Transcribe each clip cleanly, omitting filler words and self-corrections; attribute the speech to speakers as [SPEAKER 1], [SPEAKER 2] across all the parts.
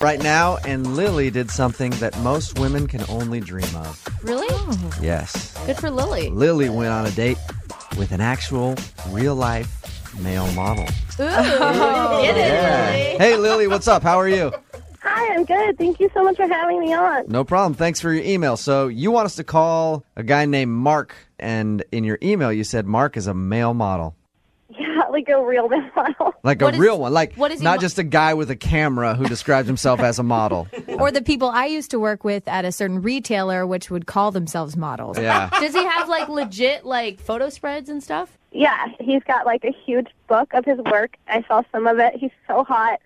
[SPEAKER 1] right now, and Lily did something that most women can only dream of.
[SPEAKER 2] Really?
[SPEAKER 1] Yes.
[SPEAKER 2] Good for Lily.
[SPEAKER 1] Lily went on a date with an actual, real-life male model.
[SPEAKER 2] Ooh. Get it, Lily.
[SPEAKER 1] Hey, Lily, what's up? How are you?
[SPEAKER 3] Hi, I'm good. Thank you so much for having me on.
[SPEAKER 1] No problem. Thanks for your email. So you want us to call a guy named Mark, and in your email you said Mark is a male model.
[SPEAKER 3] Yeah, like a real male model.
[SPEAKER 1] Like
[SPEAKER 2] What
[SPEAKER 1] a
[SPEAKER 2] is-
[SPEAKER 1] real one. Like
[SPEAKER 2] what is he
[SPEAKER 1] not just a guy with a camera who describes himself as a model.
[SPEAKER 4] Or the people I used to work with at a certain retailer, which would call themselves models.
[SPEAKER 1] Yeah.
[SPEAKER 2] Does he have like legit like photo spreads and stuff?
[SPEAKER 3] Yeah, he's got like a huge book of his work. I saw some of it. He's so hot.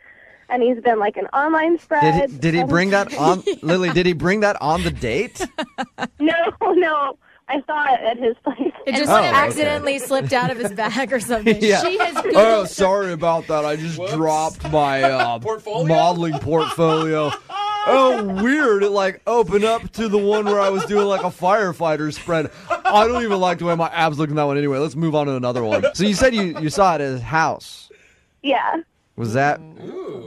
[SPEAKER 3] And he's been like an online spread.
[SPEAKER 1] Did he bring that on, Lily, did he bring that on the date?
[SPEAKER 3] No. I saw it at his place.
[SPEAKER 4] It just
[SPEAKER 1] okay.
[SPEAKER 4] accidentally slipped out of his bag or something.
[SPEAKER 1] Yeah.
[SPEAKER 2] She has Googled
[SPEAKER 1] Oh, sorry about that. I just dropped my modeling portfolio. Oh, weird. It like opened up to the one where I was doing like a firefighter spread. I don't even like the way my abs look in that one anyway. Let's move on to another one. So you said you saw it at his house.
[SPEAKER 3] Yeah,
[SPEAKER 1] Was that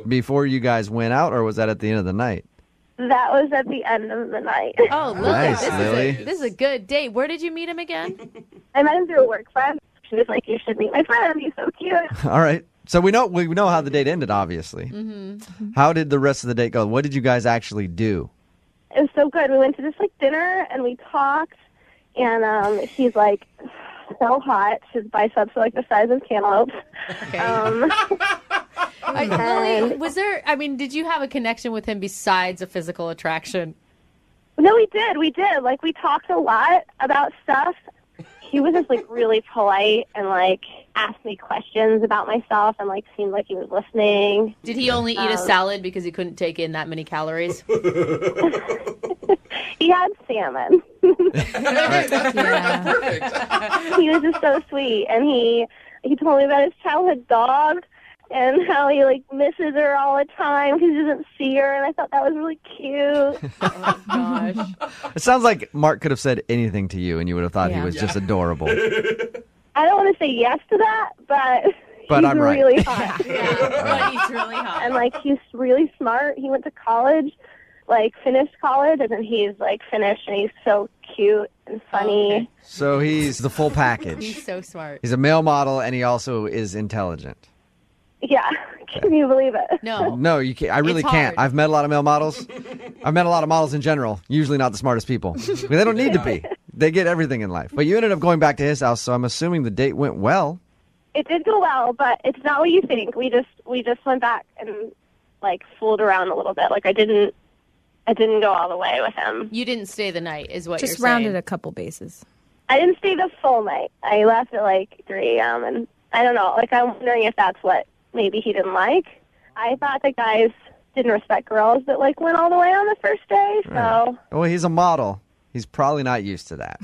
[SPEAKER 1] before you guys went out, or was that at the end of the night?
[SPEAKER 3] that was at the end of the night.
[SPEAKER 2] Oh, Lily,
[SPEAKER 1] Nice,
[SPEAKER 2] this
[SPEAKER 1] Lily.
[SPEAKER 2] is a good date. Where did you meet him again?
[SPEAKER 3] I met him through a work friend. She was like, "You should meet my friend. He's so cute."
[SPEAKER 1] All right. So we know how the date ended, obviously. Mm-hmm. How did the rest of the date go? What did you guys actually do?
[SPEAKER 3] It was so good. We went to this like dinner and we talked. And he's like so hot. His biceps are like the size of cantaloupes.
[SPEAKER 2] Lily, did you have a connection with him besides a physical attraction?
[SPEAKER 3] No, we did. Like, we talked a lot about stuff. He was just, like, really polite and, like, asked me questions about myself and, like, seemed like he was listening.
[SPEAKER 2] Did he only eat a salad because he couldn't take in that many calories?
[SPEAKER 3] He had salmon.
[SPEAKER 4] Yeah.
[SPEAKER 5] Perfect.
[SPEAKER 3] He was just so sweet. And he told me about his childhood dog and how he, like, misses her all the time because he doesn't see her. And I thought that was really cute.
[SPEAKER 2] Oh, gosh.
[SPEAKER 1] It sounds like Mark could have said anything to you, and you would have thought he
[SPEAKER 4] Yeah.
[SPEAKER 1] was just adorable.
[SPEAKER 3] I don't want to say yes to that, but
[SPEAKER 1] But
[SPEAKER 3] he's
[SPEAKER 1] I'm right.
[SPEAKER 3] really hot.
[SPEAKER 2] But he's really hot.
[SPEAKER 3] And, like, he's really smart. He went to college, like, finished college, and then he's, like, finished, and he's so cute and funny.
[SPEAKER 2] Okay.
[SPEAKER 1] So he's the full package.
[SPEAKER 2] He's so smart.
[SPEAKER 1] He's a male model, and he also is intelligent.
[SPEAKER 3] Yeah. Can you believe it?
[SPEAKER 2] No.
[SPEAKER 1] No, you can't. I really
[SPEAKER 2] It's
[SPEAKER 1] can't.
[SPEAKER 2] hard.
[SPEAKER 1] I've met a lot of male models. I've met a lot of models in general. Usually not the smartest people. But they don't need to be. They get everything in life. But you ended up going back to his house, so I'm assuming the date went well.
[SPEAKER 3] It did go well, but it's not what you think. We just went back and, like, fooled around a little bit. Like, I didn't go all the way with him.
[SPEAKER 2] You didn't stay the night, is what
[SPEAKER 4] Just
[SPEAKER 2] you're saying.
[SPEAKER 4] rounded a couple bases.
[SPEAKER 3] I didn't stay the full night. I left at, like, 3 a.m., and I don't know. Like, I'm wondering if that's what maybe he didn't like. I thought the guys didn't respect girls that, like, went all the way on the first day, so...
[SPEAKER 1] Well, he's a model. He's probably not used to that.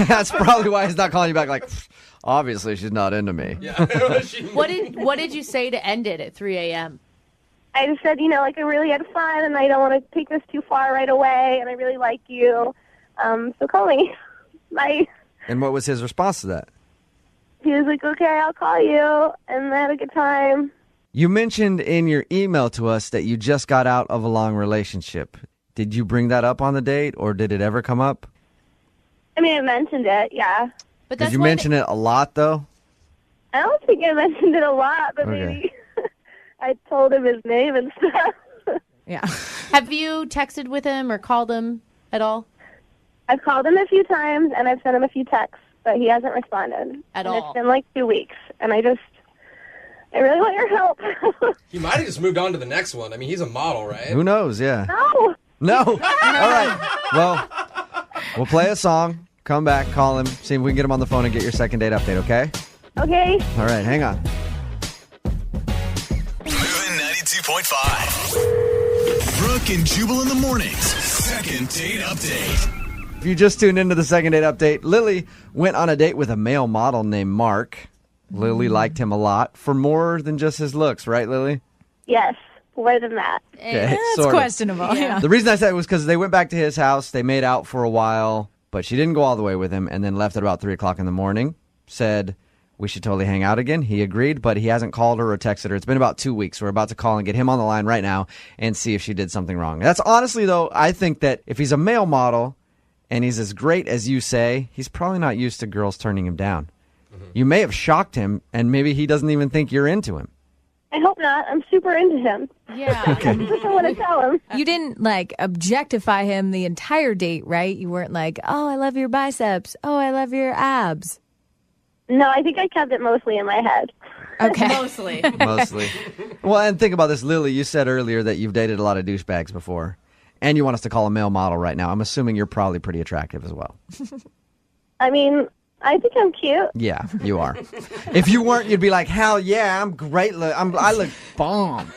[SPEAKER 1] That's probably why he's not calling you back like, obviously she's not into me.
[SPEAKER 2] What did you say to end it at 3 a.m.?
[SPEAKER 3] I just said, like, I really had fun, and I don't want to take this too far right away, and I really like you. So call me. Bye.
[SPEAKER 1] And what was his response to that?
[SPEAKER 3] He was like, okay, I'll call you, and I had a good time.
[SPEAKER 1] You mentioned in your email to us that you just got out of a long relationship. Did you bring that up on the date, or did it ever come up?
[SPEAKER 3] I mean, I mentioned it, yeah.
[SPEAKER 2] But
[SPEAKER 1] Did you mention it a lot, though?
[SPEAKER 3] I don't think I mentioned it a lot, but
[SPEAKER 1] Okay.
[SPEAKER 3] maybe I told him his name and stuff.
[SPEAKER 4] Yeah.
[SPEAKER 2] Have you texted with him or called him at all?
[SPEAKER 3] I've called him a few times, and I've sent him a few texts, but he hasn't responded.
[SPEAKER 2] At
[SPEAKER 3] and
[SPEAKER 2] all?
[SPEAKER 3] It's been like 2 weeks, and I really want your help.
[SPEAKER 5] He might have just moved on to the next one. I mean, he's a model, right?
[SPEAKER 1] Who knows? Yeah.
[SPEAKER 3] No.
[SPEAKER 1] No. All right. Well, we'll play a song, come back, call him, see if we can get him on the phone and get your second date update, okay?
[SPEAKER 3] Okay.
[SPEAKER 1] All right, hang on.
[SPEAKER 6] Moving 92.5. Brooke and Jubal in the mornings. Second date update.
[SPEAKER 1] If you just tuned into the second date update, Lily went on a date with a male model named Mark. Lily liked him a lot for more than just his looks, right, Lily?
[SPEAKER 3] Yes, more than that.
[SPEAKER 1] Okay,
[SPEAKER 4] That's
[SPEAKER 1] sort of.
[SPEAKER 4] questionable. Yeah.
[SPEAKER 1] The reason I said it was because they went back to his house. They made out for a while, but she didn't go all the way with him and then left at about 3 o'clock in the morning. Said, we should totally hang out again. He agreed, but he hasn't called her or texted her. It's been about 2 weeks. We're about to call and get him on the line right now and see if she did something wrong. That's honestly, though, I think that if he's a male model and he's as great as you say, he's probably not used to girls turning him down. You may have shocked him, and maybe he doesn't even think you're into him.
[SPEAKER 3] I hope not. I'm super into him.
[SPEAKER 2] Yeah.
[SPEAKER 3] I just want to tell him.
[SPEAKER 4] You didn't, objectify him the entire date, right? You weren't like, oh, I love your biceps. Oh, I love your abs.
[SPEAKER 3] No, I think I kept it mostly in my head.
[SPEAKER 4] Okay.
[SPEAKER 2] Mostly.
[SPEAKER 1] Mostly. Well, and think about this, Lily. You said earlier that you've dated a lot of douchebags before, and you want us to call a male model right now. I'm assuming you're probably pretty attractive as well.
[SPEAKER 3] I mean, I think I'm cute.
[SPEAKER 1] Yeah, you are. If you weren't, you'd be like, hell yeah, I'm great. I look bomb.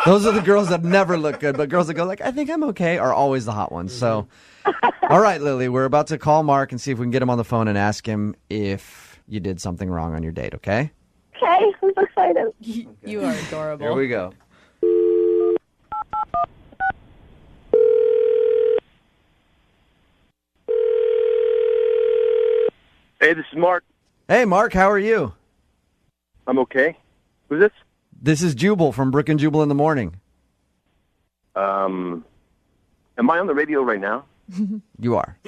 [SPEAKER 1] Those are the girls that never look good, but girls that go I think I'm okay are always the hot ones. So, all right, Lily, we're about to call Mark and see if we can get him on the phone and ask him if you did something wrong on your date, okay?
[SPEAKER 3] Okay, I'm so excited.
[SPEAKER 2] You are adorable.
[SPEAKER 1] Here we go.
[SPEAKER 7] Hey, this is Mark.
[SPEAKER 1] Hey, Mark, how are you?
[SPEAKER 7] I'm okay. Who's this?
[SPEAKER 1] This is Jubal from Brooke and Jubal in the morning.
[SPEAKER 7] Am I on the radio right now?
[SPEAKER 1] You are.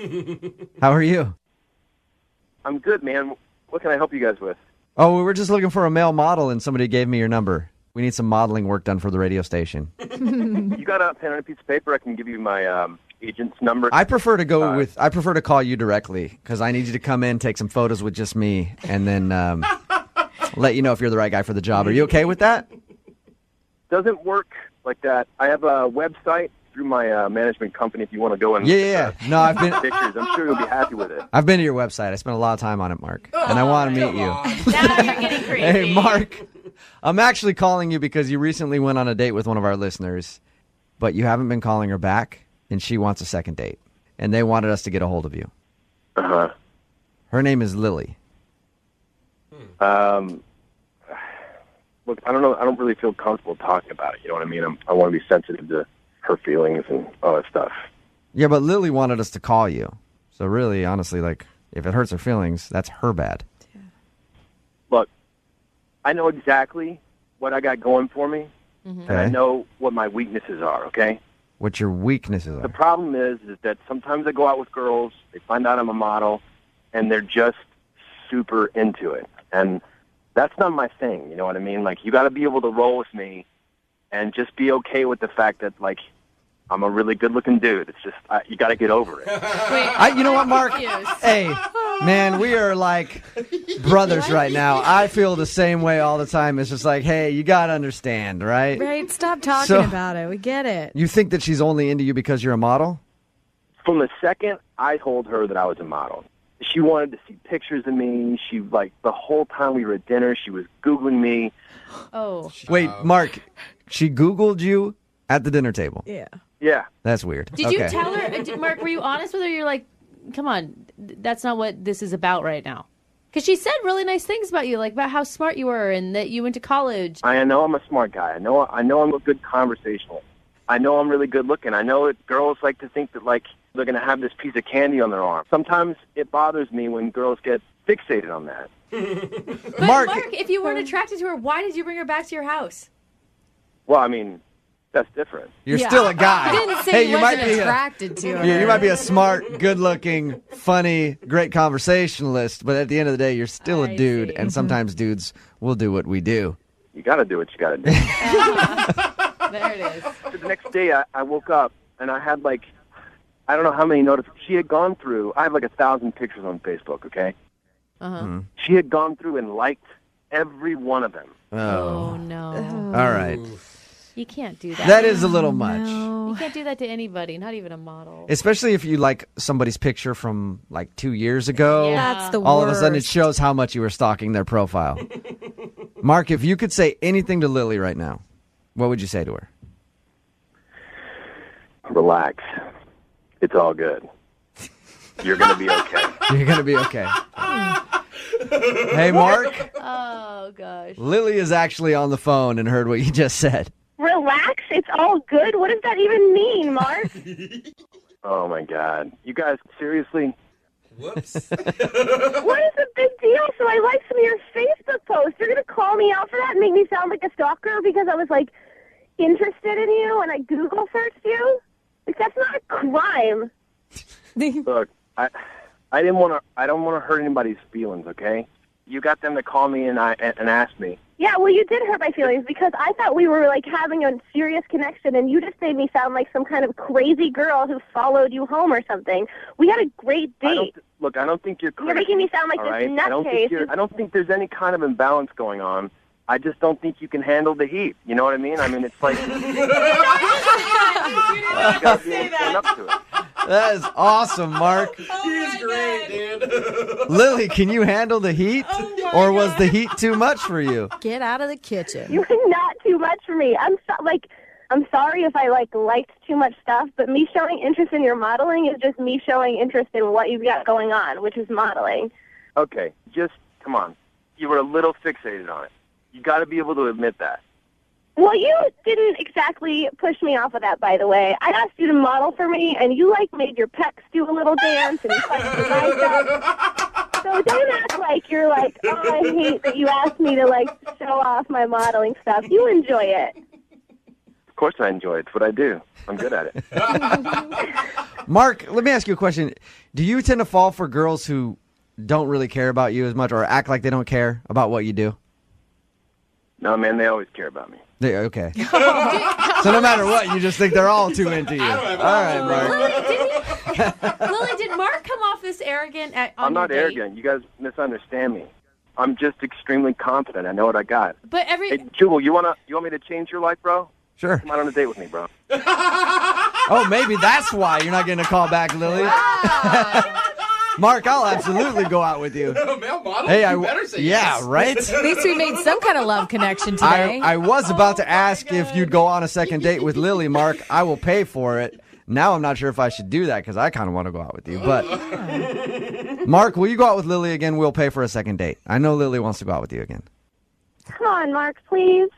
[SPEAKER 1] How are you?
[SPEAKER 7] I'm good, man. What can I help you guys with?
[SPEAKER 1] Oh, we were just looking for a male model, and somebody gave me your number. We need some modeling work done for the radio station.
[SPEAKER 7] You got a pen and a piece of paper? I can give you my agent's number.
[SPEAKER 1] I prefer to call you directly because I need you to come in, take some photos with just me, and then let you know if you're the right guy for the job. Are you okay with that?
[SPEAKER 7] Doesn't work like that. I have a website through my management company if you want to go and
[SPEAKER 1] Yeah. No, I've been
[SPEAKER 7] pictures. I'm sure you'll be happy with it.
[SPEAKER 1] I've been to your website. I spent a lot of time on it, Mark, and I want to meet you.
[SPEAKER 2] Now you're getting creepy.
[SPEAKER 1] Hey, Mark, I'm actually calling you because you recently went on a date with one of our listeners, but you haven't been calling her back, and she wants a second date, and they wanted us to get a hold of you.
[SPEAKER 7] Uh-huh.
[SPEAKER 1] Her name is Lily.
[SPEAKER 7] Look, I don't know. I don't really feel comfortable talking about it. You know what I mean? I want to be sensitive to her feelings and all that stuff.
[SPEAKER 1] Yeah, but Lily wanted us to call you. So really, honestly, if it hurts her feelings, that's her bad.
[SPEAKER 4] Yeah.
[SPEAKER 7] Look, I know exactly what I got going for me, and I know what my weaknesses are, okay?
[SPEAKER 1] What your weaknesses
[SPEAKER 7] The
[SPEAKER 1] are.
[SPEAKER 7] problem is that sometimes I go out with girls, they find out I'm a model, and they're just super into it. And that's not my thing, you know what I mean? You got to be able to roll with me and just be okay with the fact that, I'm a really good-looking dude. It's just, you got to get over it.
[SPEAKER 2] Wait,
[SPEAKER 1] You know what, Mark?
[SPEAKER 2] confused.
[SPEAKER 1] Hey, man, we are like brothers right now. I feel the same way all the time. It's just hey, you got to understand, right?
[SPEAKER 4] Right, stop talking about it. We get it.
[SPEAKER 1] You think that she's only into you because you're a model?
[SPEAKER 7] From the second I told her that I was a model, she wanted to see pictures of me. She, the whole time we were at dinner, she was Googling me.
[SPEAKER 2] Oh.
[SPEAKER 1] Wait, Mark, she Googled you at the dinner table.
[SPEAKER 4] Yeah.
[SPEAKER 7] Yeah.
[SPEAKER 1] That's weird.
[SPEAKER 2] Did you tell her, Mark, were you honest with her? You're like, come on, that's not what this is about right now. Because she said really nice things about you, about how smart you were and that you went to college.
[SPEAKER 7] I know I'm a smart guy. I know I'm a good conversationalist. I know I'm really good looking. I know girls like to think that, they're going to have this piece of candy on their arm. Sometimes it bothers me when girls get fixated on that.
[SPEAKER 2] But
[SPEAKER 1] Mark,
[SPEAKER 2] if you weren't attracted to her, why did you bring her back to your house?
[SPEAKER 7] Well, I mean, that's different.
[SPEAKER 1] you're still a guy.
[SPEAKER 4] You didn't say
[SPEAKER 1] Hey,
[SPEAKER 4] he
[SPEAKER 1] you might
[SPEAKER 4] wasn't
[SPEAKER 1] be
[SPEAKER 4] attracted to her.
[SPEAKER 1] Yeah, you might be a smart, good-looking, funny, great conversationalist, but at the end of the day, you're still a
[SPEAKER 2] I
[SPEAKER 1] dude,
[SPEAKER 2] see.
[SPEAKER 1] and sometimes dudes will do what we do.
[SPEAKER 7] You got to do what you got to do.
[SPEAKER 2] There it is.
[SPEAKER 7] The next day, I woke up, and I had, I don't know how many notifications. She had gone through, I have 1,000 pictures on Facebook, okay?
[SPEAKER 2] Uh-huh.
[SPEAKER 7] She had gone through and liked every one of them.
[SPEAKER 2] Oh, no.
[SPEAKER 1] All right.
[SPEAKER 2] You can't do that.
[SPEAKER 1] That is a little much.
[SPEAKER 2] You can't do that to anybody, not even a model.
[SPEAKER 1] Especially if you like somebody's picture from 2 years ago.
[SPEAKER 2] Yeah.
[SPEAKER 4] That's the
[SPEAKER 1] All
[SPEAKER 4] worst.
[SPEAKER 1] of a sudden, it shows how much you were stalking their profile. Mark, if you could say anything to Lily right now, what would you say to her?
[SPEAKER 7] Relax. It's all good. You're going to be okay.
[SPEAKER 1] You're going to be okay. Hey, Mark,
[SPEAKER 2] Oh, gosh.
[SPEAKER 1] Lily is actually on the phone and heard what you just said.
[SPEAKER 3] Relax. It's all good. What does that even mean, Mark?
[SPEAKER 7] Oh, my God. You guys, seriously?
[SPEAKER 5] Whoops.
[SPEAKER 3] What is the big deal? So I liked some of your Facebook posts. You're going to call me out for that and make me sound like a stalker because I was, like, interested in you and I Google searched you? Like, that's not a crime.
[SPEAKER 7] Look, I don't want to hurt anybody's feelings, okay? You got them to call me and ask me.
[SPEAKER 3] Yeah, well, you did hurt my feelings because I thought we were, like, having a serious connection, and you just made me sound like some kind of crazy girl who followed you home or something. We had a great date.
[SPEAKER 7] I don't think you're crazy.
[SPEAKER 3] You're making me sound like this nutcase.
[SPEAKER 7] I don't think there's any kind of imbalance going on. I just don't think you can handle the heat. You know what I mean? I mean, it's like... you gotta be able to stand up to it.
[SPEAKER 1] That is awesome, Mark.
[SPEAKER 5] He's great, dude.
[SPEAKER 1] Lily, can you handle the heat? Or was the heat too much for you?
[SPEAKER 4] Get out of the kitchen.
[SPEAKER 3] You're not too much for me. I'm sorry if I liked too much stuff, but me showing interest in your modeling is just me showing interest in what you've got going on, which is modeling.
[SPEAKER 7] Okay, just come on. You were a little fixated on it. You got to be able to admit that.
[SPEAKER 3] Well, you didn't exactly push me off of that, by the way. I asked you to model for me, and you made your pecs do a little dance and you flexed your bicep. So don't act like you're like, oh, I hate that you asked me to show off my modeling stuff. You enjoy it.
[SPEAKER 7] Of course I enjoy it. It's what I do. I'm good at it.
[SPEAKER 1] Mark, let me ask you a question. Do you tend to fall for girls who don't really care about you as much or act like they don't care about what you do?
[SPEAKER 7] No, man, they always care about me.
[SPEAKER 1] Okay. So no matter what, you just think they're all too into you. All right, Mark.
[SPEAKER 2] Lily, did Mark come off this arrogant
[SPEAKER 7] I'm not arrogant. You guys misunderstand me. I'm just extremely confident. I know what I got.
[SPEAKER 2] But
[SPEAKER 7] Hey, Jubal, you want me to change your life, bro?
[SPEAKER 1] Sure.
[SPEAKER 7] Come out on a date with me, bro.
[SPEAKER 1] Oh, maybe that's why you're not getting a call back, Lily. Mark, I'll absolutely go out with you.
[SPEAKER 5] Hey, you better say yes.
[SPEAKER 1] Yeah, right?
[SPEAKER 4] At least we made some kind of love connection today.
[SPEAKER 1] I was about to ask if you'd go on a second date with Lily, Mark. I will pay for it. Now I'm not sure if I should do that because I kind of want to go out with you. But, Mark, will you go out with Lily again? We'll pay for a second date. I know Lily wants to go out with you again.
[SPEAKER 3] Come on, Mark, please.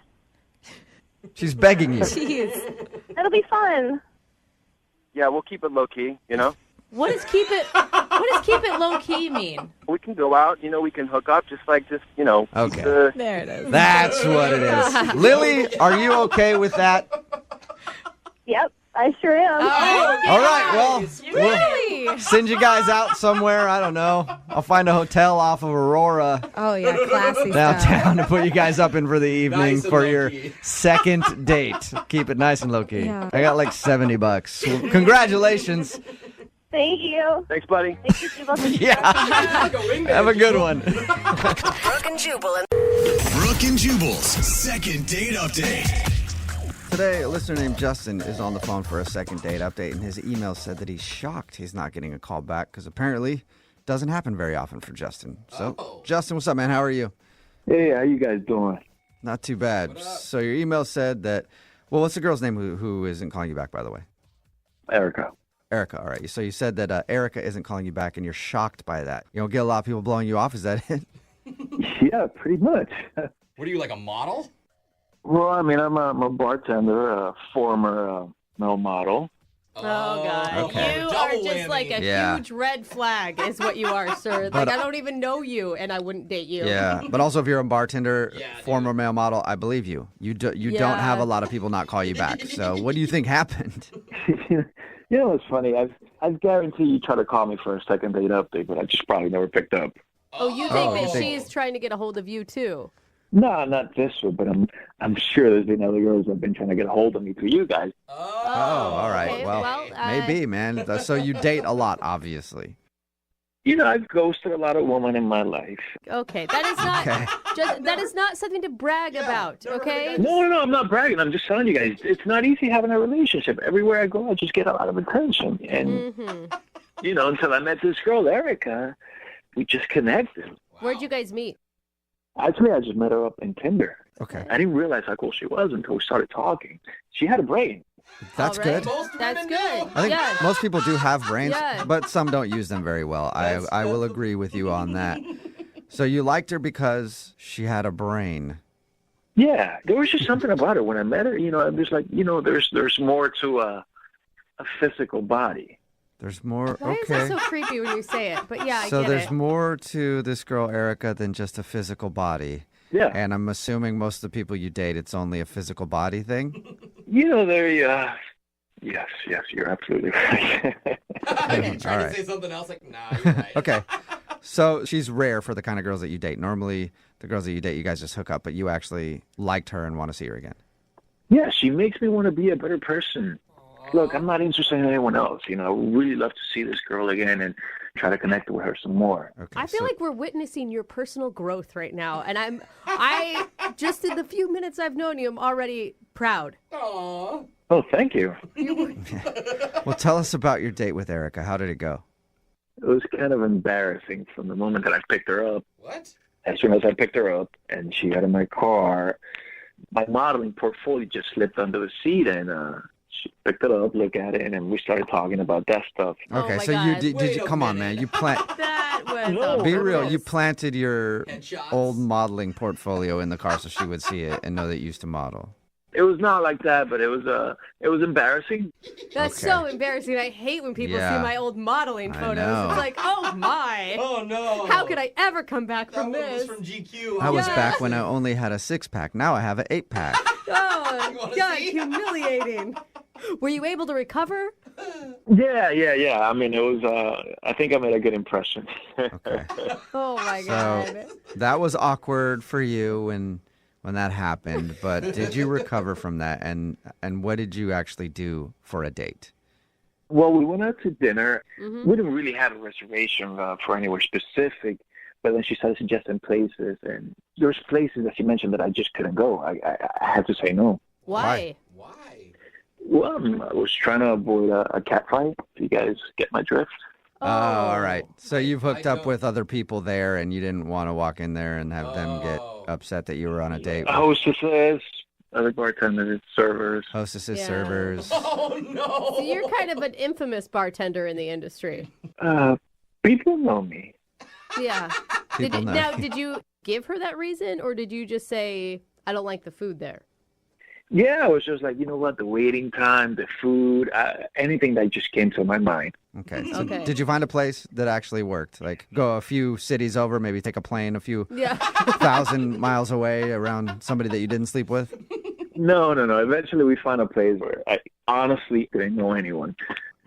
[SPEAKER 1] She's begging you.
[SPEAKER 4] Jeez.
[SPEAKER 3] That'll be fun.
[SPEAKER 7] Yeah, we'll keep it low-key, you know?
[SPEAKER 2] What does keep it low key mean?
[SPEAKER 7] We can go out, we can hook up just.
[SPEAKER 1] Okay.
[SPEAKER 4] There it is.
[SPEAKER 1] That's what it is. Lily, are you okay with that?
[SPEAKER 3] Yep, I sure am.
[SPEAKER 1] All right, well, we'll send you guys out somewhere. I don't know. I'll find a hotel off of Aurora
[SPEAKER 4] Oh, yeah, classy
[SPEAKER 1] downtown to put you guys up in for the evening
[SPEAKER 5] Nice and
[SPEAKER 1] for your
[SPEAKER 5] low-key.
[SPEAKER 1] second date. Keep it nice and low-key.
[SPEAKER 4] Yeah.
[SPEAKER 1] I got like $70. Well, congratulations.
[SPEAKER 3] Thank you.
[SPEAKER 7] Thanks, buddy.
[SPEAKER 3] Thank you, Jubal.
[SPEAKER 1] Yeah. Have a good one.
[SPEAKER 8] Brooke and Jubal.
[SPEAKER 6] Brooke and Jubal's second date update.
[SPEAKER 1] Today, a listener named Justin is on the phone for a second date update, and his email said that he's shocked he's not getting a call back because apparently it doesn't happen very often for Justin. So, Justin, what's up, man? How are you?
[SPEAKER 9] Hey, how you guys doing?
[SPEAKER 1] Not too bad. So your email said that, well, what's the girl's name who isn't calling you back, by the way?
[SPEAKER 9] Erica.
[SPEAKER 1] Erica, all right. So you said that Erica isn't calling you back, and you're shocked by that. You don't get a lot of people blowing you off. Is that it?
[SPEAKER 9] Yeah, pretty much.
[SPEAKER 5] What are you, like a model?
[SPEAKER 9] Well, I mean, I'm a bartender, a former male model.
[SPEAKER 2] Oh, God.
[SPEAKER 1] Okay.
[SPEAKER 2] You
[SPEAKER 5] Double
[SPEAKER 2] are just
[SPEAKER 5] whammy.
[SPEAKER 2] like a
[SPEAKER 1] Yeah.
[SPEAKER 2] huge red flag is what you are, sir. Like, I don't even know you, and I wouldn't date you.
[SPEAKER 1] Yeah, but also if you're a bartender,
[SPEAKER 5] Yeah,
[SPEAKER 1] former male model, I believe you. You don't have a lot of people not call you back. So what do you think happened?
[SPEAKER 9] You know what's funny? I've guaranteed you try to call me for a second date update, but I just probably never picked up.
[SPEAKER 2] Oh, you think that
[SPEAKER 1] you think-
[SPEAKER 2] she's trying to get a hold of you, too?
[SPEAKER 9] No, not this one, but I'm sure there's been other girls that have been trying to get a hold of me through you guys.
[SPEAKER 1] Oh, all right.
[SPEAKER 2] okay.
[SPEAKER 1] Well,
[SPEAKER 2] Well,
[SPEAKER 1] maybe, man. So you date a lot, obviously.
[SPEAKER 9] I've ghosted a lot of women in my life.
[SPEAKER 2] Okay, that is not
[SPEAKER 1] Okay.
[SPEAKER 2] that is not something to brag about, okay?
[SPEAKER 9] No, I'm not bragging. I'm just telling you guys, it's not easy having a relationship. Everywhere I go, I just get a lot of attention. And, until I met this girl, Erica, we just connected.
[SPEAKER 2] Where'd you guys meet?
[SPEAKER 9] Actually, I just met her up in Tinder.
[SPEAKER 1] Okay.
[SPEAKER 9] I didn't realize how cool she was until we started talking. She had a brain.
[SPEAKER 1] That's
[SPEAKER 2] All right.
[SPEAKER 1] good.
[SPEAKER 5] Most
[SPEAKER 2] That's
[SPEAKER 5] women
[SPEAKER 2] good.
[SPEAKER 5] do.
[SPEAKER 1] I think
[SPEAKER 2] Yeah.
[SPEAKER 1] most people do have brains,
[SPEAKER 2] Yeah.
[SPEAKER 1] but some don't use them very well. I will agree with you on that. So you liked her because she had a brain.
[SPEAKER 9] Yeah, there was just something about her when I met her. I'm just like, there's more to a physical body.
[SPEAKER 10] There's more.
[SPEAKER 11] Why is that so creepy when you say it? But yeah, I
[SPEAKER 10] so
[SPEAKER 11] get
[SPEAKER 10] there's
[SPEAKER 11] it.
[SPEAKER 10] more to this girl, Erica, than just a physical body.
[SPEAKER 9] Yeah.
[SPEAKER 10] And I'm assuming most of the people you date, it's only a physical body thing?
[SPEAKER 9] Yes, you're absolutely right.
[SPEAKER 5] Trying to say something else, like, nah, you're right.
[SPEAKER 10] Okay. So she's rare for the kind of girls that you date. Normally, the girls that you date, you guys just hook up, but you actually liked her and want to see her again.
[SPEAKER 9] Yeah, she makes me want to be a better person. Look, I'm not interested in anyone else. I would really love to see this girl again and try to connect with her some more.
[SPEAKER 10] Okay,
[SPEAKER 11] I feel like we're witnessing your personal growth right now, and I just in the few minutes I've known you, I'm already proud.
[SPEAKER 5] Aww.
[SPEAKER 9] Oh, thank you.
[SPEAKER 10] Well, tell us about your date with Erica. How did it go?
[SPEAKER 9] It was kind of embarrassing from the moment that I picked her up.
[SPEAKER 5] What?
[SPEAKER 9] As soon as I picked her up and she got in my car, my modeling portfolio just slipped under the seat, and she picked it up, looked at it, and we started talking about that stuff.
[SPEAKER 10] Okay,
[SPEAKER 11] my
[SPEAKER 10] so
[SPEAKER 11] God.
[SPEAKER 10] you did you come on, man. You
[SPEAKER 11] That was
[SPEAKER 9] No.
[SPEAKER 10] be real. You planted your
[SPEAKER 5] Headshots.
[SPEAKER 10] old modeling portfolio in the car so she would see it and know that you used to model.
[SPEAKER 9] It was not like that, but it was embarrassing.
[SPEAKER 11] That's
[SPEAKER 10] Okay.
[SPEAKER 11] so embarrassing. I hate when people
[SPEAKER 10] Yeah.
[SPEAKER 11] see my old modeling
[SPEAKER 10] I
[SPEAKER 11] photos.
[SPEAKER 10] know.
[SPEAKER 11] It's like, oh my.
[SPEAKER 5] Oh, no.
[SPEAKER 11] How could I ever come back
[SPEAKER 5] That
[SPEAKER 11] from
[SPEAKER 5] one was
[SPEAKER 11] this?
[SPEAKER 5] from GQ.
[SPEAKER 10] I was
[SPEAKER 11] Yeah.
[SPEAKER 10] back when I only had a 6-pack. Now I have an 8-pack.
[SPEAKER 11] Oh,
[SPEAKER 5] wanna
[SPEAKER 11] God,
[SPEAKER 5] see?
[SPEAKER 11] humiliating. Were you able to recover?
[SPEAKER 9] Yeah. I mean, it was. I think I made a good impression.
[SPEAKER 10] Okay.
[SPEAKER 11] Oh my
[SPEAKER 10] So
[SPEAKER 11] God.
[SPEAKER 10] that was awkward for you when that happened, but did you recover from that? And what did you actually do for a date?
[SPEAKER 9] Well, we went out to dinner.
[SPEAKER 11] Mm-hmm.
[SPEAKER 9] We didn't really have a reservation for anywhere specific, but then she started suggesting places, and there's places that she mentioned that I just couldn't go. I had to say no.
[SPEAKER 11] Why?
[SPEAKER 5] Why?
[SPEAKER 9] Well, I was trying to avoid a cat fight. If you guys get my drift.
[SPEAKER 10] Oh, all right. So you've
[SPEAKER 5] I
[SPEAKER 10] hooked up
[SPEAKER 5] don't-
[SPEAKER 10] with other people there, and you didn't want to walk in there and have them get upset that you were on a date with
[SPEAKER 9] Hostesses, other bartenders, servers.
[SPEAKER 10] hostesses,
[SPEAKER 11] Yeah.
[SPEAKER 10] servers.
[SPEAKER 5] Oh, no.
[SPEAKER 11] So you're kind of an infamous bartender in the industry.
[SPEAKER 9] People know me.
[SPEAKER 11] Yeah.
[SPEAKER 10] People know.
[SPEAKER 11] Now, did you give her that reason, or did you just say, I don't like the food there?
[SPEAKER 9] Yeah, I was just like, you know what, the waiting time, the food, anything that just came to my mind.
[SPEAKER 10] Okay. So
[SPEAKER 11] Okay.
[SPEAKER 10] did you find a place that actually worked? Like go a few cities over, maybe take a plane a few
[SPEAKER 11] Yeah.
[SPEAKER 10] 1,000 miles away around somebody that you didn't sleep with?
[SPEAKER 9] No. Eventually we found a place where I honestly didn't know anyone.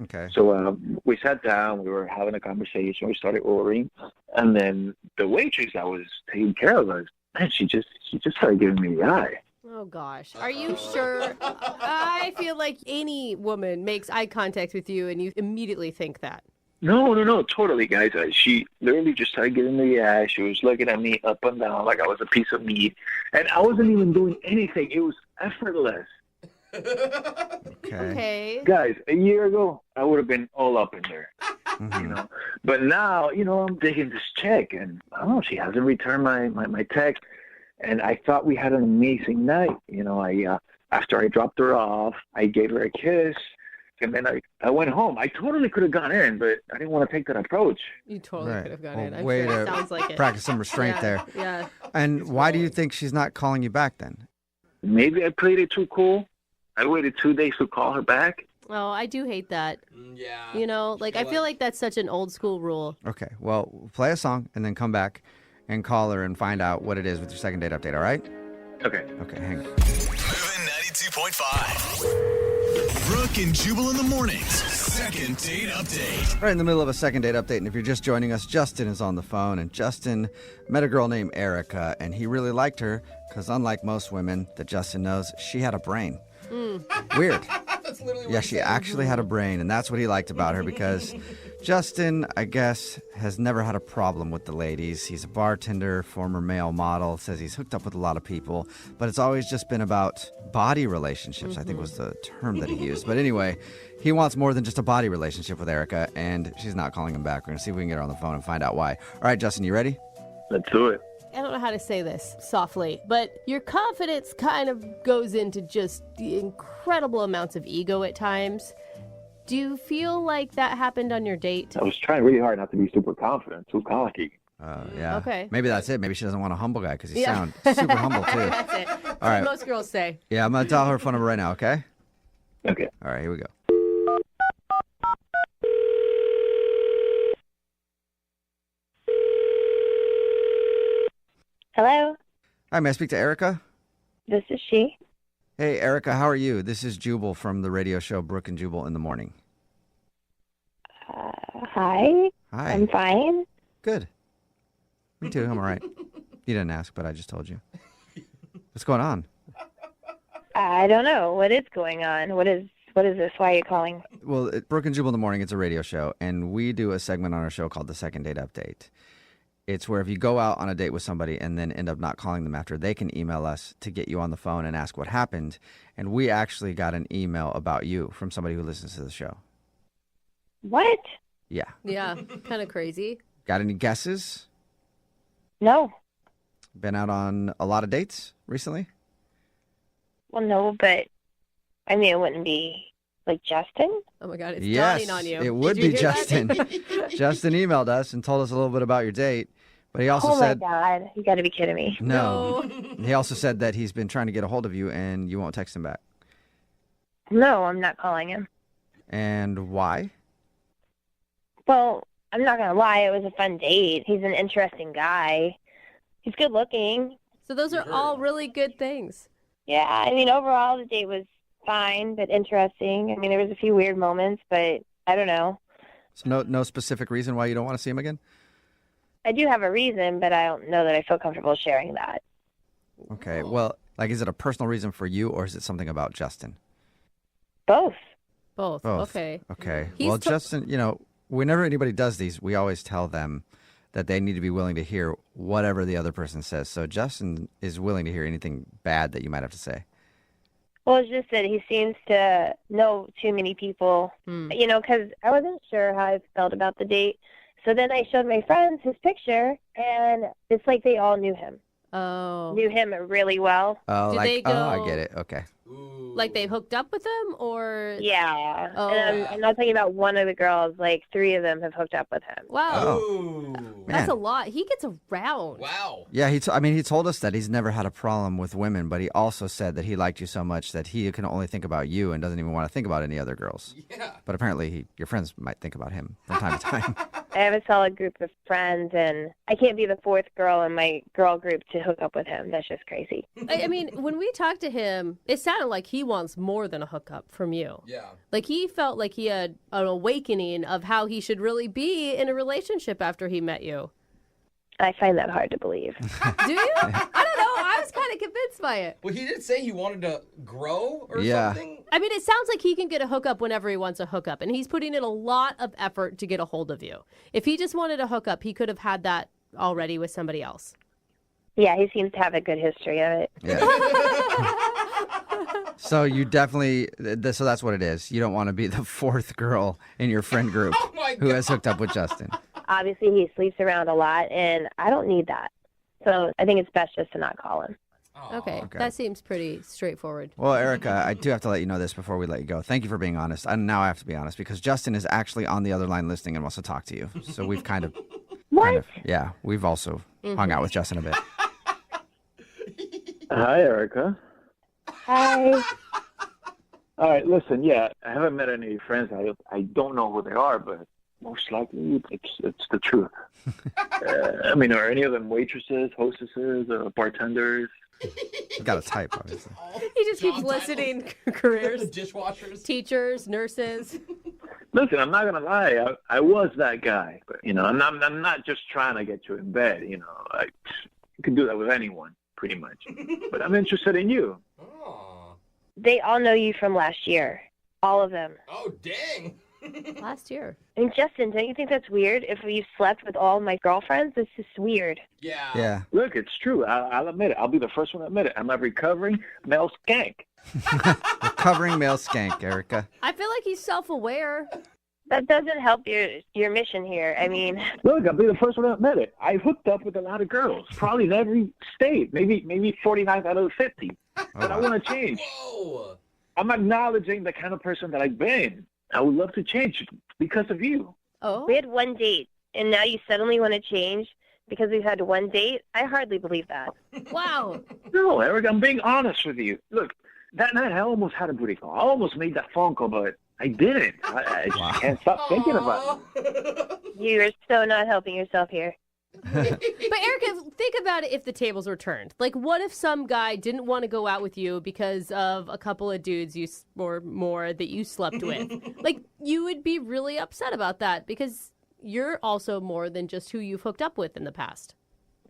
[SPEAKER 10] Okay.
[SPEAKER 9] So we sat down, we were having a conversation, we started ordering, and then the waitress that was taking care of us, man, she just started giving me the eye.
[SPEAKER 11] Oh, gosh. Are you sure? I feel like any woman makes eye contact with you and you immediately think that.
[SPEAKER 9] No, totally, guys. She literally just started giving me the eye. She was looking at me up and down like I was a piece of meat, and I wasn't even doing anything. It was effortless.
[SPEAKER 11] Okay.
[SPEAKER 9] Guys, a year ago, I would have been all up in there,
[SPEAKER 10] Mhm.
[SPEAKER 9] But now, I'm digging this chick, and I don't know, she hasn't returned my text, and I thought we had an amazing night. After I dropped her off, I gave her a kiss, and then I went home. I totally could have gone in, but I didn't want to take that approach.
[SPEAKER 11] You totally
[SPEAKER 10] Right.
[SPEAKER 11] could have gone
[SPEAKER 10] Well,
[SPEAKER 11] in. I'm
[SPEAKER 10] way
[SPEAKER 11] sure it
[SPEAKER 10] to
[SPEAKER 11] sounds like it.
[SPEAKER 10] Practice some restraint
[SPEAKER 11] Yeah,
[SPEAKER 10] there.
[SPEAKER 11] Yeah.
[SPEAKER 10] And why do you think she's not calling you back then?
[SPEAKER 9] Maybe I played it too cool. I waited 2 days to call her back.
[SPEAKER 11] Oh, I do hate that.
[SPEAKER 5] Yeah.
[SPEAKER 11] I feel like that's such an old school rule.
[SPEAKER 10] Okay. Well, play a song and then come back and call her and find out what it is with your second date update, all right?
[SPEAKER 9] Okay.
[SPEAKER 10] Okay, hang on.
[SPEAKER 6] Moving 92.5. Brooke and Jubal in the mornings. Second date update.
[SPEAKER 10] Right in the middle of a second date update, and if you're just joining us, Justin is on the phone, and Justin met a girl named Erica, and he really liked her because unlike most women that Justin knows, she had a brain. Weird.
[SPEAKER 5] That's literally what
[SPEAKER 10] Yeah,
[SPEAKER 5] he
[SPEAKER 10] she
[SPEAKER 5] said.
[SPEAKER 10] actually had a brain, and that's what he liked about her because Justin, I guess, has never had a problem with the ladies. He's a bartender, former male model, says he's hooked up with a lot of people, but it's always just been about body relationships, I think was the term that he used. But anyway, he wants more than just a body relationship with Erica, and she's not calling him back. We're going to see if we can get her on the phone and find out why. All right, Justin, you ready?
[SPEAKER 9] Let's do it.
[SPEAKER 11] I don't know how to say this softly, but your confidence kind of goes into just the incredible amounts of ego at times. Do you feel like that happened on your date?
[SPEAKER 9] I was trying really hard not to be super confident, too cocky.
[SPEAKER 10] Yeah.
[SPEAKER 11] Okay.
[SPEAKER 10] Maybe that's it. Maybe she doesn't want a humble guy because you
[SPEAKER 11] Yeah.
[SPEAKER 10] sound super humble, too.
[SPEAKER 11] That's it. That's
[SPEAKER 10] All right.
[SPEAKER 11] what most girls say.
[SPEAKER 10] Yeah, I'm going to dial her phone number right now, okay?
[SPEAKER 9] Okay.
[SPEAKER 10] All right, here we go.
[SPEAKER 3] Hello,
[SPEAKER 10] Hi, may I speak to Erica?
[SPEAKER 3] this is she.
[SPEAKER 10] Hey, Erica, how are you? This is Jubal from the radio show Brooke and Jubal in the Morning.
[SPEAKER 3] Hi.
[SPEAKER 10] Hi.
[SPEAKER 3] I'm fine.
[SPEAKER 10] Good. Me too. I'm all right. You didn't ask, but I just told you. What's going on?
[SPEAKER 3] I don't know. What is going on? What is this? Why are you calling?
[SPEAKER 10] Well, Brooke and Jubal in the Morning, it's a radio show, and we do a segment on our show called the Second Date Update. It's where if you go out on a date with somebody and then end up not calling them after, they can email us to get you on the phone and ask what happened. And we actually got an email about you from somebody who listens to the show.
[SPEAKER 3] What?
[SPEAKER 10] Yeah.
[SPEAKER 11] Yeah, kind of crazy.
[SPEAKER 10] Got any guesses?
[SPEAKER 3] No.
[SPEAKER 10] Been out on a lot of dates recently?
[SPEAKER 3] Well, no, but I mean, it wouldn't be like Justin.
[SPEAKER 11] Oh my God, it's
[SPEAKER 10] Yes,
[SPEAKER 11] dawning on you.
[SPEAKER 10] it would
[SPEAKER 11] Did you
[SPEAKER 10] be
[SPEAKER 11] hear
[SPEAKER 10] Justin.
[SPEAKER 11] that?
[SPEAKER 10] Justin emailed us and told us a little bit about your date, but he also
[SPEAKER 3] Oh
[SPEAKER 10] said,
[SPEAKER 3] my God, you got to be kidding me.
[SPEAKER 10] no. He also said that he's been trying to get a hold of you and you won't text him back.
[SPEAKER 3] No, I'm not calling him.
[SPEAKER 10] And why?
[SPEAKER 3] Well, I'm not gonna lie. It was a fun date. He's an interesting guy. He's good looking.
[SPEAKER 11] So those are all really good things.
[SPEAKER 3] Yeah, I mean, overall the date was fine, but interesting. I mean, there was a few weird moments, but I don't know.
[SPEAKER 10] So no specific reason why you don't want to see him again?
[SPEAKER 3] I do have a reason, but I don't know that I feel comfortable sharing that.
[SPEAKER 10] Okay. Well, like, is it a personal reason for you or is it something about Justin?
[SPEAKER 3] Both.
[SPEAKER 11] Both.
[SPEAKER 10] Both.
[SPEAKER 11] Okay.
[SPEAKER 10] Okay.
[SPEAKER 11] He's
[SPEAKER 10] Well,
[SPEAKER 11] to-
[SPEAKER 10] Justin, you know, whenever anybody does these, we always tell them that they need to be willing to hear whatever the other person says. So Justin is willing to hear anything bad that you might have to say.
[SPEAKER 3] Well, it's just that he seems to know too many people, you know, because I wasn't sure how I felt about the date. So then I showed my friends his picture, and it's like they all knew him.
[SPEAKER 11] Oh.
[SPEAKER 3] Knew him really well.
[SPEAKER 10] Oh,
[SPEAKER 11] Do
[SPEAKER 10] like,
[SPEAKER 11] they go-
[SPEAKER 10] oh, I get it. Okay.
[SPEAKER 11] Like they hooked up with him, or
[SPEAKER 3] Yeah.
[SPEAKER 11] Oh.
[SPEAKER 3] And I'm not talking about one of the girls. Like 3 of them have hooked up with him.
[SPEAKER 11] wow,
[SPEAKER 10] Oh,
[SPEAKER 11] that's
[SPEAKER 10] man.
[SPEAKER 11] a lot. He gets around.
[SPEAKER 5] Wow.
[SPEAKER 10] Yeah, he told us that he's never had a problem with women, but he also said that he liked you so much that he can only think about you and doesn't even want to think about any other girls.
[SPEAKER 5] Yeah.
[SPEAKER 10] But apparently your friends might think about him from time to time.
[SPEAKER 3] I have a solid group of friends, and I can't be the 4th girl in my girl group to hook up with him. That's just crazy.
[SPEAKER 11] I mean, when we talked to him, it sounded like he wants more than a hookup from you.
[SPEAKER 5] Yeah.
[SPEAKER 11] Like he felt like he had an awakening of how he should really be in a relationship after he met you.
[SPEAKER 3] I find that hard to believe.
[SPEAKER 11] Do you? I don't know. I was kind of convinced by it.
[SPEAKER 5] Well, he did say he wanted to grow or
[SPEAKER 10] Yeah.
[SPEAKER 5] something.
[SPEAKER 11] I mean, it sounds like he can get a hookup whenever he wants a hookup, and he's putting in a lot of effort to get a hold of you. If he just wanted a hookup, he could have had that already with somebody else.
[SPEAKER 3] Yeah, he seems to have a good history of it.
[SPEAKER 10] Yeah. So you definitely, so that's what it is. You don't want to be the 4th girl in your friend group who has hooked up with Justin.
[SPEAKER 3] Obviously, he sleeps around a lot, and I don't need that. So I think it's best just to not call him.
[SPEAKER 11] Okay, that seems pretty straightforward.
[SPEAKER 10] Well, Erica, I do have to let you know this before we let you go. Thank you for being honest. And now I have to be honest because Justin is actually on the other line listening and wants to talk to you. So we've kind of, yeah, we've also hung out with Justin a bit.
[SPEAKER 9] Hi, Erica.
[SPEAKER 3] Hi.
[SPEAKER 9] All right, listen, yeah, I haven't met any of your friends. I don't know who they are, but most likely it's the truth. I mean, are any of them waitresses, hostesses, bartenders?
[SPEAKER 10] You got to type, obviously.
[SPEAKER 11] He just keeps listing careers.
[SPEAKER 5] Dishwashers.
[SPEAKER 11] Teachers, nurses.
[SPEAKER 9] Listen, I'm not gonna lie. I was that guy, but you know, I'm not just trying to get you in bed. You know, you can do that with anyone, pretty much. But I'm interested in you.
[SPEAKER 3] They all know you from last year. All of them.
[SPEAKER 5] Oh, dang.
[SPEAKER 11] Last year.
[SPEAKER 3] I mean, Justin, don't you think that's weird? If you slept with all my girlfriends, it's just weird.
[SPEAKER 5] Yeah.
[SPEAKER 10] Yeah.
[SPEAKER 9] Look, it's true. I'll admit it. I'll be the first one to admit it. I'm a recovering male skank.
[SPEAKER 10] Recovering male skank, Erica.
[SPEAKER 11] I feel like he's self-aware.
[SPEAKER 3] That doesn't help your mission here. I mean,
[SPEAKER 9] Look, I'll be the first one to admit it. I hooked up with a lot of girls, probably in every state, maybe 49 out of the 50. But I want to change.
[SPEAKER 5] Whoa.
[SPEAKER 9] I'm acknowledging the kind of person that I've been. I would love to change because of you.
[SPEAKER 11] Oh.
[SPEAKER 3] we had one date, and now you suddenly want to change because we've had one date? I hardly believe that.
[SPEAKER 11] Wow.
[SPEAKER 9] No, Eric, I'm being honest with you. Look, that night I almost had a booty call. I almost made that phone call, but I didn't. I just can't stop thinking about it.
[SPEAKER 3] You are so not helping yourself here.
[SPEAKER 11] But Erica, think about it if the tables were turned. Like, what if some guy didn't want to go out with you because of a couple of dudes or more that you slept with? Like, you would be really upset about that because you're also more than just who you've hooked up with in the past.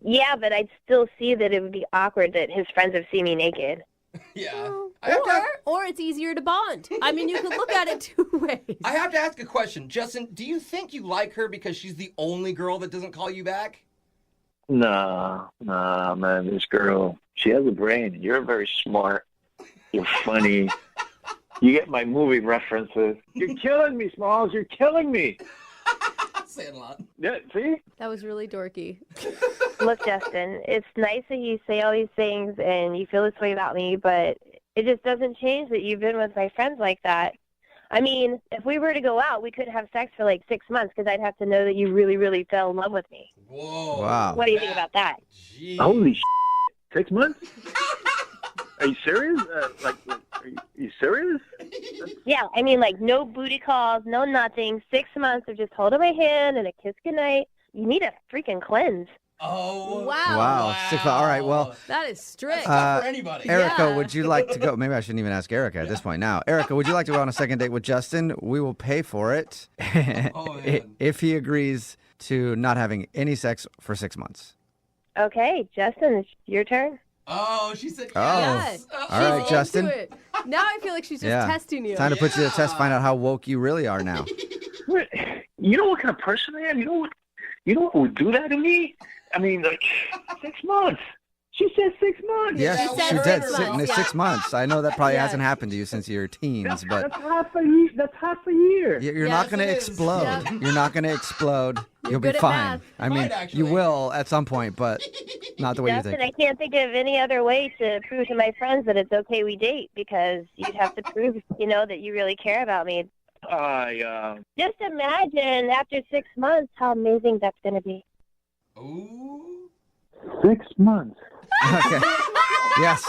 [SPEAKER 3] Yeah, but I'd still see that it would be awkward that his friends have seen me naked.
[SPEAKER 5] Yeah.
[SPEAKER 11] Or it's easier to bond. I mean, you could look at it two ways.
[SPEAKER 5] I have to ask a question. Justin, do you think you like her because she's the only girl that doesn't call you back?
[SPEAKER 9] Nah, man. This girl, she has a brain. You're very smart. You're funny. You get my movie references. You're killing me, Smalls. You're killing me.
[SPEAKER 5] Saying a lot.
[SPEAKER 9] Yeah, see?
[SPEAKER 11] That was really dorky.
[SPEAKER 3] Look, Justin, it's nice that you say all these things and you feel this way about me, but it just doesn't change that you've been with my friends like that. I mean, if we were to go out, we couldn't have sex for like 6 months because I'd have to know that you really, really fell in love with me.
[SPEAKER 5] Whoa.
[SPEAKER 10] Wow.
[SPEAKER 3] What do you think about that?
[SPEAKER 5] Jeez.
[SPEAKER 9] Holy 6 months? Are you serious? Are you serious?
[SPEAKER 3] Yeah, I mean, like, no booty calls, no nothing. 6 months of just holding my hand and a kiss goodnight. You need a freaking cleanse.
[SPEAKER 5] Oh.
[SPEAKER 11] Wow.
[SPEAKER 10] 6 months. All right, well.
[SPEAKER 11] That is strict.
[SPEAKER 5] Not for anybody.
[SPEAKER 10] Erica,
[SPEAKER 11] Yeah.
[SPEAKER 10] would you like to go? Maybe I shouldn't even ask Erica at this point now. Erica, would you like to go on a second date with Justin? We will pay for it
[SPEAKER 5] Oh, man.
[SPEAKER 10] if he agrees to not having any sex for 6 months.
[SPEAKER 3] Okay, Justin, it's your turn.
[SPEAKER 5] Oh, she said
[SPEAKER 10] Oh.
[SPEAKER 5] yes.
[SPEAKER 10] All
[SPEAKER 11] She's
[SPEAKER 10] right,
[SPEAKER 11] into
[SPEAKER 10] Justin.
[SPEAKER 11] it. Now I feel like she's just testing you.
[SPEAKER 10] Time to put you to the test, find out how woke you really are now.
[SPEAKER 9] You know what kind of person I am? You know what would do that to me? I mean, like, 6 months. She said 6 months.
[SPEAKER 10] Yes,
[SPEAKER 11] She said
[SPEAKER 10] she did.
[SPEAKER 11] 6 months, yeah.
[SPEAKER 10] 6 months. I know that probably
[SPEAKER 11] Yeah.
[SPEAKER 10] hasn't happened to you since you were teens, but
[SPEAKER 9] That's half a year. That's half a year.
[SPEAKER 10] you're
[SPEAKER 11] Yes,
[SPEAKER 10] not going
[SPEAKER 5] it
[SPEAKER 10] to
[SPEAKER 5] is.
[SPEAKER 10] explode.
[SPEAKER 11] Yeah.
[SPEAKER 10] You're not going to explode. You'll be
[SPEAKER 11] good at
[SPEAKER 10] fine.
[SPEAKER 11] math.
[SPEAKER 10] I mean,
[SPEAKER 5] Might, actually.
[SPEAKER 10] you will at some point, but not the way you
[SPEAKER 3] Justin,
[SPEAKER 10] think.
[SPEAKER 3] I can't think of any other way to prove to my friends that it's okay we date because you'd have to prove, that you really care about me. Just imagine after 6 months how amazing that's going to be.
[SPEAKER 5] Ooh.
[SPEAKER 9] 6 months.
[SPEAKER 10] Okay. Yes.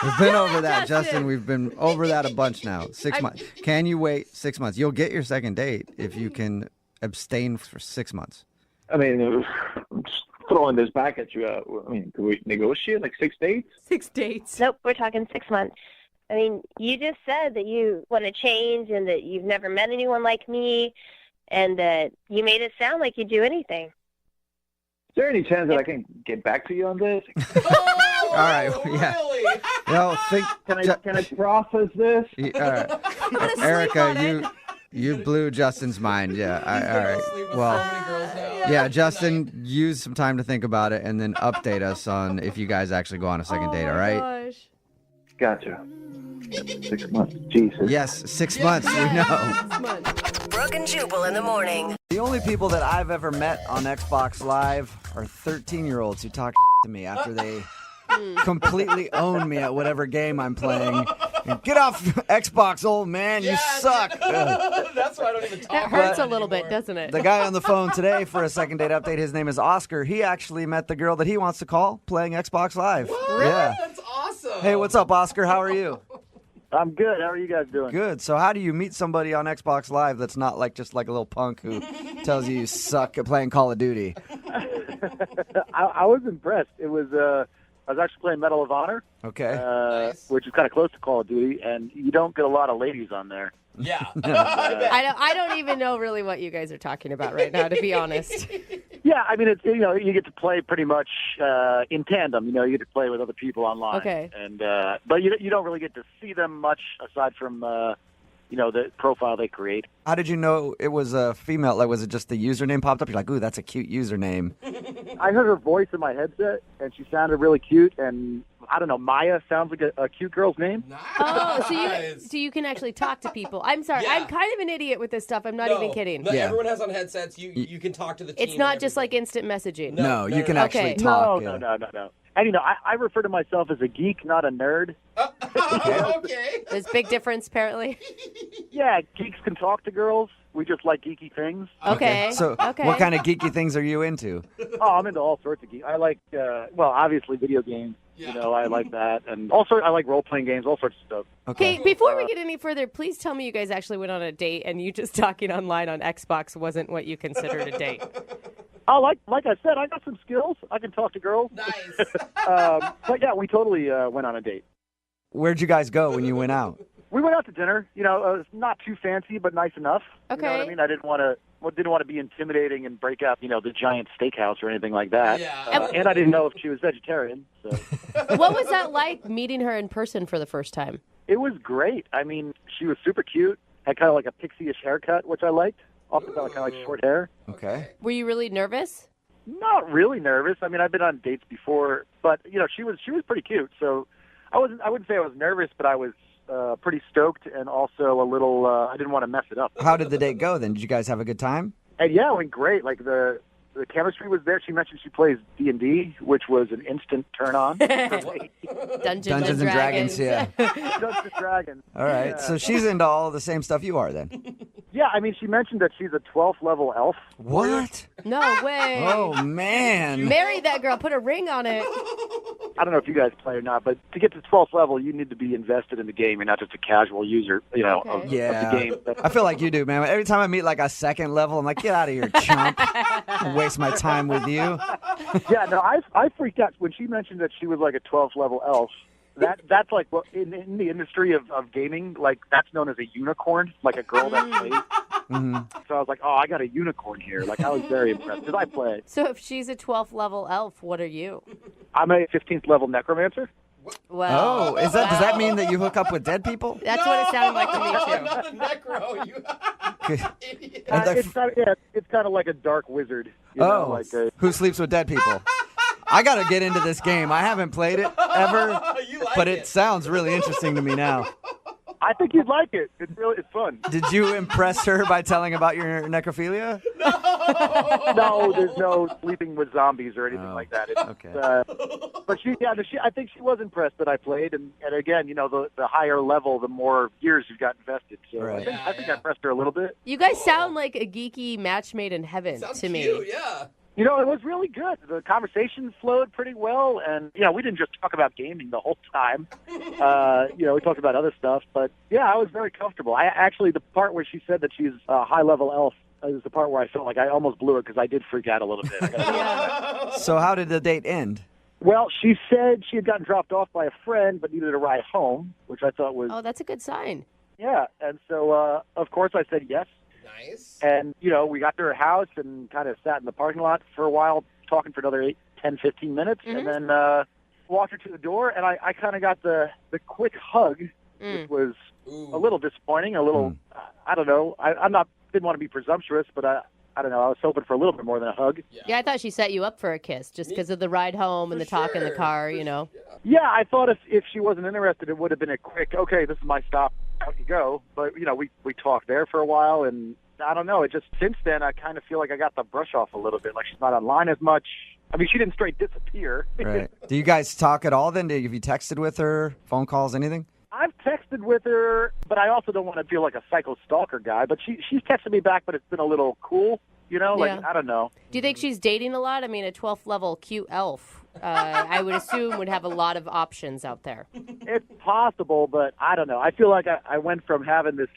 [SPEAKER 10] We've been over that,
[SPEAKER 11] Justin.
[SPEAKER 10] Justin. We've been over that a bunch now. 6 months. Can you wait 6 months? You'll get your second date if you can abstain for 6 months.
[SPEAKER 9] I mean, I'm just throwing this back at you. I mean, can we negotiate like 6 dates?
[SPEAKER 11] 6 dates.
[SPEAKER 3] Nope, we're talking 6 months. I mean, you just said that you want to change and that you've never met anyone like me and that you made it sound like you'd do anything.
[SPEAKER 9] Is there any chance that I can get back to you on this?
[SPEAKER 5] Oh,
[SPEAKER 10] All right, yeah.
[SPEAKER 5] Really?
[SPEAKER 9] Can I process this?
[SPEAKER 10] All right. Erica, you blew Justin's mind. Yeah. All right.
[SPEAKER 5] Sleep with
[SPEAKER 10] Well,
[SPEAKER 5] so many girls now.
[SPEAKER 10] yeah, Justin, use some time to think about it and then update us on if you guys actually go on a second date, all right?
[SPEAKER 11] Gosh.
[SPEAKER 9] Gotcha. 6 months. Jesus.
[SPEAKER 10] Yes, 6 months, we know.
[SPEAKER 8] Brooke and Jubal in the morning.
[SPEAKER 10] The only people that I've ever met on Xbox Live are 13-year-olds who talk to me after they completely own me at whatever game I'm playing. And get off Xbox, old man. You suck.
[SPEAKER 5] That's why I don't even talk.
[SPEAKER 11] That hurts a
[SPEAKER 5] about it
[SPEAKER 11] little bit,
[SPEAKER 5] anymore.
[SPEAKER 11] doesn't it?
[SPEAKER 10] The guy on the phone today for a second date update, his name is Oscar. He actually met the girl that he wants to call playing Xbox Live.
[SPEAKER 5] What?
[SPEAKER 10] Yeah.
[SPEAKER 5] That's awesome.
[SPEAKER 10] Hey, what's up, Oscar? How are you?
[SPEAKER 9] I'm good. How are you guys doing?
[SPEAKER 10] Good. So how do you meet somebody on Xbox Live that's not like just like a little punk who tells you suck at playing Call of Duty?
[SPEAKER 12] I was impressed. It was I was actually playing Medal of Honor,
[SPEAKER 10] Okay.
[SPEAKER 5] Nice.
[SPEAKER 12] which is kind of close to Call of Duty, and you don't get a lot of ladies on there.
[SPEAKER 5] Yeah.
[SPEAKER 11] I don't even know really what you guys are talking about right now, to be honest.
[SPEAKER 12] Yeah, I mean, it's you get to play pretty much in tandem. You get to play with other people online.
[SPEAKER 11] Okay.
[SPEAKER 12] And but you don't really get to see them much aside from the profile they create.
[SPEAKER 10] How did you know it was a female? Like, was it just the username popped up? You're like, ooh, that's a cute username.
[SPEAKER 12] I heard her voice in my headset, and she sounded really cute. And I don't know, Maya sounds like a cute girl's name.
[SPEAKER 11] Oh, so you can actually talk to people. I'm sorry,
[SPEAKER 5] Yeah.
[SPEAKER 11] I'm kind of an idiot with this stuff. I'm not even kidding.
[SPEAKER 5] No,
[SPEAKER 10] Yeah.
[SPEAKER 5] Everyone has on headsets. You can talk to the team.
[SPEAKER 11] It's not
[SPEAKER 5] and
[SPEAKER 11] just like
[SPEAKER 5] everything.
[SPEAKER 11] instant messaging.
[SPEAKER 10] No, you can
[SPEAKER 5] no.
[SPEAKER 10] actually
[SPEAKER 11] Okay.
[SPEAKER 10] talk.
[SPEAKER 12] No,
[SPEAKER 10] yeah.
[SPEAKER 12] no. And I refer to myself as a geek, not a nerd.
[SPEAKER 5] Okay.
[SPEAKER 11] There's a big difference, apparently.
[SPEAKER 12] Yeah, geeks can talk to girls. We just like geeky things.
[SPEAKER 11] Okay.
[SPEAKER 10] So,
[SPEAKER 11] okay.
[SPEAKER 10] what kind of geeky things are you into?
[SPEAKER 12] Oh, I'm into all sorts of geek. I like, obviously video games.
[SPEAKER 5] Yeah.
[SPEAKER 12] I like that, and also I like role-playing games, all sorts of stuff.
[SPEAKER 11] Okay, before we get any further, please tell me you guys actually went on a date and you just talking online on Xbox wasn't what you considered a date.
[SPEAKER 12] Oh, like I said, I got some skills. I can talk to girls.
[SPEAKER 5] Nice.
[SPEAKER 12] But yeah, we totally went on a date.
[SPEAKER 10] Where'd you guys go when you went out?
[SPEAKER 12] We went out to dinner. Not too fancy, but nice enough.
[SPEAKER 11] Okay.
[SPEAKER 12] You know what I mean? I didn't want to be intimidating and break out, the giant steakhouse or anything like that.
[SPEAKER 5] Yeah.
[SPEAKER 12] And I didn't know if she was vegetarian. So.
[SPEAKER 11] What was that like meeting her in person for the first time?
[SPEAKER 12] It was great. I mean, she was super cute. Had kind of like a pixie-ish haircut, which I liked. Often kind of like short hair.
[SPEAKER 10] Okay.
[SPEAKER 11] Were you really nervous?
[SPEAKER 12] Not really nervous. I mean, I've been on dates before, but she was pretty cute. So I wouldn't say I was nervous, but I was pretty stoked and also a little. I didn't want to mess it up.
[SPEAKER 10] How did the date go then? Did you guys have a good time?
[SPEAKER 12] And yeah, it went great. Like the chemistry was there. She mentioned she plays D&D, which was an instant turn on.
[SPEAKER 11] Dungeons
[SPEAKER 10] and Dragons, yeah.
[SPEAKER 12] Dungeons and Dragons.
[SPEAKER 10] All right,
[SPEAKER 12] Yeah.
[SPEAKER 10] so she's into all the same stuff you are then.
[SPEAKER 12] Yeah, I mean, she mentioned that she's a 12th level elf.
[SPEAKER 10] What?
[SPEAKER 11] No way.
[SPEAKER 10] Oh, man.
[SPEAKER 11] Marry that girl. Put a ring on it.
[SPEAKER 12] I don't know if you guys play or not, but to get to 12th level, you need to be invested in the game. You're not just a casual user, of the game.
[SPEAKER 10] I feel like you do, man. Every time I meet like a second level, I'm like, get out of here, chump. I'll waste my time with you.
[SPEAKER 12] Yeah, no, I freaked out when she mentioned that she was like a 12th level elf. That's like in the industry of gaming, like that's known as a unicorn, like a girl that plays.
[SPEAKER 10] Mm-hmm.
[SPEAKER 12] So I was like, oh, I got a unicorn here. Like I was very impressed because I play.
[SPEAKER 11] So if she's a 12th level elf, what are you?
[SPEAKER 12] I'm a 15th level necromancer.
[SPEAKER 11] Well,
[SPEAKER 10] does that mean that you hook up with dead people?
[SPEAKER 11] That's what it sounded like to me too.
[SPEAKER 5] Necro, you idiot.
[SPEAKER 12] It's kind of like a dark wizard.
[SPEAKER 10] Who sleeps with dead people? I got to get into this game. I haven't played it ever, but it sounds really interesting to me now.
[SPEAKER 12] I think you'd like it. It's fun.
[SPEAKER 10] Did you impress her by telling about your necrophilia?
[SPEAKER 12] No, there's no sleeping with zombies or anything like that.
[SPEAKER 10] Okay.
[SPEAKER 12] But I think she was impressed that I played, and again, the higher level, the more years you've got invested. So
[SPEAKER 10] Right.
[SPEAKER 12] I think I impressed her a little bit.
[SPEAKER 11] You guys sound like a geeky match made in heaven to me.
[SPEAKER 5] Cute, yeah.
[SPEAKER 12] It was really good. The conversation flowed pretty well, and we didn't just talk about gaming the whole time. We talked about other stuff, but yeah, I was very comfortable. The part where she said that she's a high-level elf is the part where I felt like I almost blew it because I did freak out a little bit.
[SPEAKER 10] So how did the date end?
[SPEAKER 12] Well, she said she had gotten dropped off by a friend but needed a ride home, which I thought was...
[SPEAKER 11] Oh, that's a good sign.
[SPEAKER 12] Yeah, and so, of course, I said yes.
[SPEAKER 5] Nice.
[SPEAKER 12] And, we got to her house and kind of sat in the parking lot for a while, talking for another 10, 15 minutes, and then walked her to the door, and I kind of got the quick hug, which was a little disappointing, a little, I don't know, didn't want to be presumptuous, but I don't know, I was hoping for a little bit more than a hug.
[SPEAKER 11] Yeah, I thought she set you up for a kiss just because of the ride home and the talk in the car,
[SPEAKER 12] Yeah, I thought if she wasn't interested, it would have been a quick, okay, this is my stop, out you go. But, we talked there for a while, and I don't know, since then, I kind of feel like I got the brush off a little bit, like she's not online as much. I mean, she didn't straight disappear.
[SPEAKER 10] Right. Do you guys talk at all then? Have you texted with her, phone calls, anything?
[SPEAKER 12] I've texted with her, but I also don't want to feel like a psycho stalker guy. But she's texted me back, but it's been a little cool, I don't know.
[SPEAKER 11] Do you think she's dating a lot? I mean, a 12th level cute elf, I would assume would have a lot of options out there.
[SPEAKER 12] It's possible, but I don't know. I feel like I went from having this,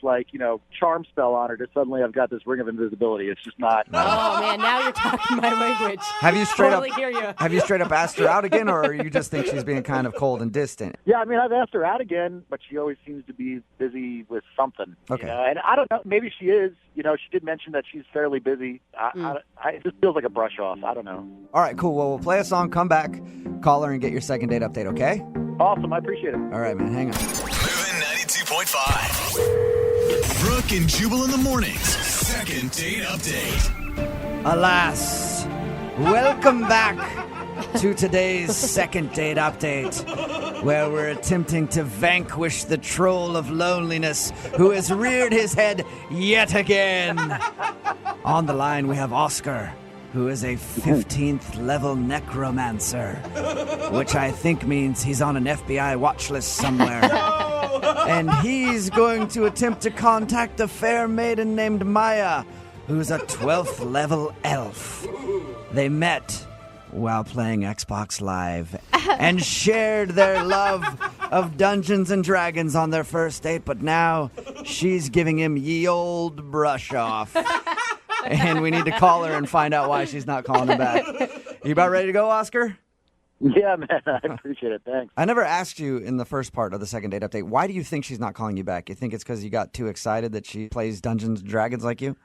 [SPEAKER 12] charm spell on her to suddenly I've got this ring of invisibility. It's just not.
[SPEAKER 11] Oh, man, now you're talking my language.
[SPEAKER 10] Have you straight
[SPEAKER 11] totally hear you.
[SPEAKER 10] Have you straight up asked her out again, or you just think she's being kind of cold and distant?
[SPEAKER 12] Yeah, I mean, I've asked her out again, but she always seems to be busy with something.
[SPEAKER 10] Okay.
[SPEAKER 12] And I don't know. Maybe she is. She did mention that she's fairly busy. It just feels like a brush off. I don't know.
[SPEAKER 10] All right, cool. Well, we'll play a song, come back, call her, and get your second date update, okay?
[SPEAKER 12] Awesome. I appreciate it.
[SPEAKER 10] All right, man. Hang on.
[SPEAKER 6] Moving 92.5. Brooke and Jubal in the mornings. Second date update.
[SPEAKER 10] Alas, welcome back to today's second date update, where we're attempting to vanquish the troll of loneliness who has reared his head yet again. On the line, we have Oscar, who is a 15th level necromancer, which I think means he's on an FBI watch list somewhere. And he's going to attempt to contact a fair maiden named Maya, who's a 12th level elf. They met while playing Xbox Live and shared their love of Dungeons and Dragons on their first date, but now she's giving him ye old brush off. and we need to call her and find out why she's not calling him back. You about ready to go, Oscar?
[SPEAKER 12] Yeah, man, I appreciate it. Thanks.
[SPEAKER 10] I never asked you in the first part of the second date update, why do you think she's not calling you back? You think it's because you got too excited that she plays Dungeons & Dragons like you?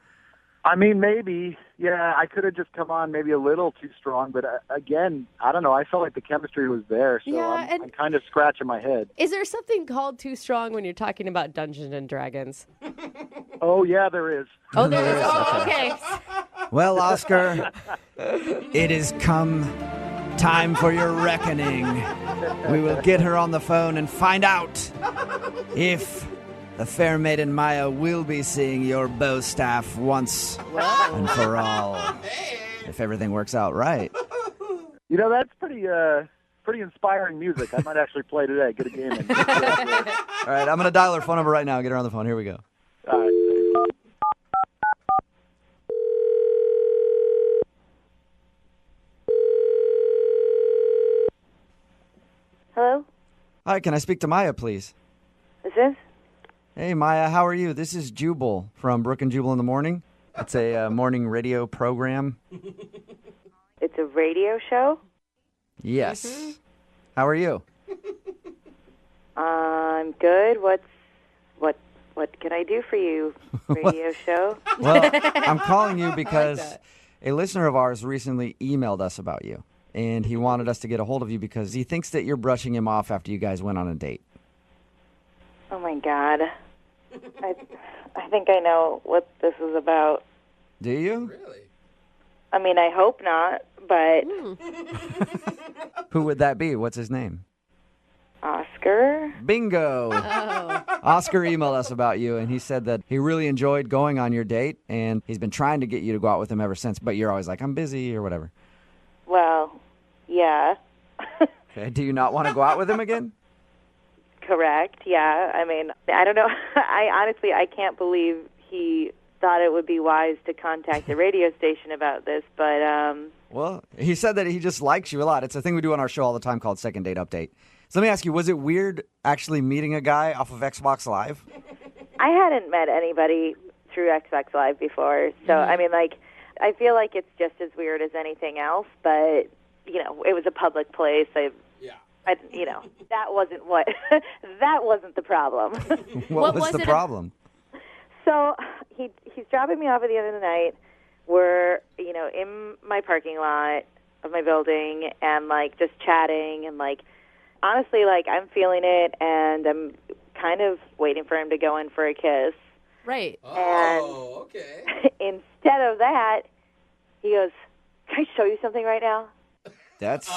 [SPEAKER 12] I mean, maybe. Yeah, I could have just come on maybe a little too strong, but again, I don't know. I felt like the chemistry was there, so I'm kind of scratching my head.
[SPEAKER 11] Is there something called too strong when you're talking about Dungeons and Dragons?
[SPEAKER 12] Oh, yeah, there is.
[SPEAKER 11] Oh, there is. Oh, okay.
[SPEAKER 10] Well, Oscar, it has come time for your reckoning. We will get her on the phone and find out if the fair maiden Maya will be seeing your bow staff once and for all. If everything works out right.
[SPEAKER 12] You know, that's pretty inspiring music. I might actually play today. Get a game in.
[SPEAKER 10] All right, I'm going to dial her phone number right now. Get her on the phone. Here we go.
[SPEAKER 12] All right.
[SPEAKER 3] Hello?
[SPEAKER 10] Hi, can I speak to Maya, please?
[SPEAKER 3] Is this?
[SPEAKER 10] Hey, Maya, how are you? This is Jubal from Brooke and Jubal in the Morning. It's a morning radio program.
[SPEAKER 3] It's a radio show?
[SPEAKER 10] Yes. How are you?
[SPEAKER 3] I'm good. What can I do for you, radio show?
[SPEAKER 10] Well, I'm calling you because a listener of ours recently emailed us about you, and he wanted us to get a hold of you because he thinks that you're brushing him off after you guys went on a date.
[SPEAKER 3] Oh, my God. I think I know what this is about.
[SPEAKER 10] Do you?
[SPEAKER 5] Really?
[SPEAKER 3] I mean, I hope not, but...
[SPEAKER 10] Who would that be? What's his name?
[SPEAKER 3] Oscar?
[SPEAKER 10] Bingo!
[SPEAKER 11] Oh.
[SPEAKER 10] Oscar emailed us about you, and he said that he really enjoyed going on your date, and he's been trying to get you to go out with him ever since, but you're always like, I'm busy, or whatever.
[SPEAKER 3] Well, yeah.
[SPEAKER 10] Okay. Do you not want to go out with him again?
[SPEAKER 3] Correct, yeah. I mean, I don't know. I can't believe he thought it would be wise to contact the radio station about this, but...
[SPEAKER 10] Well, he said that he just likes you a lot. It's a thing we do on our show all the time called Second Date Update. So let me ask you, was it weird actually meeting a guy off of Xbox Live?
[SPEAKER 3] I hadn't met anybody through Xbox Live before, so, I mean, like, I feel like it's just as weird as anything else, but, you know, it was a public place. That wasn't that wasn't the problem.
[SPEAKER 10] What was the problem?
[SPEAKER 3] So he's dropping me off at the end of the night. We're, in my parking lot of my building and, like, just chatting and, like, honestly, like, I'm feeling it and I'm kind of waiting for him to go in for a kiss.
[SPEAKER 11] Right.
[SPEAKER 5] Oh, okay.
[SPEAKER 3] Instead of that, he goes, "Can I show you something right now?"
[SPEAKER 10] That's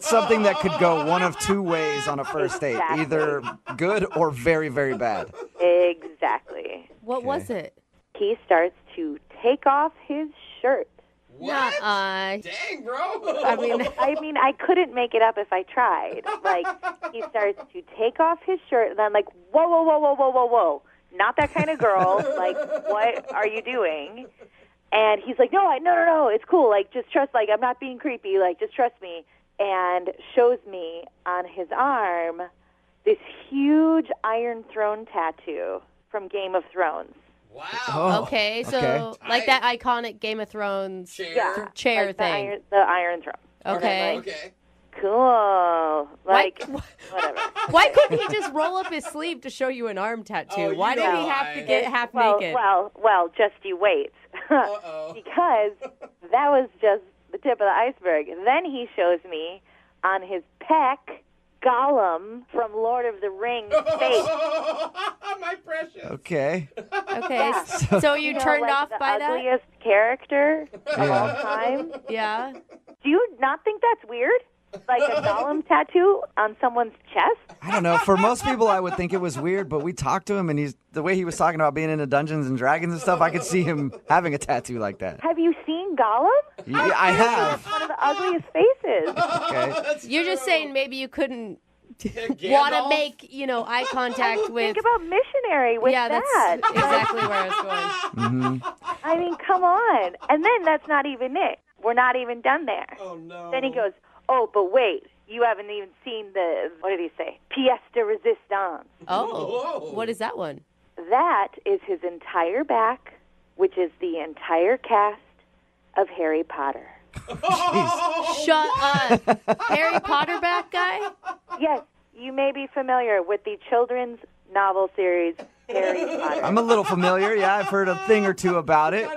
[SPEAKER 10] something that could go one of two ways on a first date, either good or very, very bad.
[SPEAKER 3] Exactly.
[SPEAKER 11] What was it?
[SPEAKER 3] He starts to take off his shirt.
[SPEAKER 5] What?
[SPEAKER 11] Dang,
[SPEAKER 5] bro.
[SPEAKER 3] I mean, I couldn't make it up if I tried. Like, he starts to take off his shirt, and I'm like, whoa, whoa, whoa, whoa, whoa, whoa, whoa. Not that kind of girl. Like, what are you doing? And he's like, no, it's cool. Like, just trust, like, I'm not being creepy. Like, just trust me. And shows me on his arm this huge Iron Throne tattoo from Game of Thrones.
[SPEAKER 5] Wow.
[SPEAKER 10] Oh,
[SPEAKER 11] okay, so like that iconic Game of Thrones chair
[SPEAKER 3] like
[SPEAKER 11] thing.
[SPEAKER 3] The Iron Throne.
[SPEAKER 11] Okay.
[SPEAKER 5] Okay.
[SPEAKER 3] Cool. Like, whatever.
[SPEAKER 11] Why couldn't he just roll up his sleeve to show you an arm tattoo? Why did he have to get half naked?
[SPEAKER 3] Well, just you wait. Because that was just the tip of the iceberg. Then he shows me on his pec Gollum from Lord of the Rings face.
[SPEAKER 5] My precious.
[SPEAKER 10] Okay.
[SPEAKER 11] Okay,
[SPEAKER 3] Yeah.
[SPEAKER 11] so you turned
[SPEAKER 3] like
[SPEAKER 11] off by
[SPEAKER 3] the
[SPEAKER 11] that?
[SPEAKER 3] ugliest character of all time.
[SPEAKER 11] Yeah.
[SPEAKER 3] Do you not think that's weird? Like a Gollum tattoo on someone's chest?
[SPEAKER 10] I don't know. For most people, I would think it was weird, but we talked to him, and the way he was talking about being into Dungeons and Dragons and stuff, I could see him having a tattoo like that.
[SPEAKER 3] Have you seen Gollum?
[SPEAKER 10] Yeah, I have.
[SPEAKER 3] One of the ugliest faces.
[SPEAKER 10] Okay.
[SPEAKER 11] You're just saying maybe you couldn't want to make, eye contact with...
[SPEAKER 3] Think about missionary with that.
[SPEAKER 11] That's exactly where I was going.
[SPEAKER 10] Mm-hmm.
[SPEAKER 3] I mean, come on. And then that's not even it. We're not even done there.
[SPEAKER 5] Oh, no.
[SPEAKER 3] Then he goes, oh, but wait. You haven't even seen what did he say? Pièce de résistance.
[SPEAKER 11] Oh, what is that one?
[SPEAKER 3] That is his entire back
[SPEAKER 13] which is the entire cast of Harry Potter.
[SPEAKER 11] Shut up. Harry Potter back guy?
[SPEAKER 13] Yes, you may be familiar with the children's novel series Harry Potter.
[SPEAKER 10] I'm a little familiar. Yeah, I've heard a thing or two about it.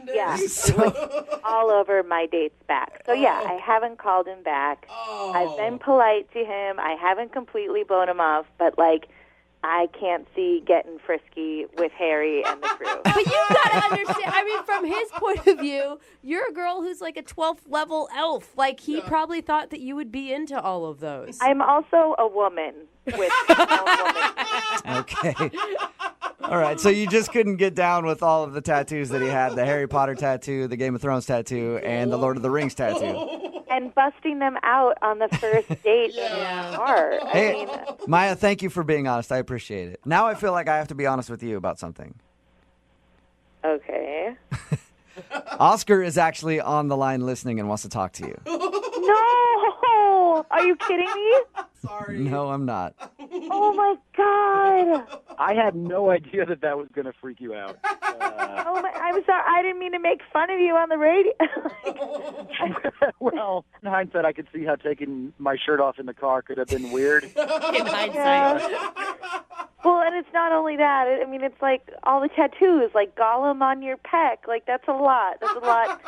[SPEAKER 13] Yeah, it was all over my date's back. So yeah, I haven't called him back. I've been polite to him. I haven't completely blown him off, but like, I can't see getting frisky with Harry and the crew.
[SPEAKER 11] But you gotta understand, I mean, from his point of view, you're a girl who's like a 12th level elf. Like, he probably thought that you would be into all of those.
[SPEAKER 13] I'm also a woman with
[SPEAKER 10] Okay. All right, so you just couldn't get down with all of the tattoos that he had, the Harry Potter tattoo, the Game of Thrones tattoo, and the Lord of the Rings tattoo.
[SPEAKER 13] And busting them out on the first date in the car.
[SPEAKER 10] Hey, Maya, thank you for being honest. I appreciate it. Now I feel like I have to be honest with you about something.
[SPEAKER 13] Okay.
[SPEAKER 10] Oscar is actually on the line listening and wants to talk to you.
[SPEAKER 13] No! Are you kidding me?
[SPEAKER 5] Sorry.
[SPEAKER 10] No, I'm not.
[SPEAKER 13] Oh, my God.
[SPEAKER 12] I had no idea that was going to freak you out.
[SPEAKER 13] Oh, my, I'm sorry. I didn't mean to make fun of you on the radio.
[SPEAKER 12] Well, in hindsight, I could see how taking my shirt off in the car could have been weird.
[SPEAKER 11] In hindsight.
[SPEAKER 13] Well, and it's not only that. I mean, it's like all the tattoos, like Gollum on your pec. Like, that's a lot. That's a lot.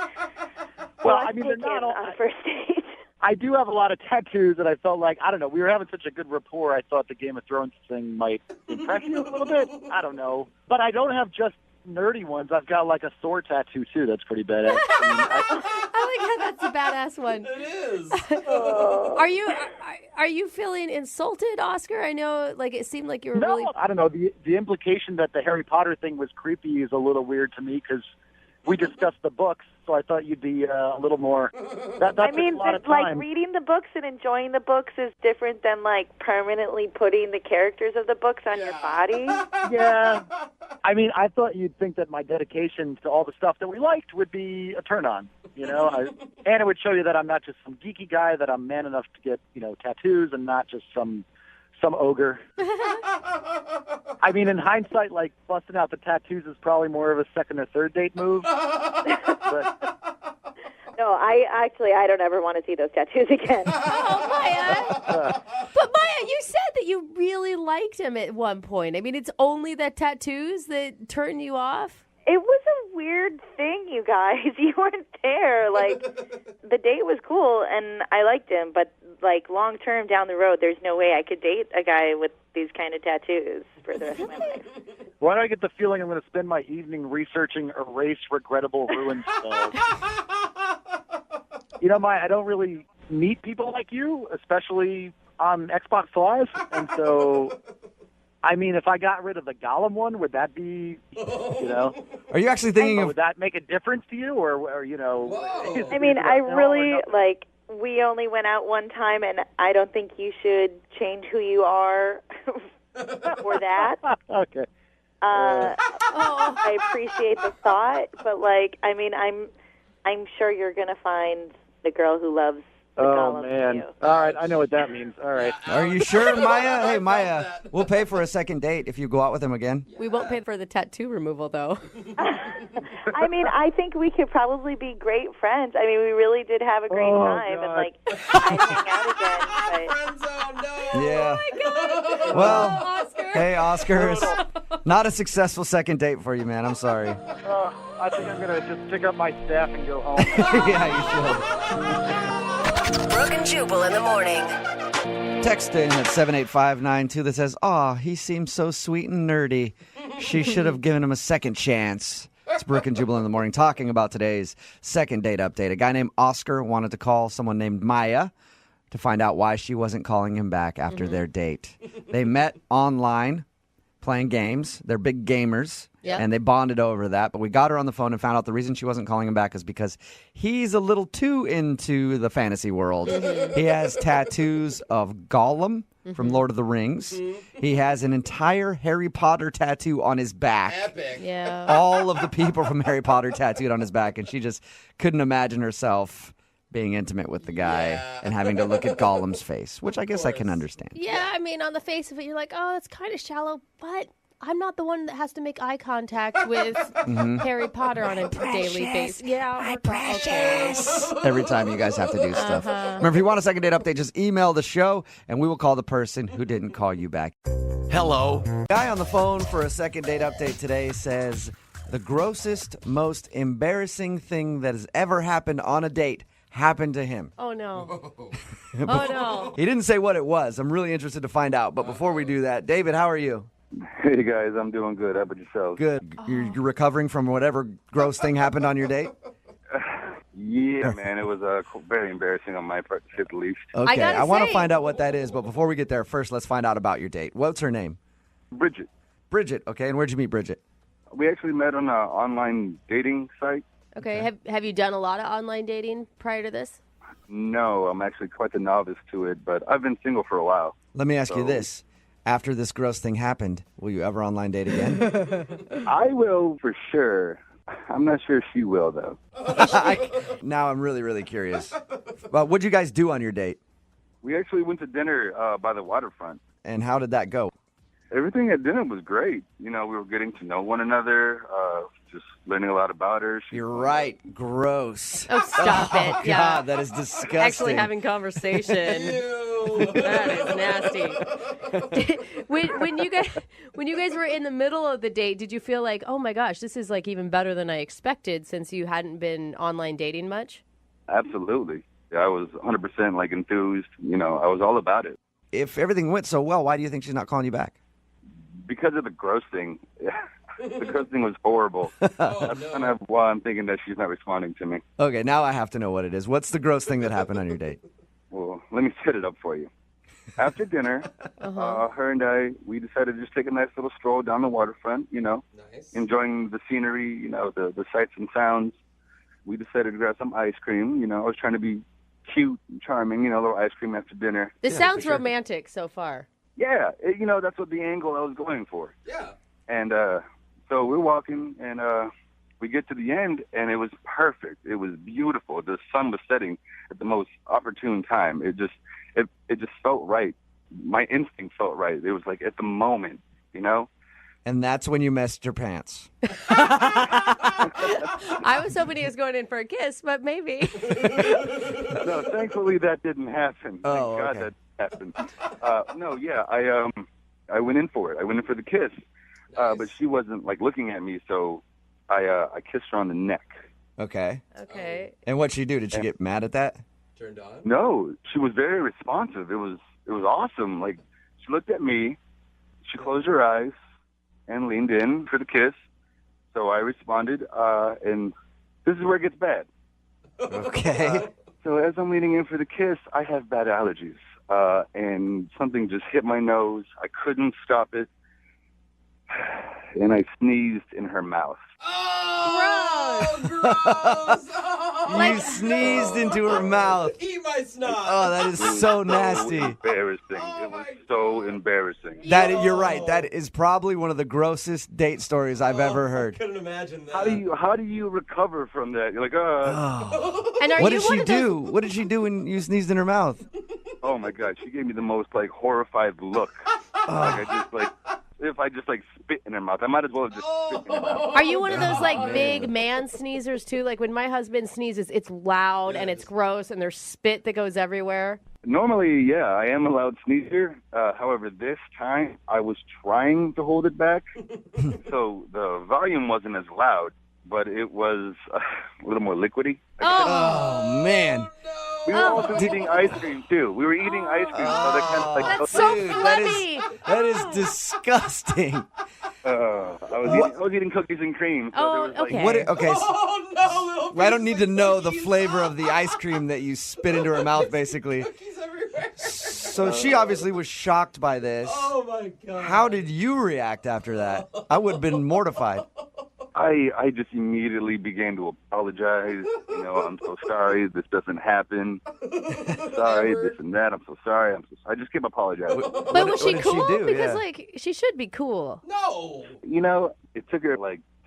[SPEAKER 12] Well, I mean, they're not all...
[SPEAKER 13] on first date.
[SPEAKER 12] I do have a lot of tattoos that I felt like, I don't know, we were having such a good rapport, I thought the Game of Thrones thing might impress you a little bit. I don't know. But I don't have just nerdy ones. I've got like a sword tattoo, too. That's pretty badass.
[SPEAKER 11] I like how that's a badass one.
[SPEAKER 5] It is.
[SPEAKER 11] Are you feeling insulted, Oscar? I know, like, it seemed like you were really...
[SPEAKER 12] I don't know. The implication that the Harry Potter thing was creepy is a little weird to me because we discussed the books, so I thought you'd be a little more...
[SPEAKER 13] I mean, like, reading the books and enjoying the books is different than, like, permanently putting the characters of the books on your body.
[SPEAKER 12] Yeah. I mean, I thought you'd think that my dedication to all the stuff that we liked would be a turn-on, you know? And it would show you that I'm not just some geeky guy, that I'm man enough to get, you know, tattoos and not just some ogre. I mean, in hindsight, like, busting out the tattoos is probably more of a second or third date move. But...
[SPEAKER 13] No, I don't ever want to see those tattoos again.
[SPEAKER 11] Oh, Maya. But Maya, you said that you really liked him at one point. I mean, it's only the tattoos that turn you off?
[SPEAKER 13] It was a weird thing, you guys. You weren't there. Like, the date was cool, and I liked him, but, like, long-term down the road, there's no way I could date a guy with these kind of tattoos for the rest of my life.
[SPEAKER 12] Why do I get the feeling I'm going to spend my evening researching erase regrettable ruined spells? You know, I don't really meet people like you, especially on Xbox Live, and so... I mean, if I got rid of the Gollum one, would that be, you know?
[SPEAKER 10] Are you actually thinking of...
[SPEAKER 12] Would that make a difference to you, or you know?
[SPEAKER 13] I mean, I really, like, we only went out one time, and I don't think you should change who you are for that.
[SPEAKER 12] Okay.
[SPEAKER 13] I appreciate the thought, but, like, I mean, I'm sure you're going to find the girl who loves the Gollum
[SPEAKER 12] man.
[SPEAKER 13] you.
[SPEAKER 12] All right, I know what that means. All right.
[SPEAKER 10] Are you sure, Maya? Hey, Maya, we'll pay for a second date if you go out with him again.
[SPEAKER 11] We won't pay for the tattoo removal, though.
[SPEAKER 13] I mean, I think we could probably be great friends. I mean, we really did have a great time, and, like, I'd hang out again. But...
[SPEAKER 10] Yeah.
[SPEAKER 11] Oh, my God.
[SPEAKER 10] Well,
[SPEAKER 11] Oscar.
[SPEAKER 10] Hey, Oscar, it's not a successful second date for you, man. I'm sorry.
[SPEAKER 12] I think I'm going to just pick up my staff and go home.
[SPEAKER 10] Yeah, you should.
[SPEAKER 8] Brooke and Jubal in the morning.
[SPEAKER 10] Text in at 78592 that says, "Aw, he seems so sweet and nerdy. She should have given him a second chance." It's Brooke and Jubal in the morning talking about today's second date update. A guy named Oscar wanted to call someone named Maya to find out why she wasn't calling him back after their date. They met online playing games. They're big gamers, and they bonded over that. But we got her on the phone and found out the reason she wasn't calling him back is because he's a little too into the fantasy world. He has tattoos of Gollum from Lord of the Rings. He has an entire Harry Potter tattoo on his back.
[SPEAKER 5] Epic.
[SPEAKER 11] Yeah.
[SPEAKER 10] All of the people from Harry Potter tattooed on his back, and she just couldn't imagine herself being intimate with the guy and having to look at Gollum's face, which I guess I can understand.
[SPEAKER 11] Yeah, I mean, on the face of it, you're like, oh, it's kind of shallow, but I'm not the one that has to make eye contact with Harry Potter on a daily basis. Yeah, my precious.
[SPEAKER 10] Every time you guys have to do stuff. Remember, if you want a second date update, just email the show, and we will call the person who didn't call you back.
[SPEAKER 6] Hello.
[SPEAKER 10] Guy on the phone for a second date update today says the grossest, most embarrassing thing that has ever happened on a date happened to him.
[SPEAKER 11] Oh, no. Oh, no.
[SPEAKER 10] He didn't say what it was. I'm really interested to find out. But before we do that, David, how are you?
[SPEAKER 14] Hey, guys, I'm doing good. How about yourself?
[SPEAKER 10] Good. You're recovering from whatever gross thing happened on your date?
[SPEAKER 14] Yeah, man, it was very embarrassing on my part, to say the least.
[SPEAKER 10] Okay, I want to find out what that is. But before we get there, first, let's find out about your date. What's her name?
[SPEAKER 14] Bridget.
[SPEAKER 10] Bridget, okay. And where'd you meet Bridget?
[SPEAKER 14] We actually met on an online dating site.
[SPEAKER 11] Okay, have you done a lot of online dating prior to this?
[SPEAKER 14] No, I'm actually quite the novice to it, but I've been single for a while.
[SPEAKER 10] Let me ask you this. After this gross thing happened, will you ever online date again?
[SPEAKER 14] I will for sure. I'm not sure she will, though.
[SPEAKER 10] Now I'm really, really curious. Well, what'd you guys do on your date?
[SPEAKER 14] We actually went to dinner by the waterfront.
[SPEAKER 10] And how did that go?
[SPEAKER 14] Everything at dinner was great. You know, we were getting to know one another, just learning a lot and about her.
[SPEAKER 10] You're right. Gross.
[SPEAKER 11] Oh, stop it.
[SPEAKER 10] God,
[SPEAKER 11] Yeah.
[SPEAKER 10] that is disgusting.
[SPEAKER 11] Actually having conversation. That is nasty. when you guys were in the middle of the date, did you feel like, oh my gosh, this is like even better than I expected since you hadn't been online dating much?
[SPEAKER 14] Absolutely. Yeah, I was 100% like enthused. You know, I was all about it.
[SPEAKER 10] If everything went so well, why do you think she's not calling you back?
[SPEAKER 14] Because of the gross thing. The gross thing was horrible. That's kind of why I'm thinking that she's not responding to me.
[SPEAKER 10] Okay, now I have to know what it is. What's the gross thing that happened on your date?
[SPEAKER 14] Well, let me set it up for you. After dinner, her and I, we decided to just take a nice little stroll down the waterfront, you know, enjoying the scenery, you know, the sights and sounds. We decided to grab some ice cream. You know, I was trying to be cute and charming, you know, a little ice cream after dinner.
[SPEAKER 11] This sounds romantic so far.
[SPEAKER 14] Yeah, you know, that's what the angle I was going for.
[SPEAKER 5] Yeah.
[SPEAKER 14] And so we're walking, and we get to the end, and it was perfect. It was beautiful. The sun was setting at the most opportune time. It just felt right. My instinct felt right. It was like at the moment, you know?
[SPEAKER 10] And that's when you messed your pants.
[SPEAKER 11] I was hoping he was going in for a kiss, but maybe.
[SPEAKER 14] No, thankfully that didn't happen.
[SPEAKER 10] Oh,
[SPEAKER 14] Thank God
[SPEAKER 10] okay.
[SPEAKER 14] that happened. No, yeah, I went in for it. I went in for the kiss. But she wasn't like looking at me, so I kissed her on the neck.
[SPEAKER 10] Okay.
[SPEAKER 11] Okay.
[SPEAKER 10] And what'd she do? Did she get mad at that?
[SPEAKER 5] Turned on?
[SPEAKER 14] No, she was very responsive. It was awesome. Like, she looked at me, she closed her eyes, and leaned in for the kiss. So I responded, and this is where it gets bad.
[SPEAKER 10] Okay.
[SPEAKER 14] So as I'm leaning in for the kiss, I have bad allergies, and something just hit my nose. I couldn't stop it, and I sneezed in her mouth.
[SPEAKER 5] Oh, gross!
[SPEAKER 10] You sneezed into her mouth.
[SPEAKER 5] Eat my snot.
[SPEAKER 10] Oh, that is so nasty.
[SPEAKER 14] Embarrassing. It was so embarrassing.
[SPEAKER 10] You're right. That is probably one of the grossest date stories I've ever heard.
[SPEAKER 5] Couldn't imagine that.
[SPEAKER 14] How do you recover from that? You're like,
[SPEAKER 11] And
[SPEAKER 10] what did she do? What did she do when you sneezed in her mouth?
[SPEAKER 14] Oh my God, she gave me the most like horrified look. If I just spit in her mouth, I might as well have just spit in her mouth.
[SPEAKER 11] Are you one of those big man sneezers too? Like when my husband sneezes, it's loud and it's gross and there's spit that goes everywhere.
[SPEAKER 14] Normally, yeah, I am a loud sneezer. However, this time I was trying to hold it back, so the volume wasn't as loud, but it was a little more liquidy.
[SPEAKER 10] Oh man.
[SPEAKER 14] We were also eating ice cream too. We were eating ice cream, so that kind of
[SPEAKER 11] That's so
[SPEAKER 10] Dude,
[SPEAKER 11] flabby.
[SPEAKER 10] that is disgusting.
[SPEAKER 14] I was eating cookies and cream. So
[SPEAKER 11] Oh,
[SPEAKER 14] there was
[SPEAKER 11] okay.
[SPEAKER 10] Okay.
[SPEAKER 5] Oh, no, little
[SPEAKER 10] I don't need to know the flavor of the ice cream that you spit into her mouth, basically.
[SPEAKER 5] cookies everywhere.
[SPEAKER 10] So she obviously was shocked by this.
[SPEAKER 5] Oh, my God.
[SPEAKER 10] How did you react after that? I would have been mortified.
[SPEAKER 14] I just immediately began to apologize. You know, I'm so sorry. This doesn't happen. Sorry, this and that. I'm so sorry. I just kept apologizing.
[SPEAKER 11] But was she
[SPEAKER 10] did she
[SPEAKER 11] cool?
[SPEAKER 10] do?
[SPEAKER 11] Because
[SPEAKER 10] Yeah.
[SPEAKER 11] she should be cool.
[SPEAKER 5] No.
[SPEAKER 14] You know, it took her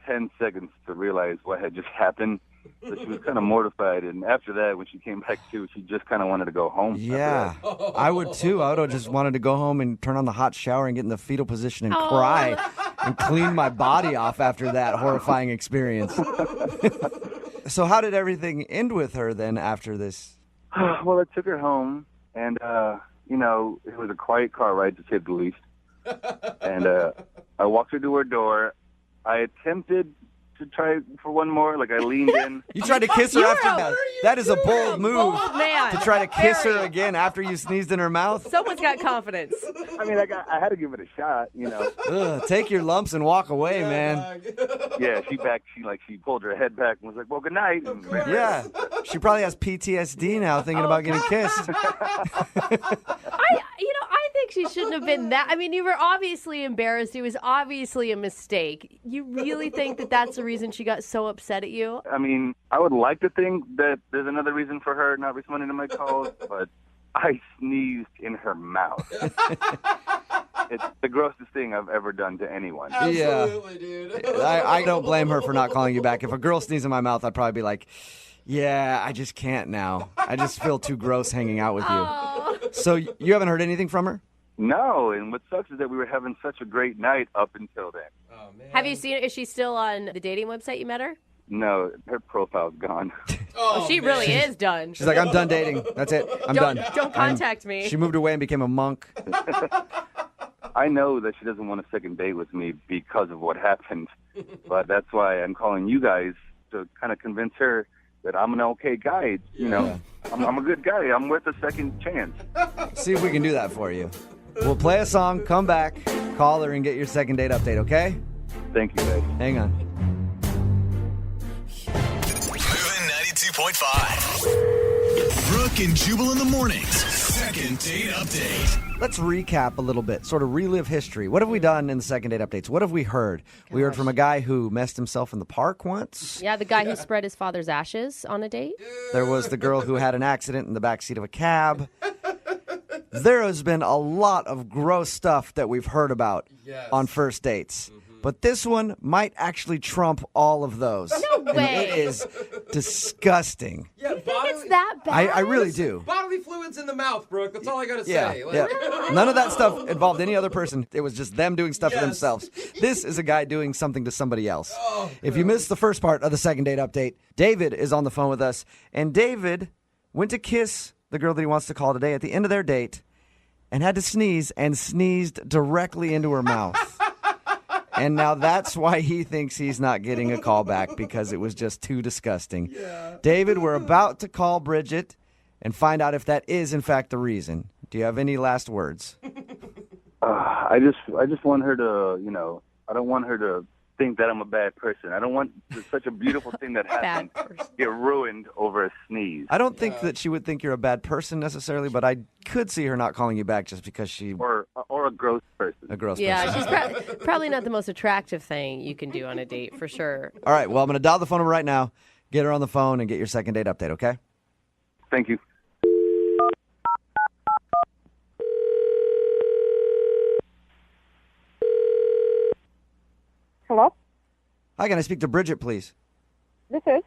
[SPEAKER 14] 10 seconds to realize what had just happened. So she was kind of mortified. And after that, when she came back to, she just kind of wanted to go home.
[SPEAKER 10] Yeah, I would too. I would have just wanted to go home and turn on the hot shower and get in the fetal position and cry and clean my body off after that horrifying experience. So how did everything end with her then after this?
[SPEAKER 14] Well, I took her home, and, it was a quiet car ride, to say the least. And I walked her to her door. I attempted to try for one more. Like, I leaned in.
[SPEAKER 10] You tried to kiss her after that. That is a bold move
[SPEAKER 11] bold man.
[SPEAKER 10] to try to kiss her
[SPEAKER 11] Very.
[SPEAKER 10] again after you sneezed in her mouth.
[SPEAKER 11] Someone's got confidence.
[SPEAKER 14] I mean, I had to give it a shot,
[SPEAKER 10] Ugh, take your lumps and walk away, man.
[SPEAKER 14] Yeah, she pulled her head back and was like, well, good night. And
[SPEAKER 10] Yeah, she probably has PTSD now thinking about getting kissed.
[SPEAKER 11] I think she shouldn't have been that. I mean, you were obviously embarrassed. It was obviously a mistake. You really think that that's the reason she got so upset at you?
[SPEAKER 14] I mean, I would like to think that there's another reason for her not responding to my calls, but I sneezed in her mouth. It's the grossest thing I've ever done to anyone.
[SPEAKER 1] Absolutely, dude.
[SPEAKER 10] I don't blame her for not calling you back. If a girl sneezed in my mouth, I'd probably be like, yeah, I just can't now. I just feel too gross hanging out with you. So you haven't heard anything from her?
[SPEAKER 14] No, and what sucks is that we were having such a great night up until then.
[SPEAKER 5] Oh, man.
[SPEAKER 11] Have you seen her? Is she still on the dating website you met her?
[SPEAKER 14] No, her profile's gone.
[SPEAKER 11] Oh, she really is done.
[SPEAKER 10] She's like, I'm done dating. That's it. I'm done.
[SPEAKER 11] Don't contact me.
[SPEAKER 10] She moved away and became a monk.
[SPEAKER 14] I know that she doesn't want a second date with me because of what happened, but that's why I'm calling you guys to kind of convince her that I'm an okay guy. I'm a good guy. I'm worth a second chance.
[SPEAKER 10] See if we can do that for you. We'll play a song, come back, call her, and get your second date update, okay?
[SPEAKER 14] Thank you, guys.
[SPEAKER 10] Hang on.
[SPEAKER 6] Moving 92.5. Brooke and Jubal in the mornings. Second date update.
[SPEAKER 10] Let's recap a little bit, sort of relive history. What have we done in the second date updates? What have we heard? We heard from a guy who messed himself in the park once.
[SPEAKER 11] Yeah, the guy who spread his father's ashes on a date.
[SPEAKER 10] There was the girl who had an accident in the backseat of a cab. There has been a lot of gross stuff that we've heard about on first dates. But this one might actually trump all of those.
[SPEAKER 11] No way.
[SPEAKER 10] And it is disgusting.
[SPEAKER 5] Yeah,
[SPEAKER 11] You think it's that bad?
[SPEAKER 10] I really do.
[SPEAKER 5] Bodily fluids in the mouth, Brooke. That's all I gotta
[SPEAKER 10] Yeah,
[SPEAKER 5] say.
[SPEAKER 10] yeah. None of that stuff involved any other person. It was just them doing stuff to themselves. This is a guy doing something to somebody else. If you missed the first part of the second date update, David is on the phone with us. And David went to kiss the girl that he wants to call today at the end of their date and had to sneeze and sneezed directly into her mouth. And now that's why he thinks he's not getting a call back, because it was just too disgusting. Yeah. David, we're about to call Bridget and find out if that is, in fact, the reason. Do you have any last words?
[SPEAKER 14] I just want her to, I don't want her to think that I'm a bad person. I don't want such a beautiful thing that happened get ruined over a sneeze.
[SPEAKER 10] I don't think that she would think you're a bad person necessarily, but I could see her not calling you back just because she...
[SPEAKER 14] Or a gross person.
[SPEAKER 10] A gross person.
[SPEAKER 11] Yeah, she's probably not the most attractive thing you can do on a date, for sure.
[SPEAKER 10] All right, well, I'm going to dial the phone number right now, get her on the phone, and get your second date update, okay?
[SPEAKER 14] Thank you.
[SPEAKER 3] Hello?
[SPEAKER 10] Hi, can I speak to Bridget, please?
[SPEAKER 3] This is?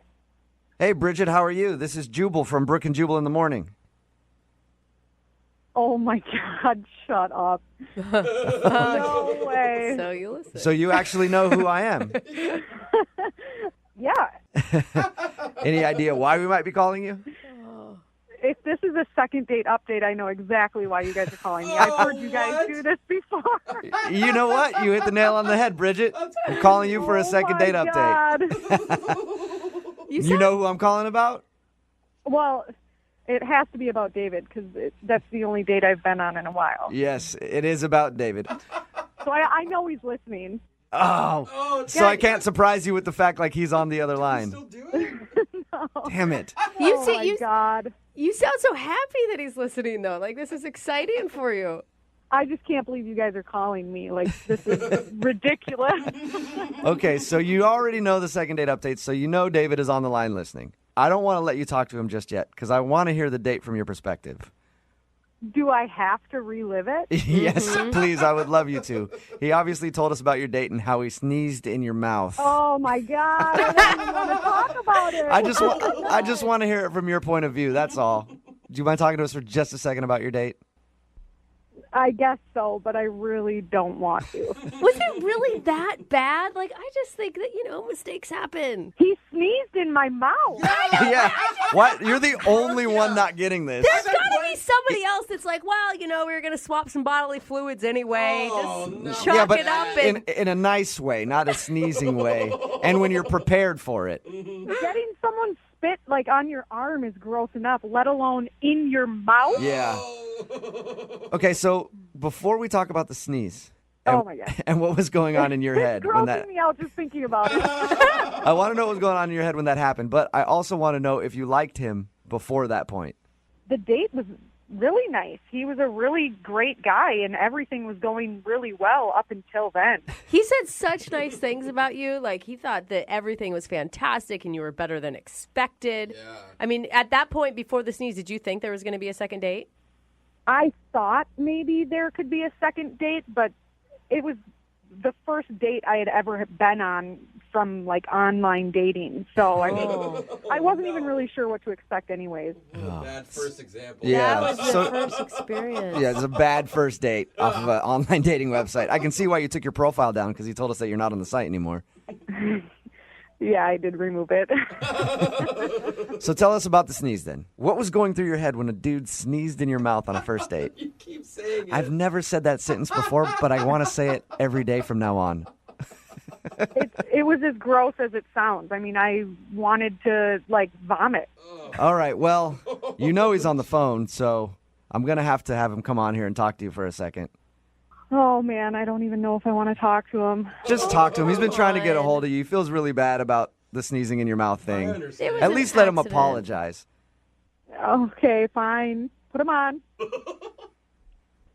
[SPEAKER 10] Hey, Bridget, how are you? This is Jubal from Brooke and Jubal in the morning.
[SPEAKER 3] Oh, my God, shut up. No way.
[SPEAKER 11] So you listen.
[SPEAKER 10] So you actually know who I am?
[SPEAKER 3] Yeah.
[SPEAKER 10] Any idea why we might be calling you?
[SPEAKER 3] If this is a second date update, I know exactly why you guys are calling me. I've heard you guys do this before.
[SPEAKER 10] You know what? You hit the nail on the head, Bridget. I'm calling you for a second date update. You know who I'm calling about?
[SPEAKER 3] Well, it has to be about David, because that's the only date I've been on in a while.
[SPEAKER 10] Yes, it is about David.
[SPEAKER 3] So I know he's listening.
[SPEAKER 10] So I can't surprise you with the fact like he's on the other line.
[SPEAKER 3] No.
[SPEAKER 10] Damn it.
[SPEAKER 3] My God.
[SPEAKER 11] You sound so happy that he's listening, though. Like, this is exciting for you.
[SPEAKER 3] I just can't believe you guys are calling me. Like, this is ridiculous.
[SPEAKER 10] Okay, so you already know the second date update, so you know David is on the line listening. I don't want to let you talk to him just yet, because I want to hear the date from your perspective.
[SPEAKER 15] Do I have to relive it?
[SPEAKER 10] Yes, please. I would love you to. He obviously told us about your date and how he sneezed in your mouth.
[SPEAKER 15] Oh my God! I don't even want to talk about it.
[SPEAKER 10] I just want to hear it from your point of view. That's all. Do you mind talking to us for just a second about your date?
[SPEAKER 15] I guess so, but I really don't want to.
[SPEAKER 11] Was it really that bad? Like, I just think that, mistakes happen.
[SPEAKER 15] He sneezed in my mouth.
[SPEAKER 10] Yeah. What? You're the only one not getting this.
[SPEAKER 11] There's got to be somebody else that's like, well, we were going to swap some bodily fluids anyway. Just chalk
[SPEAKER 10] but
[SPEAKER 11] it up. And...
[SPEAKER 10] in a nice way, not a sneezing way. And when you're prepared for it.
[SPEAKER 15] Getting someone spit on your arm is gross enough, let alone in your mouth.
[SPEAKER 10] Yeah. Okay, so before we talk about the sneeze,
[SPEAKER 15] oh my God,
[SPEAKER 10] and what was going on in your head when that?
[SPEAKER 15] Grossing me out just thinking about it.
[SPEAKER 10] I want to know what was going on in your head when that happened, but I also want to know if you liked him before that point.
[SPEAKER 15] The date was really nice. He was a really great guy, and everything was going really well up until then.
[SPEAKER 11] He said such nice things about you. Like, he thought that everything was fantastic and you were better than expected. Yeah. I mean, at that point before the sneeze, did you think there was going to be a second date?
[SPEAKER 15] I thought maybe there could be a second date, but it was the first date I had ever been on from online dating. So I wasn't even really sure what to expect anyways.
[SPEAKER 5] Bad first example.
[SPEAKER 10] Yeah.
[SPEAKER 11] That was the first experience.
[SPEAKER 10] Yeah, it's a bad first date off of an online dating website. I can see why you took your profile down because you told us that you're not on the site anymore.
[SPEAKER 15] Yeah, I did remove it.
[SPEAKER 10] So tell us about the sneeze then. What was going through your head when a dude sneezed in your mouth on a first date?
[SPEAKER 5] You keep saying it.
[SPEAKER 10] I've never said that sentence before, but I want to say it every day from now on.
[SPEAKER 15] It was as gross as it sounds. I mean, I wanted to, vomit.
[SPEAKER 10] All right, well, he's on the phone, so I'm going to have him come on here and talk to you for a second.
[SPEAKER 15] Oh, man, I don't even know if I want to talk to him.
[SPEAKER 10] Just talk to him. He's been trying to get a hold of you. He feels really bad about the sneezing in your mouth thing. At least let him apologize.
[SPEAKER 15] Okay, fine. Put him on.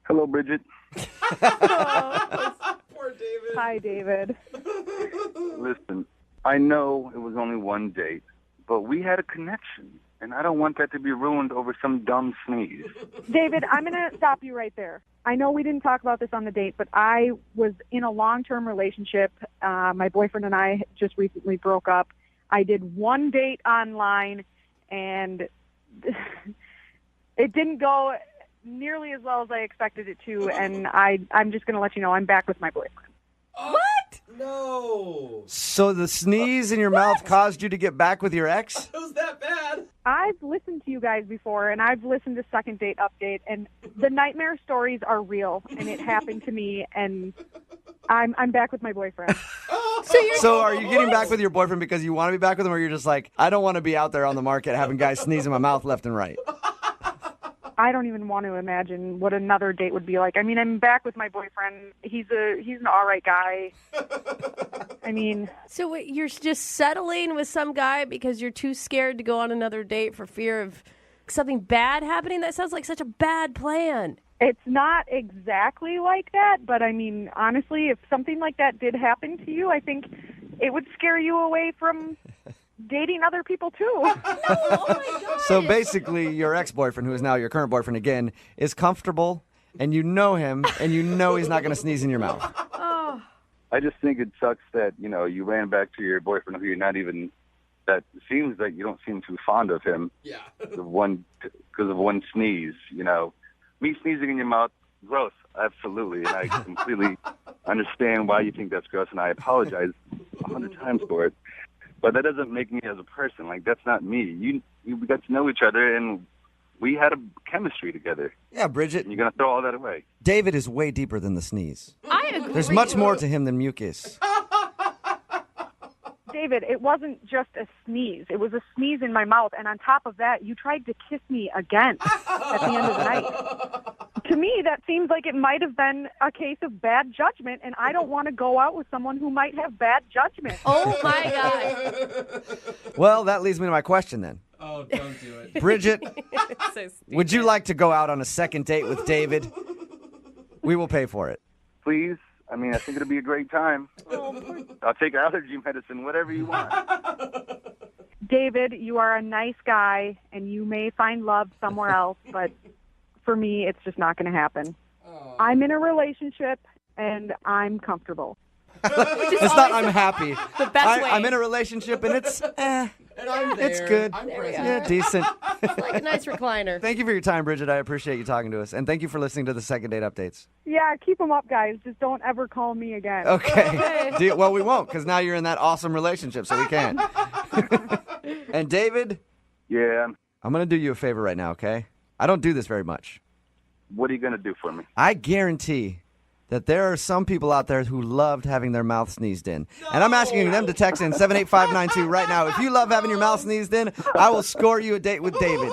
[SPEAKER 14] Hello, Bridget.
[SPEAKER 5] Poor David.
[SPEAKER 15] Hi, David.
[SPEAKER 14] Listen, I know it was only one date, but we had a connection, and I don't want that to be ruined over some dumb sneeze.
[SPEAKER 15] David, I'm going to stop you right there. I know we didn't talk about this on the date, but I was in a long-term relationship. My boyfriend and I just recently broke up. I did one date online, and it didn't go nearly as well as I expected it to, and I'm just going to let you know I'm back with my boyfriend.
[SPEAKER 11] What?
[SPEAKER 5] No.
[SPEAKER 10] So the sneeze in your mouth caused you to get back with your ex?
[SPEAKER 5] It was that bad.
[SPEAKER 15] I've listened to you guys before, and I've listened to Second Date Update, and the nightmare stories are real, and it happened to me, and I'm back with my boyfriend.
[SPEAKER 10] So are you getting back with your boyfriend because you want to be back with him, or you're just like, I don't want to be out there on the market having guys sneeze in my mouth left and right?
[SPEAKER 15] I don't even want to imagine what another date would be like. I mean, I'm back with my boyfriend. He's an all right guy. I mean...
[SPEAKER 11] So wait, you're just settling with some guy because you're too scared to go on another date for fear of something bad happening? That sounds like such a bad plan.
[SPEAKER 15] It's not exactly like that, but I mean, honestly, if something like that did happen to you, I think it would scare you away from dating other people too.
[SPEAKER 11] Oh my God.
[SPEAKER 10] So basically, your ex-boyfriend, who is now your current boyfriend again, is comfortable, and you know him, and you know he's not going to sneeze in your mouth.
[SPEAKER 11] Oh.
[SPEAKER 14] I just think it sucks that, you ran back to your boyfriend who you're not even, that seems like you don't seem too fond of him.
[SPEAKER 5] Yeah.
[SPEAKER 14] Because of one sneeze, Me sneezing in your mouth, gross, absolutely. And I completely understand why you think that's gross, and I apologize 100 times for it. But that doesn't make me as a person. That's not me. We got to know each other, and we had a chemistry together.
[SPEAKER 10] Yeah, Bridget.
[SPEAKER 14] And you're going to throw all that away.
[SPEAKER 10] David is way deeper than the sneeze.
[SPEAKER 11] I agree.
[SPEAKER 10] There's much more to him than mucus.
[SPEAKER 15] David, it wasn't just a sneeze. It was a sneeze in my mouth, and on top of that, you tried to kiss me again at the end of the night. To me, that seems like it might have been a case of bad judgment, and I don't want to go out with someone who might have bad judgment.
[SPEAKER 11] Oh, my God.
[SPEAKER 10] Well, that leads me to my question then.
[SPEAKER 5] Oh, don't do it.
[SPEAKER 10] Bridget,
[SPEAKER 11] So
[SPEAKER 10] would you like to go out on a second date with David? We will pay for it.
[SPEAKER 14] Please. I mean, I think it'll be a great time. I'll take allergy medicine, whatever you want.
[SPEAKER 15] David, you are a nice guy, and you may find love somewhere else, but for me, it's just not going to happen. I'm in a relationship, and I'm comfortable.
[SPEAKER 10] It's not I'm happy.
[SPEAKER 11] The best way.
[SPEAKER 10] I'm in a relationship, and it's
[SPEAKER 5] And I'm there.
[SPEAKER 10] it's good.
[SPEAKER 5] I'm present.
[SPEAKER 10] Yeah, decent.
[SPEAKER 11] It's like a nice recliner.
[SPEAKER 10] Thank you for your time, Bridget. I appreciate you talking to us. And thank you for listening to the second date updates.
[SPEAKER 15] Yeah, keep them up, guys. Just don't ever call me again.
[SPEAKER 10] Okay. Well, we won't, because now you're in that awesome relationship, so we can't. And David?
[SPEAKER 14] Yeah.
[SPEAKER 10] I'm going to do you a favor right now, okay? I don't do this very much.
[SPEAKER 14] What are you going to do for me?
[SPEAKER 10] I guarantee that there are some people out there who loved having their mouth sneezed in. And I'm asking them to text in 78592 right now. If you love having your mouth sneezed in, I will score you a date with David.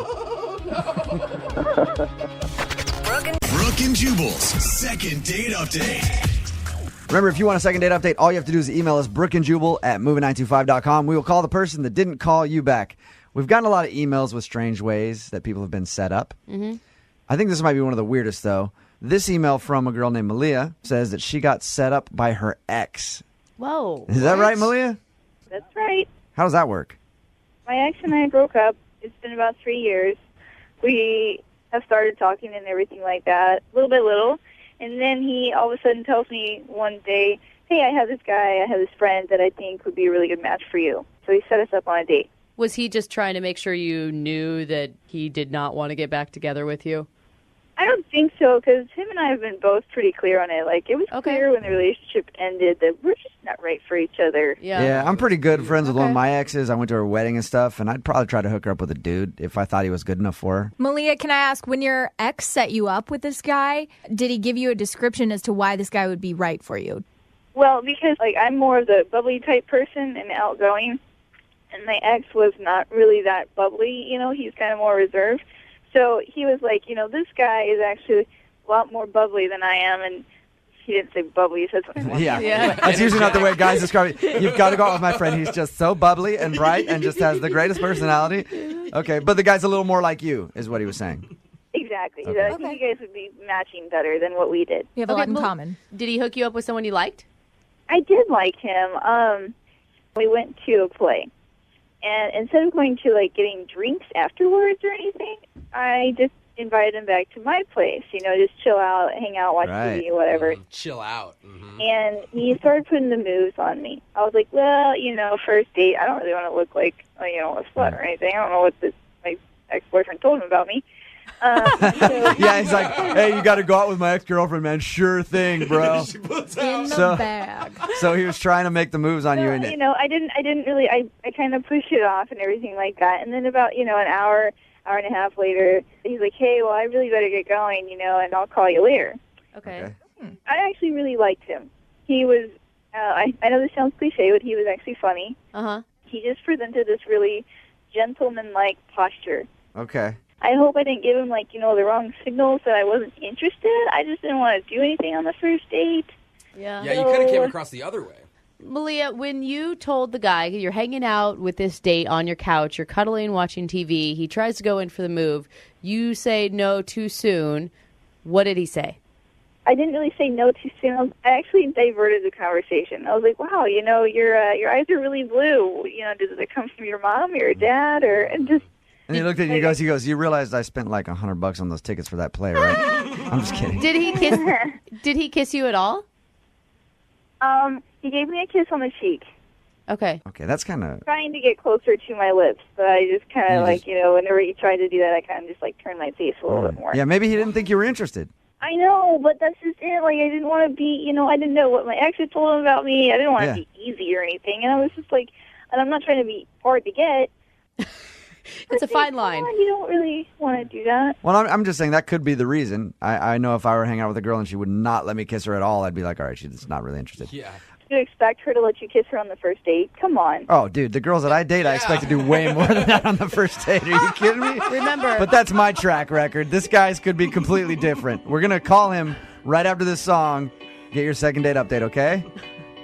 [SPEAKER 6] Brooke and Jubal's second date update.
[SPEAKER 10] Remember, if you want a second date update, all you have to do is email us, brookeandjubal@moving925.com. We will call the person that didn't call you back. We've gotten a lot of emails with strange ways that people have been set up.
[SPEAKER 2] Mm-hmm.
[SPEAKER 10] I think this might be one of the weirdest, though. This email from a girl named Malia says that she got set up by her ex.
[SPEAKER 2] Whoa.
[SPEAKER 10] Is that right, Malia?
[SPEAKER 3] That's right.
[SPEAKER 10] How does that work?
[SPEAKER 3] My ex and I broke up. It's been about 3 years. We have started talking and everything like that, little by little. And then he all of a sudden tells me one day, hey, I have this friend that I think would be a really good match for you. So he set us up on a date.
[SPEAKER 2] Was he just trying to make sure you knew that he did not want to get back together with you?
[SPEAKER 3] I don't think so, because him and I have been both pretty clear on it. Like, it was clear when the relationship ended that we're just not right for each other.
[SPEAKER 10] Yeah, I'm pretty good friends with one of my exes. I went to her wedding and stuff, and I'd probably try to hook her up with a dude if I thought he was good enough for her.
[SPEAKER 4] Malia, can I ask, when your ex set you up with this guy, did he give you a description as to why this guy would be right for you?
[SPEAKER 3] Well, because, like, I'm more of the bubbly type person and outgoing, and my ex was not really that bubbly, you know, he's kind of more reserved. So he was like, you know, this guy is actually a lot more bubbly than I am, and he didn't say bubbly, he said something more.
[SPEAKER 10] Yeah. That's usually not the way guys describe it. You've got to go out with my friend. He's just so bubbly and bright and just has the greatest personality. Okay, but the guy's a little more like you, is what he was saying.
[SPEAKER 3] Exactly.
[SPEAKER 10] Okay.
[SPEAKER 3] I think you guys would be matching better than what we did.
[SPEAKER 4] We have a lot in common.
[SPEAKER 2] Did he hook you up with someone you liked?
[SPEAKER 3] I did like him. We went to a play. And instead of going to, like, getting drinks afterwards or anything, I just invited him back to my place, you know, just chill out, hang out, watch TV, whatever.
[SPEAKER 5] Chill out. Mm-hmm.
[SPEAKER 3] And he started putting the moves on me. I was like, well, you know, first date, I don't really want to look like, you know, a slut or anything. I don't know what my ex-boyfriend told him about me.
[SPEAKER 10] Yeah, he's like, hey, you got to go out with my ex-girlfriend, man. Sure thing, bro.
[SPEAKER 4] In the bag.
[SPEAKER 10] So he was trying to make the moves on you. And
[SPEAKER 3] you know, I didn't really, I kind of pushed it off and everything like that. And then about, you know, an hour and a half later, he's like, hey, well, I really better get going, you know, and I'll call you later.
[SPEAKER 2] Okay.
[SPEAKER 3] I actually really liked him. He was, I know this sounds cliche, but he was actually funny.
[SPEAKER 2] Uh-huh.
[SPEAKER 3] He just presented this really gentleman-like posture.
[SPEAKER 10] Okay.
[SPEAKER 3] I hope I didn't give him, like, you know, the wrong signals that I wasn't interested. I just didn't want to do anything on the first date.
[SPEAKER 2] Yeah.
[SPEAKER 5] Yeah, you could have came across the other way.
[SPEAKER 2] Malia, when you told the guy you're hanging out with this date on your couch, you're cuddling, watching TV, he tries to go in for the move, you say no too soon. What did he say?
[SPEAKER 3] I didn't really say no too soon. I actually diverted the conversation. I was like, wow, you know, your eyes are really blue. You know, does it come from your mom or your dad? And
[SPEAKER 10] he looked at you and he goes, you realized I spent like $100 on those tickets for that play, right? I'm just kidding.
[SPEAKER 2] Did he kiss you at all?
[SPEAKER 3] He gave me a kiss on the cheek.
[SPEAKER 2] Okay.
[SPEAKER 10] Okay, that's kind of...
[SPEAKER 3] Trying to get closer to my lips, but I just kind of like, you know, whenever he tried to do that, I kind of just like turned my face a little bit more.
[SPEAKER 10] Yeah, maybe he didn't think you were interested.
[SPEAKER 3] I know, but that's just it. Like, I didn't want to be, you know, I didn't know what my ex had told him about me. I didn't want to be easy or anything. And I was just like, and I'm not trying to be hard to get.
[SPEAKER 2] It's a fine line.
[SPEAKER 3] You don't really want to do that.
[SPEAKER 10] Well, I'm just saying that could be the reason. I know if I were hanging out with a girl and she would not let me kiss her at all, I'd be like, all right, she's not really interested.
[SPEAKER 5] Yeah.
[SPEAKER 3] You expect her to let you kiss her on the first date? Come on.
[SPEAKER 10] Oh, dude, the girls that I date, I expect to do way more than that on the first date. Are you kidding me?
[SPEAKER 2] Remember.
[SPEAKER 10] But that's my track record. This guy's could be completely different. We're going to call him right after this song. Get your second date update, okay?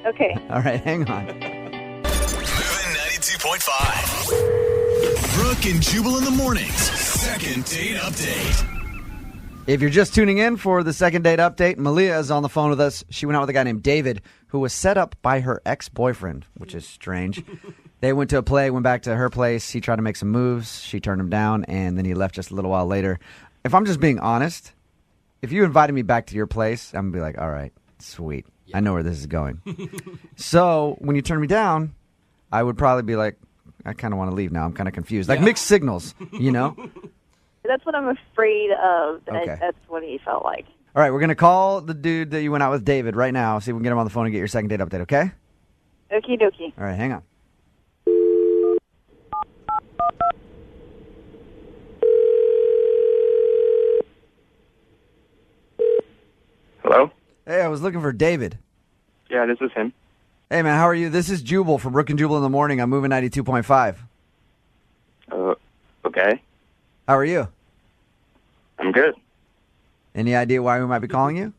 [SPEAKER 3] Okay.
[SPEAKER 10] All right, hang on.
[SPEAKER 6] Moving 92.5. Brooke and Jubal in the mornings. Second date update.
[SPEAKER 10] If you're just tuning in for the second date update, Malia is on the phone with us. She went out with a guy named David, who was set up by her ex-boyfriend, which is strange. They went to a play, went back to her place. He tried to make some moves. She turned him down, and then he left just a little while later. if I'm just being honest, if you invited me back to your place, I'm going to be like, all right, sweet. I know where this is going. So when you turn me down, I would probably be like, I kind of want to leave now. I'm kind of confused. Like mixed signals, you know?
[SPEAKER 3] That's what I'm afraid of.
[SPEAKER 10] Okay.
[SPEAKER 3] That's what he felt like.
[SPEAKER 10] All right, we're going to call the dude that you went out with, David, right now. See if we can get him on the phone and get your second date update, okay?
[SPEAKER 3] Okie dokie.
[SPEAKER 10] All right, hang on.
[SPEAKER 7] Hello?
[SPEAKER 10] Hey, I was looking for David.
[SPEAKER 7] Yeah, this is him.
[SPEAKER 10] Hey, man, how are you? This is Jubal from Brooke and Jubal in the Morning. I'm moving 92.5.
[SPEAKER 7] Okay.
[SPEAKER 10] How are you?
[SPEAKER 7] I'm good.
[SPEAKER 10] Any idea why we might be calling you?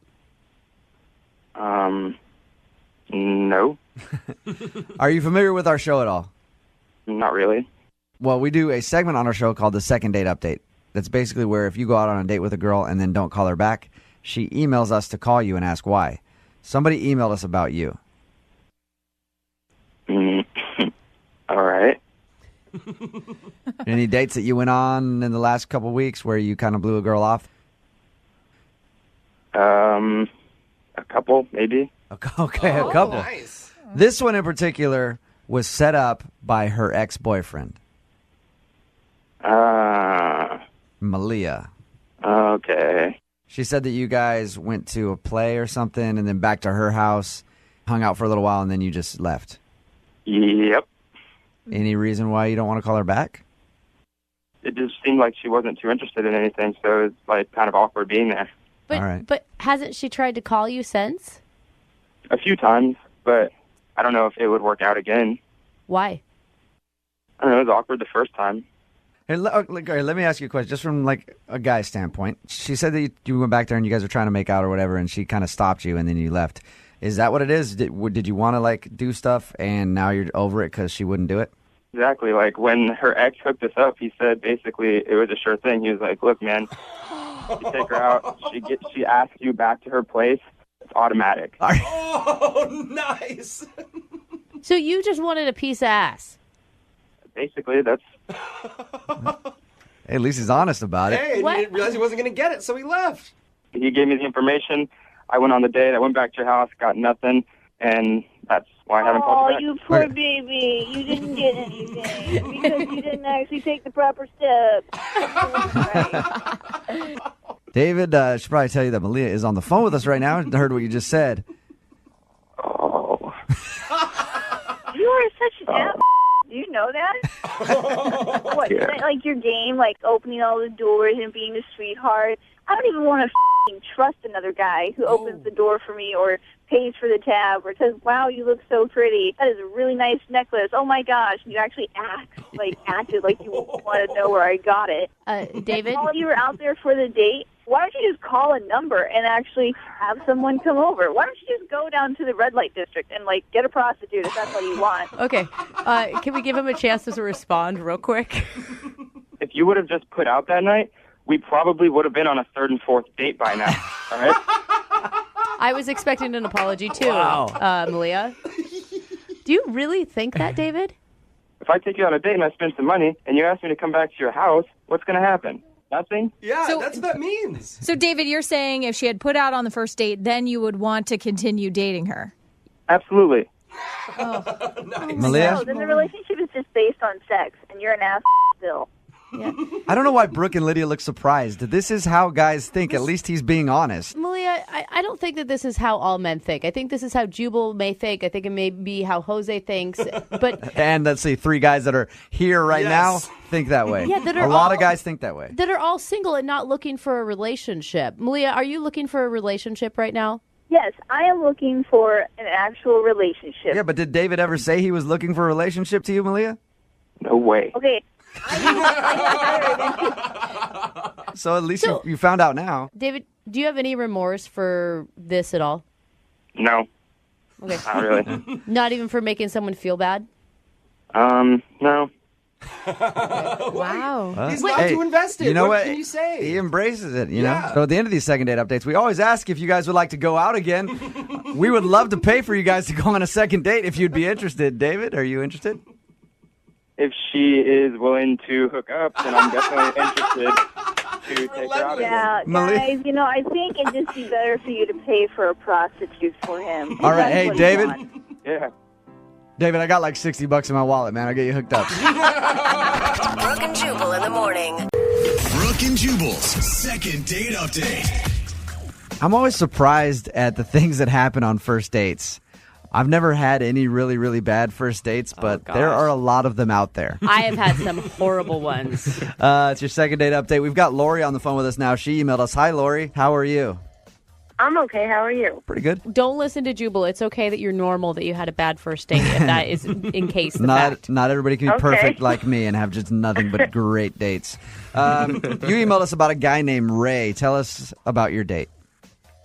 [SPEAKER 7] No.
[SPEAKER 10] Are you familiar with our show at all?
[SPEAKER 7] Not really.
[SPEAKER 10] Well, we do a segment on our show called the Second Date Update. That's basically where if you go out on a date with a girl and then don't call her back, she emails us to call you and ask why. Somebody emailed us about you.
[SPEAKER 7] All right.
[SPEAKER 10] Any dates that you went on in the last couple of weeks where you kind of blew a girl off?
[SPEAKER 7] A couple, maybe.
[SPEAKER 10] Okay, a couple.
[SPEAKER 5] Nice.
[SPEAKER 10] This one in particular was set up by her ex-boyfriend, Malia.
[SPEAKER 7] Okay.
[SPEAKER 10] She said that you guys went to a play or something and then back to her house, hung out for a little while, and then you just left.
[SPEAKER 7] Yep.
[SPEAKER 10] Any reason why you don't want to call her back?
[SPEAKER 7] It just seemed like she wasn't too interested in anything, so it's like kind of awkward being there.
[SPEAKER 2] But,
[SPEAKER 10] All right.
[SPEAKER 2] but hasn't she tried to call you since?
[SPEAKER 7] A few times, but I don't know if it would work out again.
[SPEAKER 2] Why?
[SPEAKER 7] I don't know, it was awkward the first time.
[SPEAKER 10] Hey, let me ask you a question, just from like a guy's standpoint. She said that you went back there and you guys were trying to make out or whatever, and she kind of stopped you and then you left. Is that what it is? Did you want to like do stuff and now you're over it because she wouldn't do it?
[SPEAKER 7] Exactly. Like when her ex hooked us up, he said basically it was a sure thing. He was like, "Look, man, you take her out. She asks you back to her place. It's automatic."
[SPEAKER 5] Oh, nice.
[SPEAKER 2] So you just wanted a piece of ass.
[SPEAKER 7] Basically, that's.
[SPEAKER 10] Hey, at least he's honest about it.
[SPEAKER 5] Hey, he didn't realize he wasn't going to get it, so he left.
[SPEAKER 7] He gave me the information. I went on the date. I went back to your house, got nothing, and that's why I haven't called you back.
[SPEAKER 3] Oh, you poor baby. You didn't get anything because you didn't actually take the proper steps.
[SPEAKER 10] David should probably tell you that Malia is on the phone with us right now. I heard what you just said.
[SPEAKER 7] Oh.
[SPEAKER 3] You are such an ass. Do you know that? What,
[SPEAKER 7] Yeah.
[SPEAKER 3] isn't it like your game, like opening all the doors and being a sweetheart? I don't even want to trust another guy who opens the door for me or pays for the tab or says, "Wow, you look so pretty. That is a really nice necklace. Oh my gosh." And you actually acted like you want to know where I got it.
[SPEAKER 2] David?
[SPEAKER 3] While you were out there for the date, why don't you just call a number and actually have someone come over? Why don't you just go down to the red light district and like get a prostitute if that's what you want?
[SPEAKER 2] Okay. Can we give him a chance to respond real quick?
[SPEAKER 7] If you would have just put out that night, we probably would have been on a third and fourth date by now. All right?
[SPEAKER 2] I was expecting an apology too,
[SPEAKER 10] Wow.
[SPEAKER 2] Malia. Do you really think that, David?
[SPEAKER 7] If I take you on a date and I spend some money and you ask me to come back to your house, what's going to happen? Nothing?
[SPEAKER 5] Yeah,
[SPEAKER 4] So-
[SPEAKER 5] that's what that means.
[SPEAKER 4] So, David, you're saying if she had put out on the first date, then you would want to continue dating her?
[SPEAKER 7] Absolutely.
[SPEAKER 5] Nice.
[SPEAKER 10] Malia?
[SPEAKER 3] No, then the relationship is just based on sex, and you're an ass still.
[SPEAKER 2] Yeah.
[SPEAKER 10] I don't know why Brooke and Lydia look surprised. This is how guys think. At least he's being honest.
[SPEAKER 2] Malia, I don't think that this is how all men think. I think this is how Jubal may think. I think it may be how Jose thinks. But
[SPEAKER 10] And let's see, 3 guys that are here right now
[SPEAKER 5] Yes.
[SPEAKER 10] think that way.
[SPEAKER 2] Yeah, that
[SPEAKER 10] a
[SPEAKER 2] are
[SPEAKER 10] lot
[SPEAKER 2] all-
[SPEAKER 10] of guys think that way.
[SPEAKER 2] that are all single and not looking for a relationship. Malia, are you looking for a relationship right now?
[SPEAKER 3] Yes, I am looking for an actual relationship.
[SPEAKER 10] Yeah, but did David ever say he was looking for a relationship to you, Malia?
[SPEAKER 7] No way.
[SPEAKER 3] Okay.
[SPEAKER 10] So at least you found out now.
[SPEAKER 2] David, do you have any remorse for this at all?
[SPEAKER 7] No.
[SPEAKER 2] Okay.
[SPEAKER 7] Not really.
[SPEAKER 2] Not even for making someone feel bad?
[SPEAKER 7] No.
[SPEAKER 4] Wow.
[SPEAKER 5] He's not too invested.
[SPEAKER 10] You know
[SPEAKER 5] What
[SPEAKER 10] what?
[SPEAKER 5] can you say?
[SPEAKER 10] He embraces it, you know?
[SPEAKER 5] Yeah.
[SPEAKER 10] So at the end of these second date updates, we always ask if you guys would like to go out again. We would love to pay for you guys to go on a second date if you'd be interested. David, are you interested?
[SPEAKER 7] If she is willing to hook up, then I'm definitely interested.
[SPEAKER 12] to take her out.
[SPEAKER 3] Yeah, guys, I think it'd just be better for you to pay for a prostitute for him.
[SPEAKER 1] All right,
[SPEAKER 3] That's
[SPEAKER 1] hey,
[SPEAKER 3] what he
[SPEAKER 1] David.
[SPEAKER 3] wants.
[SPEAKER 12] Yeah.
[SPEAKER 1] David, I got like $60 in my wallet, man. I'll get you hooked up.
[SPEAKER 8] Brooke and Jubal in the morning.
[SPEAKER 6] Brooke and Jubal's second date update.
[SPEAKER 10] I'm always surprised at the things that happen on first dates. I've never had any really, really bad first dates, but there are a lot of them out there.
[SPEAKER 2] I have had some horrible ones.
[SPEAKER 10] It's your second date update. We've got Lori on the phone with us now. She emailed us. Hi, Lori. How are you?
[SPEAKER 3] I'm okay. How are you?
[SPEAKER 10] Pretty good.
[SPEAKER 2] Don't listen to Jubal. It's okay that you're normal, that you had a bad first date, if that is in case the fact.
[SPEAKER 10] Not everybody can be
[SPEAKER 3] Okay.
[SPEAKER 10] perfect like me and have just nothing but great dates. You emailed us about a guy named Ray. Tell us about your date.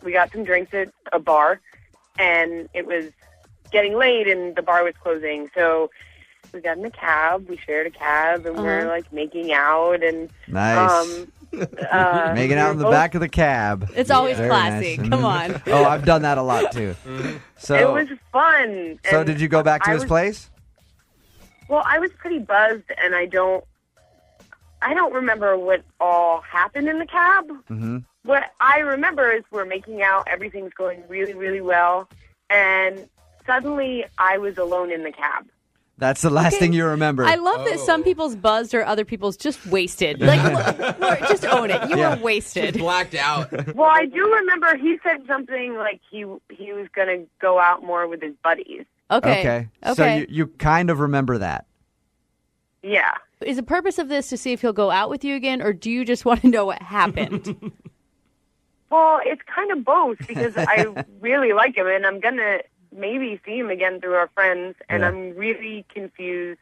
[SPEAKER 16] We got some drinks at a bar, and it was getting late, and the bar was closing. So we got in a cab. We shared a cab, and we're like making out, and
[SPEAKER 10] Nice. Making out in the back of the cab.
[SPEAKER 2] It's always
[SPEAKER 10] Very
[SPEAKER 2] classy.
[SPEAKER 10] nice.
[SPEAKER 2] Come on.
[SPEAKER 10] Oh, I've done that a lot too. So,
[SPEAKER 16] it was fun.
[SPEAKER 10] so
[SPEAKER 16] And
[SPEAKER 10] did you go back to
[SPEAKER 16] I
[SPEAKER 10] his
[SPEAKER 16] was-
[SPEAKER 10] place?
[SPEAKER 16] Well, I was pretty buzzed, and I don't remember what all happened in the cab.
[SPEAKER 10] Mm-hmm.
[SPEAKER 16] What I remember is we're making out, everything's going really, really well, and suddenly I was alone in the cab.
[SPEAKER 10] That's the last thing you remember.
[SPEAKER 2] I love that some people's buzzed or other people's just wasted. Like, Lori, just own it. You were wasted.
[SPEAKER 5] Blacked out.
[SPEAKER 16] Well, I do remember he said something like he was going to go out more with his buddies.
[SPEAKER 10] Okay. So you kind of remember that.
[SPEAKER 16] Yeah.
[SPEAKER 2] Is the purpose of this to see if he'll go out with you again, or do you just want to know what happened?
[SPEAKER 16] Well, it's kind of both because I really like him, and I'm going to maybe see him again through our friends, and I'm really confused.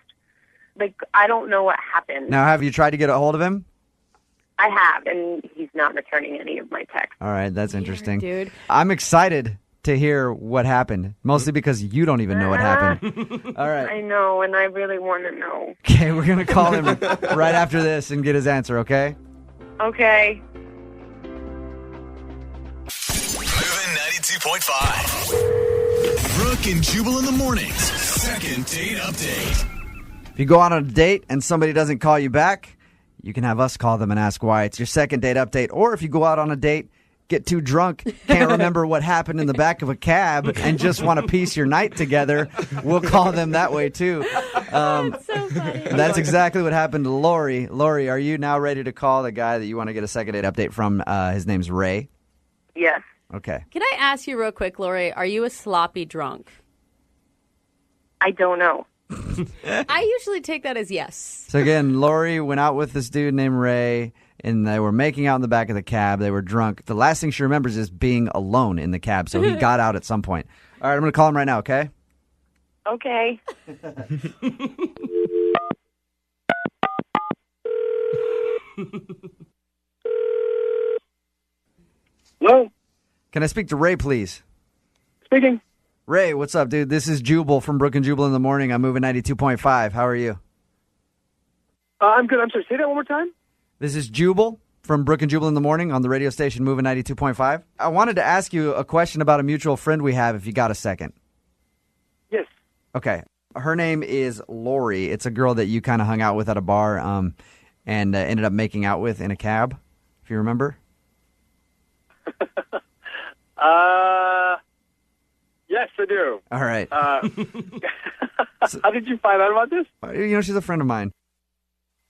[SPEAKER 16] Like, I don't know what happened.
[SPEAKER 10] Now, have you tried to get a hold of him?
[SPEAKER 16] I have, and he's not returning any of my texts.
[SPEAKER 10] All right, that's interesting.
[SPEAKER 2] Dude.
[SPEAKER 10] I'm excited to hear what happened, mostly because you don't even know what happened. All right.
[SPEAKER 16] I know, and I really want to know.
[SPEAKER 10] Okay, we're going to call him right after this and get his answer, okay?
[SPEAKER 16] Okay.
[SPEAKER 6] Moving 92.5. Brooke and Jubal in the mornings. Second date update.
[SPEAKER 10] If you go out on a date and somebody doesn't call you back, you can have us call them and ask why. It's your second date update. Or if you go out on a date, get too drunk, can't remember what happened in the back of a cab, and just want to piece your night together, we'll call them that way too.
[SPEAKER 2] That's so funny.
[SPEAKER 10] That's exactly what happened to Lori. Lori, are you now ready to call the guy that you want to get a second date update from? His name's Ray.
[SPEAKER 16] Yes.
[SPEAKER 10] Okay.
[SPEAKER 2] Can I ask you real quick, Lori, are you a sloppy drunk?
[SPEAKER 16] I don't know.
[SPEAKER 2] I usually take that as yes.
[SPEAKER 10] So again, Lori went out with this dude named Ray, and they were making out in the back of the cab. They were drunk. The last thing she remembers is being alone in the cab, so he got out at some point. All right, I'm going to call him right now, okay?
[SPEAKER 16] Okay.
[SPEAKER 12] Hello?
[SPEAKER 10] Can I speak to Ray, please?
[SPEAKER 12] Speaking.
[SPEAKER 10] Ray, what's up, dude? This is Jubal from Brooke and Jubal in the morning. I'm moving 92.5. How are you?
[SPEAKER 12] I'm good. I'm sorry. Say that one more time.
[SPEAKER 10] This is Jubal from Brooke and Jubal in the morning on the radio station moving 92.5. I wanted to ask you a question about a mutual friend we have, if you got a second.
[SPEAKER 12] Yes.
[SPEAKER 10] Okay. Her name is Lori. It's a girl that you kind of hung out with at a bar and ended up making out with in a cab, if you remember.
[SPEAKER 12] Yes, I do.
[SPEAKER 10] All right.
[SPEAKER 12] How did you find out about this?
[SPEAKER 10] You know, she's a friend of mine.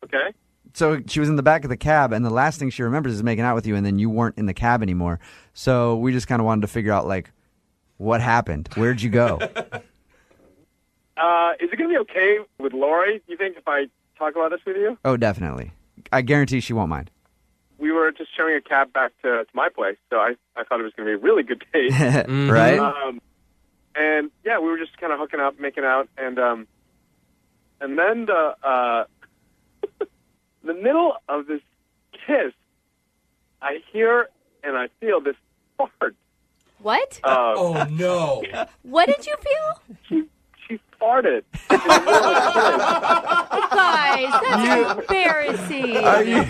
[SPEAKER 12] Okay.
[SPEAKER 10] So she was in the back of the cab, and the last thing she remembers is making out with you, and then you weren't in the cab anymore. So we just kind of wanted to figure out, like, what happened? Where'd you go?
[SPEAKER 12] Is it going to be okay with Lori, you think, if I talk about this with you?
[SPEAKER 10] Oh, definitely. I guarantee she won't mind.
[SPEAKER 12] We were just sharing a cab back to my place, so I thought it was going to be a really good date.
[SPEAKER 10] Right?
[SPEAKER 12] And, yeah, we were just kind of hooking up, making out, and then the middle of this kiss, I hear and I feel this fart.
[SPEAKER 2] What?
[SPEAKER 5] Oh, no.
[SPEAKER 2] What did you feel?
[SPEAKER 12] She farted.
[SPEAKER 2] Guys, that's embarrassing.
[SPEAKER 10] Are you...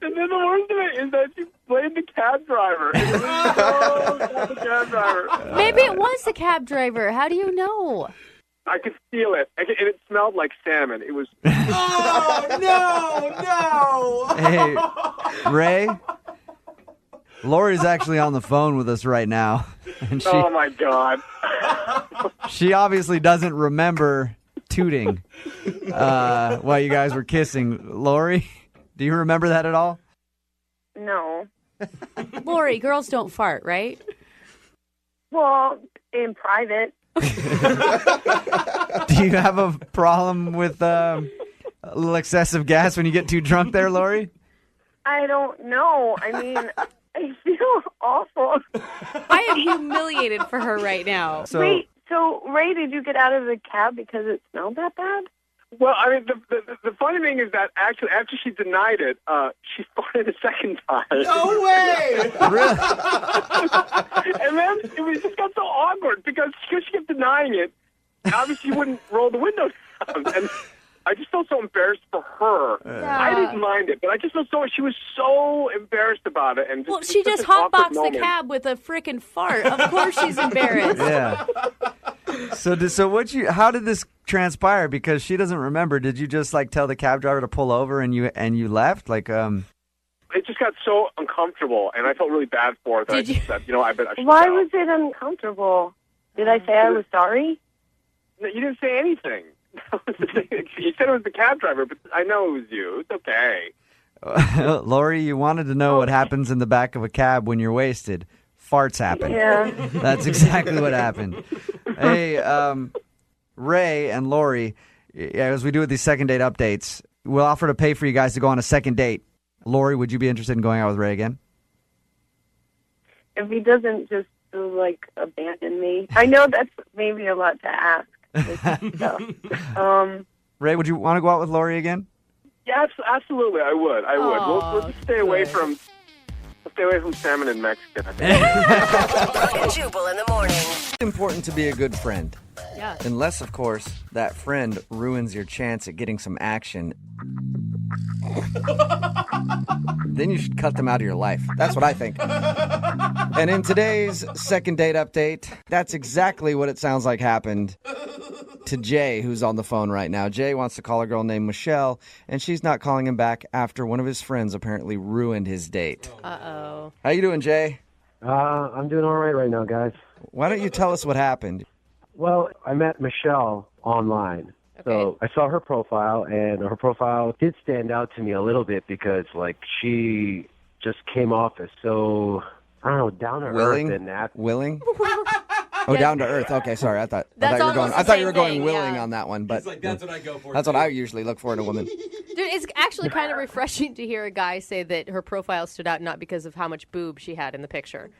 [SPEAKER 12] And then the worst of it is that she played the cab driver. The cab driver.
[SPEAKER 2] Maybe it was the cab driver. How do you know?
[SPEAKER 17] I could feel it, and it smelled like salmon. It was.
[SPEAKER 5] Oh, no.
[SPEAKER 10] Hey, Ray, Lori's actually on the phone with us right now. And
[SPEAKER 17] Oh, my God.
[SPEAKER 10] she obviously doesn't remember tooting while you guys were kissing. Lori, do you remember that at all?
[SPEAKER 16] No.
[SPEAKER 2] Lori, girls don't fart, right?
[SPEAKER 16] Well, in private.
[SPEAKER 10] Do you have a problem with a little excessive gas when you get too drunk there, Lori?
[SPEAKER 16] I don't know. I mean, I feel awful.
[SPEAKER 2] I am humiliated for her right now.
[SPEAKER 16] Wait, so Ray, did you get out of the cab because it smelled that bad?
[SPEAKER 17] Well, I mean, the funny thing is that actually, after she denied it, she farted a second time.
[SPEAKER 5] No way!
[SPEAKER 10] Really?
[SPEAKER 17] And then it just got so awkward because she kept denying it. Obviously, she wouldn't roll the window down. And I just felt so embarrassed for her.
[SPEAKER 2] Yeah.
[SPEAKER 17] I didn't mind it, but I just felt she was so embarrassed about it. And
[SPEAKER 2] Well, she just hotboxed the cab with a freaking fart. Of course she's embarrassed.
[SPEAKER 10] Yeah. So how did this transpire? Because she doesn't remember. Did you just tell the cab driver to pull over and you left?
[SPEAKER 17] It just got so uncomfortable, and I felt really bad for it. That I just said, I bet I should
[SPEAKER 16] Why
[SPEAKER 17] go.
[SPEAKER 16] was it uncomfortable? Did I say I was sorry?
[SPEAKER 17] No, you didn't say anything. You said it was the cab driver, but I know it was you. It's okay.
[SPEAKER 10] Lori, you wanted to know what happens in the back of a cab when you're wasted. Farts happen.
[SPEAKER 16] Yeah.
[SPEAKER 10] That's exactly what happened. Hey, Ray and Lori, as we do with these second date updates, we'll offer to pay for you guys to go on a second date. Lori, would you be interested in going out with Ray again?
[SPEAKER 16] If he doesn't just abandon me. I know that's maybe a lot to ask.
[SPEAKER 10] Ray, would you want to go out with Lori again?
[SPEAKER 17] Yeah, absolutely. I would. We'll just stay away from salmon and Mexican.
[SPEAKER 8] Brooke and Jubal in the morning.
[SPEAKER 10] It's important to be a good friend.
[SPEAKER 2] Yeah.
[SPEAKER 10] Unless, of course, that friend ruins your chance at getting some action. Then you should cut them out of your life. That's what I think. And in today's second date update, that's exactly what it sounds like happened to Jay, who's on the phone right now. Jay wants to call a girl named Michelle, and she's not calling him back after one of his friends apparently ruined his date.
[SPEAKER 2] Uh-oh.
[SPEAKER 10] How you doing, Jay?
[SPEAKER 18] I'm doing all right now, guys.
[SPEAKER 10] Why don't you tell us what happened?
[SPEAKER 18] Well, I met Michelle online. So I saw her profile, and her profile did stand out to me a little bit because, she just came off as so, I don't know, down to earth and that.
[SPEAKER 10] Willing? Oh, down to earth. Okay, sorry. I thought you were going willing on that one, but
[SPEAKER 5] that's what I go for.
[SPEAKER 10] That's what I usually look for in a woman.
[SPEAKER 2] Dude, it's actually kind of refreshing to hear a guy say that her profile stood out not because of how much boob she had in the picture.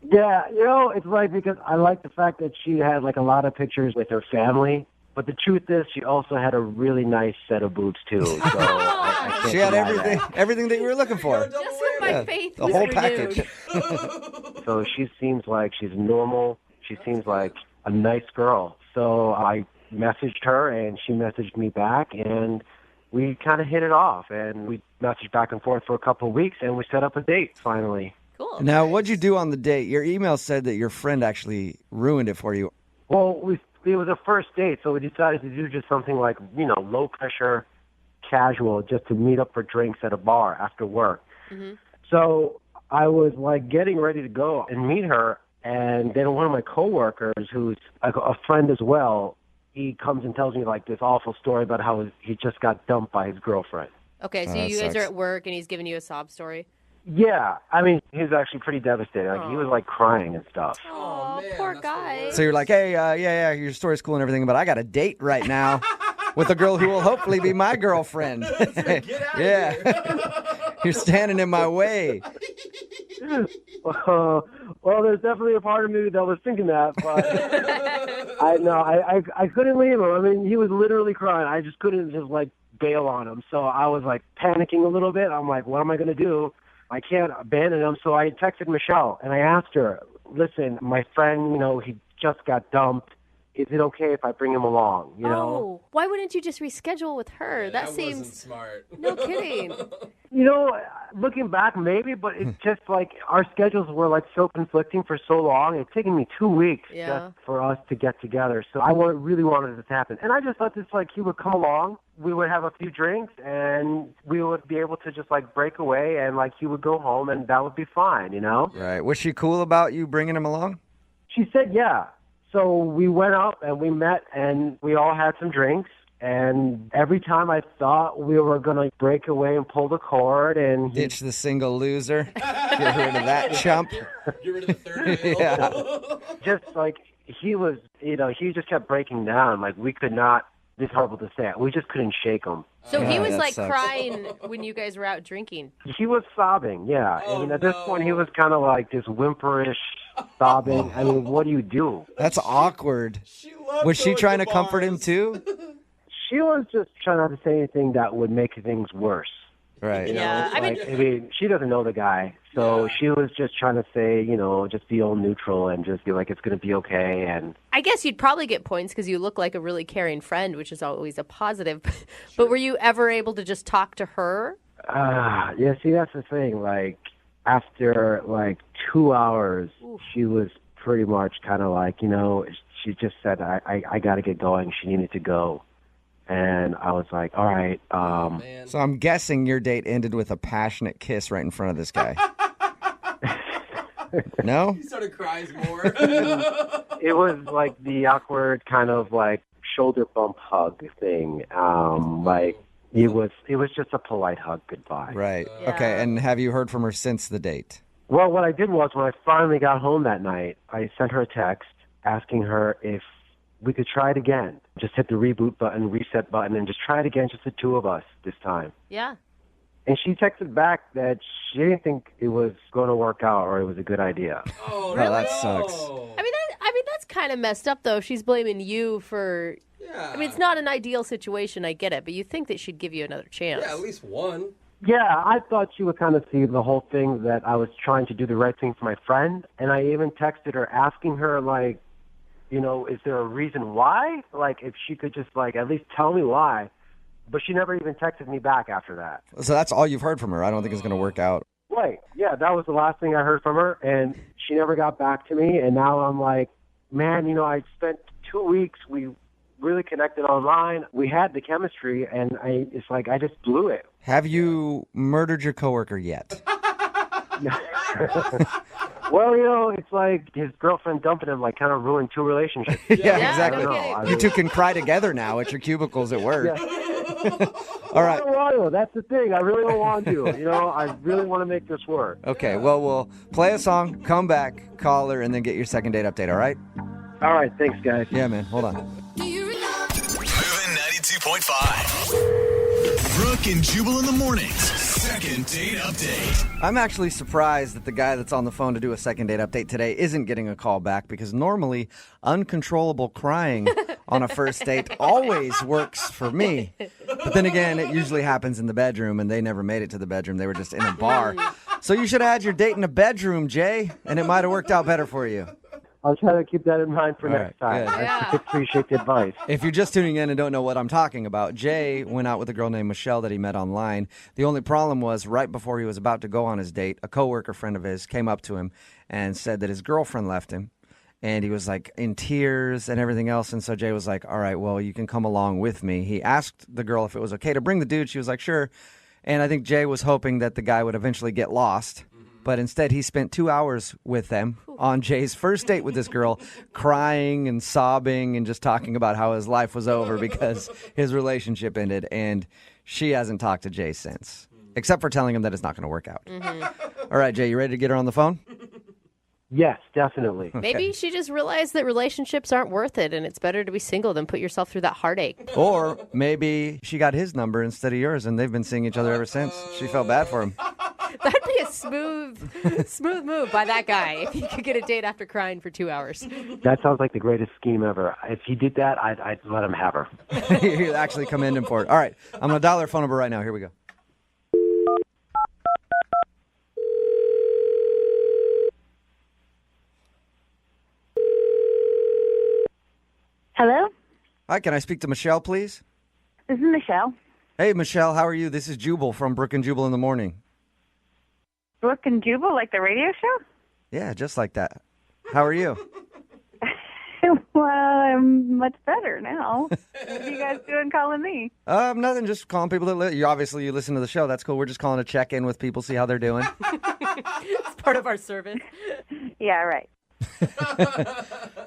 [SPEAKER 18] Yeah, it's because I like the fact that she had a lot of pictures with her family. But the truth is, she also had a really nice set of boobs too. So I can't
[SPEAKER 10] she had
[SPEAKER 18] deny
[SPEAKER 10] everything that you were looking for.
[SPEAKER 2] Just when my faith
[SPEAKER 10] the
[SPEAKER 2] was
[SPEAKER 10] whole
[SPEAKER 2] renewed.
[SPEAKER 18] package. So she seems like she's normal. She seems like a nice girl. So I messaged her, and she messaged me back, and we kind of hit it off. And we messaged back and forth for a couple of weeks, and we set up a date finally.
[SPEAKER 2] Cool.
[SPEAKER 10] Now, what'd you do on the date? Your email said that your friend actually ruined it for you.
[SPEAKER 18] Well, it was a first date, so we decided to do just something low pressure, casual, just to meet up for drinks at a bar after work.
[SPEAKER 2] Mm-hmm.
[SPEAKER 18] So I was getting ready to go and meet her, and then one of my coworkers, who's a friend as well, he comes and tells me this awful story about how he just got dumped by his girlfriend.
[SPEAKER 2] Okay, so you guys are at work, and he's giving you a sob story.
[SPEAKER 18] Yeah, I mean, he was actually pretty devastated. He was crying and stuff.
[SPEAKER 2] Oh, poor guy.
[SPEAKER 10] So you're like, hey, yeah, your story's cool and everything, but I got a date right now with a girl who will hopefully be my girlfriend. Yeah. You're standing in my way.
[SPEAKER 18] Well, there's definitely a part of me that was thinking that, but I couldn't leave him. I mean, he was literally crying. I just couldn't bail on him. So I was panicking a little bit. I'm like, what am I going to do? I can't abandon him. So I texted Michelle, and I asked her, listen, my friend, he just got dumped. Is it okay if I bring him along,
[SPEAKER 2] Oh,
[SPEAKER 11] Why wouldn't you just reschedule with her? that seems
[SPEAKER 5] wasn't smart.
[SPEAKER 11] No kidding.
[SPEAKER 18] You know, looking back, maybe, but it's just like our schedules were like so conflicting for so long. It's taken me 2 weeks just for us to get together. So I really wanted this to happen. And I just thought this, like, he would come along, we would have a few drinks, and we would be able to just, like, break away, and, like, he would go home, and that would be fine, you know?
[SPEAKER 10] Right. Was she cool about you bringing him along?
[SPEAKER 18] She said, yeah. So we went up, and we met, and we all had some drinks. And every time I thought we were going to break away and pull the cord and...
[SPEAKER 10] Ditch the single loser. Get rid of that chump.
[SPEAKER 5] Get rid of the third wheel.
[SPEAKER 10] Yeah.
[SPEAKER 18] Just like he was, you know, he just kept breaking down. Like we could not, this is horrible to say, we just couldn't shake him.
[SPEAKER 11] So he was like crying when you guys were out drinking.
[SPEAKER 18] He was sobbing, yeah. I mean, at this point, he was kind of like this whimperish sobbing. I mean, what do you do?
[SPEAKER 10] That's awkward. Was she trying to comfort him too?
[SPEAKER 18] She was just trying not to say anything that would make things worse.
[SPEAKER 10] Right.
[SPEAKER 18] You know,
[SPEAKER 11] Yeah, I
[SPEAKER 18] mean, she doesn't know the guy, so she was just trying to say, you know, just be all neutral and just be like, it's going to be okay. And
[SPEAKER 11] I guess you'd probably get points because you look like a really caring friend, which is always a positive. But were you ever able to just talk to her?
[SPEAKER 18] yeah, see, that's the thing. Like, after, like, 2 hours, she was pretty much kind of like, you know, she just said, I got to get going. She needed to go. And I was like, all right.
[SPEAKER 10] So I'm guessing your date ended with a passionate kiss right in front of this guy. No?
[SPEAKER 5] He sort of cries more.
[SPEAKER 18] It was like the awkward kind of like shoulder bump hug thing. Like it was just a polite hug goodbye.
[SPEAKER 10] Right. Okay. And have you heard from her since the date?
[SPEAKER 18] Well, what I did was when I finally got home that night, I sent her a text asking her if we could try it again. Just hit the reboot button, reset button, and just try it again, just the two of us this time.
[SPEAKER 11] Yeah.
[SPEAKER 18] And she texted back that she didn't think it was going to work out or it was a good idea.
[SPEAKER 10] Oh, that sucks.
[SPEAKER 11] I mean, that's kind of messed up, though. She's blaming you for... Yeah. I mean, it's not an ideal situation, I get it, but you think that she'd give you another chance.
[SPEAKER 5] Yeah, at least one.
[SPEAKER 18] Yeah, I thought she would kind of see the whole thing that I was trying to do the right thing for my friend. And I even texted her asking her, like, you know, is there a reason why? Like, if she could just, like, at least tell me why. But she never even texted me back after that.
[SPEAKER 10] So that's all you've heard from her. I don't think it's going to work out.
[SPEAKER 18] Right. Yeah, that was the last thing I heard from her. And she never got back to me. And now I'm like, man, you know, I spent 2 weeks. We really connected online. We had the chemistry. And it's like I just blew it.
[SPEAKER 10] Have you murdered your coworker yet?
[SPEAKER 18] Well, you know, it's like his girlfriend dumping him, like, kind of ruined two relationships.
[SPEAKER 10] Yeah, exactly. You two can cry together now at your cubicles at work.
[SPEAKER 18] Yeah.
[SPEAKER 10] All right.
[SPEAKER 18] I don't want to. That's the thing. I really don't want to. You know, I really want to make this work.
[SPEAKER 10] Okay, well, we'll play a song, come back, call her, and then get your second date update, all right?
[SPEAKER 18] All right, thanks, guys.
[SPEAKER 10] Yeah, man, hold on.
[SPEAKER 6] Moving 92.5. Brooke and Jubal in the mornings. Second date update.
[SPEAKER 10] I'm actually surprised that the guy that's on the phone to do a second date update today isn't getting a call back because normally uncontrollable crying on a first date always works for me. But then again, it usually happens in the bedroom, and they never made it to the bedroom. They were just in a bar. So you should have had your date in a bedroom, Jay, and it might have worked out better for you.
[SPEAKER 18] I'll try to keep that in mind for
[SPEAKER 10] All
[SPEAKER 18] next
[SPEAKER 10] right,
[SPEAKER 18] time.
[SPEAKER 10] good.
[SPEAKER 18] I appreciate the advice.
[SPEAKER 10] If you're just tuning in and don't know what I'm talking about, Jay went out with a girl named Michelle that he met online. The only problem was right before he was about to go on his date, a coworker friend of his came up to him and said that his girlfriend left him. And he was like in tears and everything else. And so Jay was like, all right, well, you can come along with me. He asked the girl if it was okay to bring the dude. She was like, sure. And I think Jay was hoping that the guy would eventually get lost. But instead, he spent 2 hours with them on Jay's first date with this girl, crying and sobbing and just talking about how his life was over because his relationship ended. And she hasn't talked to Jay since, except for telling him that it's not going to work out. All right, Jay, you ready to get her on the phone?
[SPEAKER 18] Yes, definitely.
[SPEAKER 11] Maybe she just realized that relationships aren't worth it and it's better to be single than put yourself through that heartache.
[SPEAKER 10] Or maybe she got his number instead of yours and they've been seeing each other ever since. She felt bad for him.
[SPEAKER 11] That'd be a smooth move by that guy if he could get a date after crying for 2 hours.
[SPEAKER 18] That sounds like the greatest scheme ever. If he did that, I'd let him have her.
[SPEAKER 10] You'd actually commend him for it. All right, I'm going to dial her phone number right now. Here we go.
[SPEAKER 3] Hello?
[SPEAKER 10] Hi, can I speak to Michelle, please?
[SPEAKER 15] This is Michelle.
[SPEAKER 10] Hey, Michelle, how are you? This is Jubal from Brooke and Jubal in the morning.
[SPEAKER 15] Brooke and Jubal, like the radio show?
[SPEAKER 10] Yeah, just like that. How are you?
[SPEAKER 15] Well, I'm much better now. What are you guys doing calling me?
[SPEAKER 10] Nothing, just calling people that you listen to the show. That's cool. We're just calling to check in with people, see how they're doing.
[SPEAKER 11] It's part of our service.
[SPEAKER 15] Yeah, right.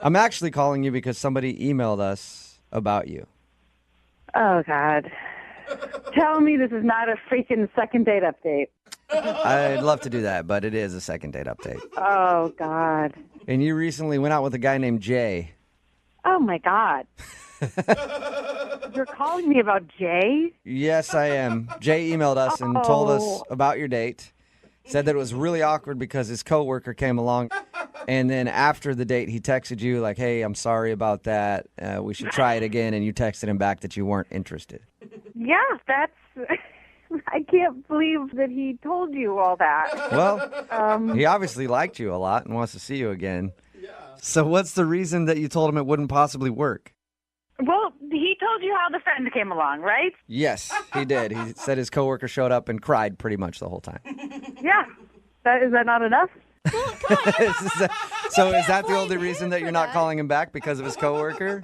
[SPEAKER 10] I'm actually calling you because somebody emailed us about you.
[SPEAKER 15] Oh, God. Tell me this is not a freaking second date update.
[SPEAKER 10] I'd love to do that, but it is a second date update.
[SPEAKER 15] Oh, God.
[SPEAKER 10] And you recently went out with a guy named Jay.
[SPEAKER 15] Oh, my God. You're calling me about Jay?
[SPEAKER 10] Yes, I am. Jay emailed us and told us about your date. Said that it was really awkward because his coworker came along. And then after the date, he texted you like, hey, I'm sorry about that. We should try it again. And you texted him back that you weren't interested.
[SPEAKER 15] Yeah, that's... I can't believe that he told you all that.
[SPEAKER 10] Well, he obviously liked you a lot and wants to see you again. Yeah. So what's the reason that you told him it wouldn't possibly work?
[SPEAKER 15] Well, he told you how the friend came along, right?
[SPEAKER 10] Yes, he did. He said his coworker showed up and cried pretty much the whole time.
[SPEAKER 15] Yeah. Is that not enough?
[SPEAKER 10] So is that the only reason that you're not calling him back, because of his coworker?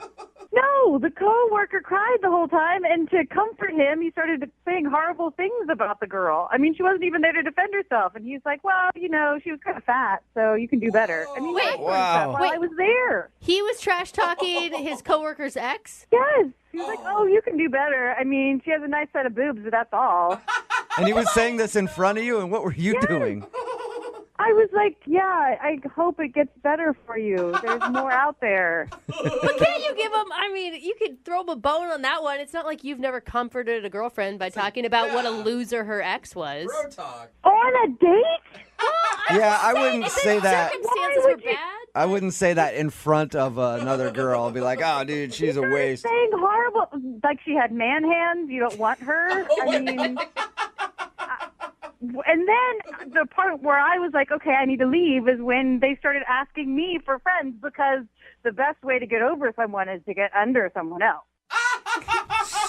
[SPEAKER 15] No, the coworker cried the whole time, and to comfort him, he started saying horrible things about the girl. I mean, she wasn't even there to defend herself, and he's like, well, she was kind of fat, so you can do better. I mean,
[SPEAKER 10] Wow.
[SPEAKER 15] I was there.
[SPEAKER 11] He was trash-talking his coworker's ex?
[SPEAKER 15] Yes. He was like, oh, you can do better. I mean, she has a nice set of boobs, but that's all.
[SPEAKER 10] And he was saying this in front of you, and what were you doing?
[SPEAKER 15] I was like, yeah, I hope it gets better for you. There's more out there.
[SPEAKER 11] But can't you give him, you could throw him a bone on that one. It's not like you've never comforted a girlfriend by talking about what a loser her ex was.
[SPEAKER 5] Bro talk.
[SPEAKER 15] On a date?
[SPEAKER 10] Yeah, I wouldn't say that.
[SPEAKER 11] Circumstances were bad.
[SPEAKER 10] I wouldn't say that in front of another girl. I'd be like, oh, dude, she's a waste.
[SPEAKER 15] Saying horrible, like she had man hands. You don't want her. I mean... And then the part where I was like, okay, I need to leave is when they started asking me for friends, because the best way to get over someone is to get under someone else.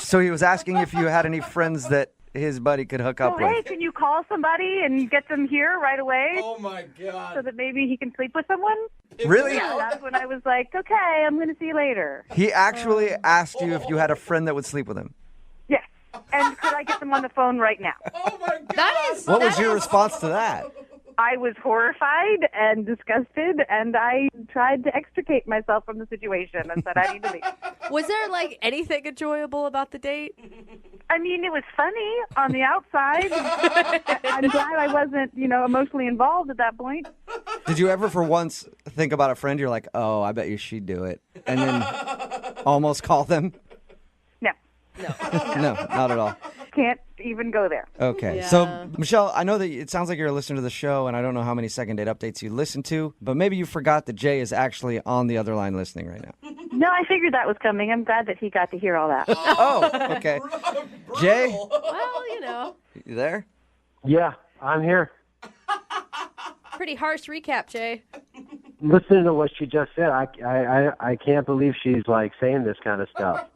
[SPEAKER 10] So he was asking if you had any friends that his buddy could hook up
[SPEAKER 15] Hey,
[SPEAKER 10] with.
[SPEAKER 15] can you call somebody and get them here right away?
[SPEAKER 5] Oh, my God.
[SPEAKER 15] So that maybe he can sleep with someone?
[SPEAKER 10] Really?
[SPEAKER 15] Yeah, that's when I was like, okay, I'm going to see you later.
[SPEAKER 10] He actually asked you if you had a friend that would sleep with him.
[SPEAKER 15] Yes. And could I get them on the phone right now?
[SPEAKER 5] Oh, my God.
[SPEAKER 10] What was your response to that?
[SPEAKER 15] I was horrified and disgusted, and I tried to extricate myself from the situation and said I need to leave.
[SPEAKER 11] Was there, anything enjoyable about the date?
[SPEAKER 15] I mean, it was funny on the outside. I'm glad I wasn't, emotionally involved at that point.
[SPEAKER 10] Did you ever for once think about a friend? You're like, oh, I bet you she'd do it. And then almost call them? No, not at all.
[SPEAKER 15] Can't even go there.
[SPEAKER 10] Okay.
[SPEAKER 11] Yeah.
[SPEAKER 10] So, Michelle, I know that it sounds like you're a listener to the show, and I don't know how many second date updates you listen to, but maybe you forgot that Jay is actually on the other line listening right now.
[SPEAKER 15] No, I figured that was coming. I'm glad that he got to hear all that.
[SPEAKER 10] Oh, okay. Jay?
[SPEAKER 11] Well,
[SPEAKER 10] You there?
[SPEAKER 18] Yeah, I'm here.
[SPEAKER 11] Pretty harsh recap, Jay.
[SPEAKER 18] Listening to what she just said, I can't believe she's saying this kind of stuff.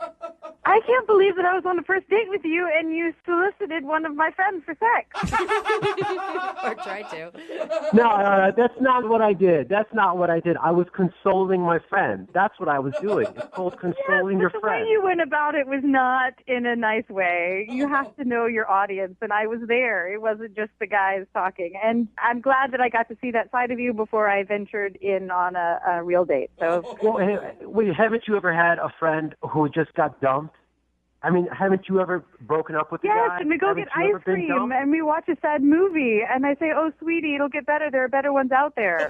[SPEAKER 15] I can't believe that I was on the first date with you and you solicited one of my friends for sex.
[SPEAKER 11] Or tried to.
[SPEAKER 18] No, that's not what I did. That's not what I did. I was consoling my friend. That's what I was doing. It's called consoling your
[SPEAKER 15] The
[SPEAKER 18] friend.
[SPEAKER 15] way you went about it was not in a nice way. You have to know your audience, and I was there. It wasn't just the guys talking. And I'm glad that I got to see that side of you before I ventured in on a real date. So,
[SPEAKER 18] Wait, haven't you ever had a friend who just got dumped? I mean, haven't you ever broken up with the guy?
[SPEAKER 15] yes, and we go
[SPEAKER 18] Haven't
[SPEAKER 15] get
[SPEAKER 18] you ever
[SPEAKER 15] ice
[SPEAKER 18] been
[SPEAKER 15] cream,
[SPEAKER 18] dumped?
[SPEAKER 15] and we watch a sad movie, and I say, oh, sweetie, it'll get better. There are better ones out there.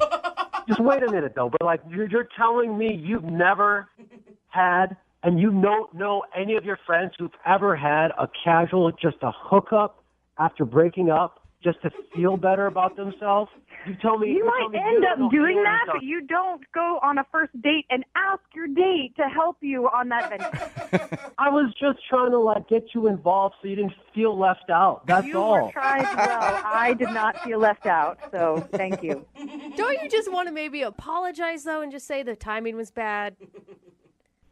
[SPEAKER 18] Just wait a minute, though. But you're telling me you've never had, and you don't know any of your friends who've ever had a casual, just a hookup after breaking up, just to feel better about themselves? You tell me
[SPEAKER 15] You might end up doing that, but you don't go on a first date and ask your date to help you on that venture.
[SPEAKER 18] I was just trying to get you involved so you didn't feel left out. That's
[SPEAKER 15] You
[SPEAKER 18] all.
[SPEAKER 15] were trying well. I did not feel left out, so thank you.
[SPEAKER 11] Don't you just want to maybe apologize, though, and just say the timing was bad?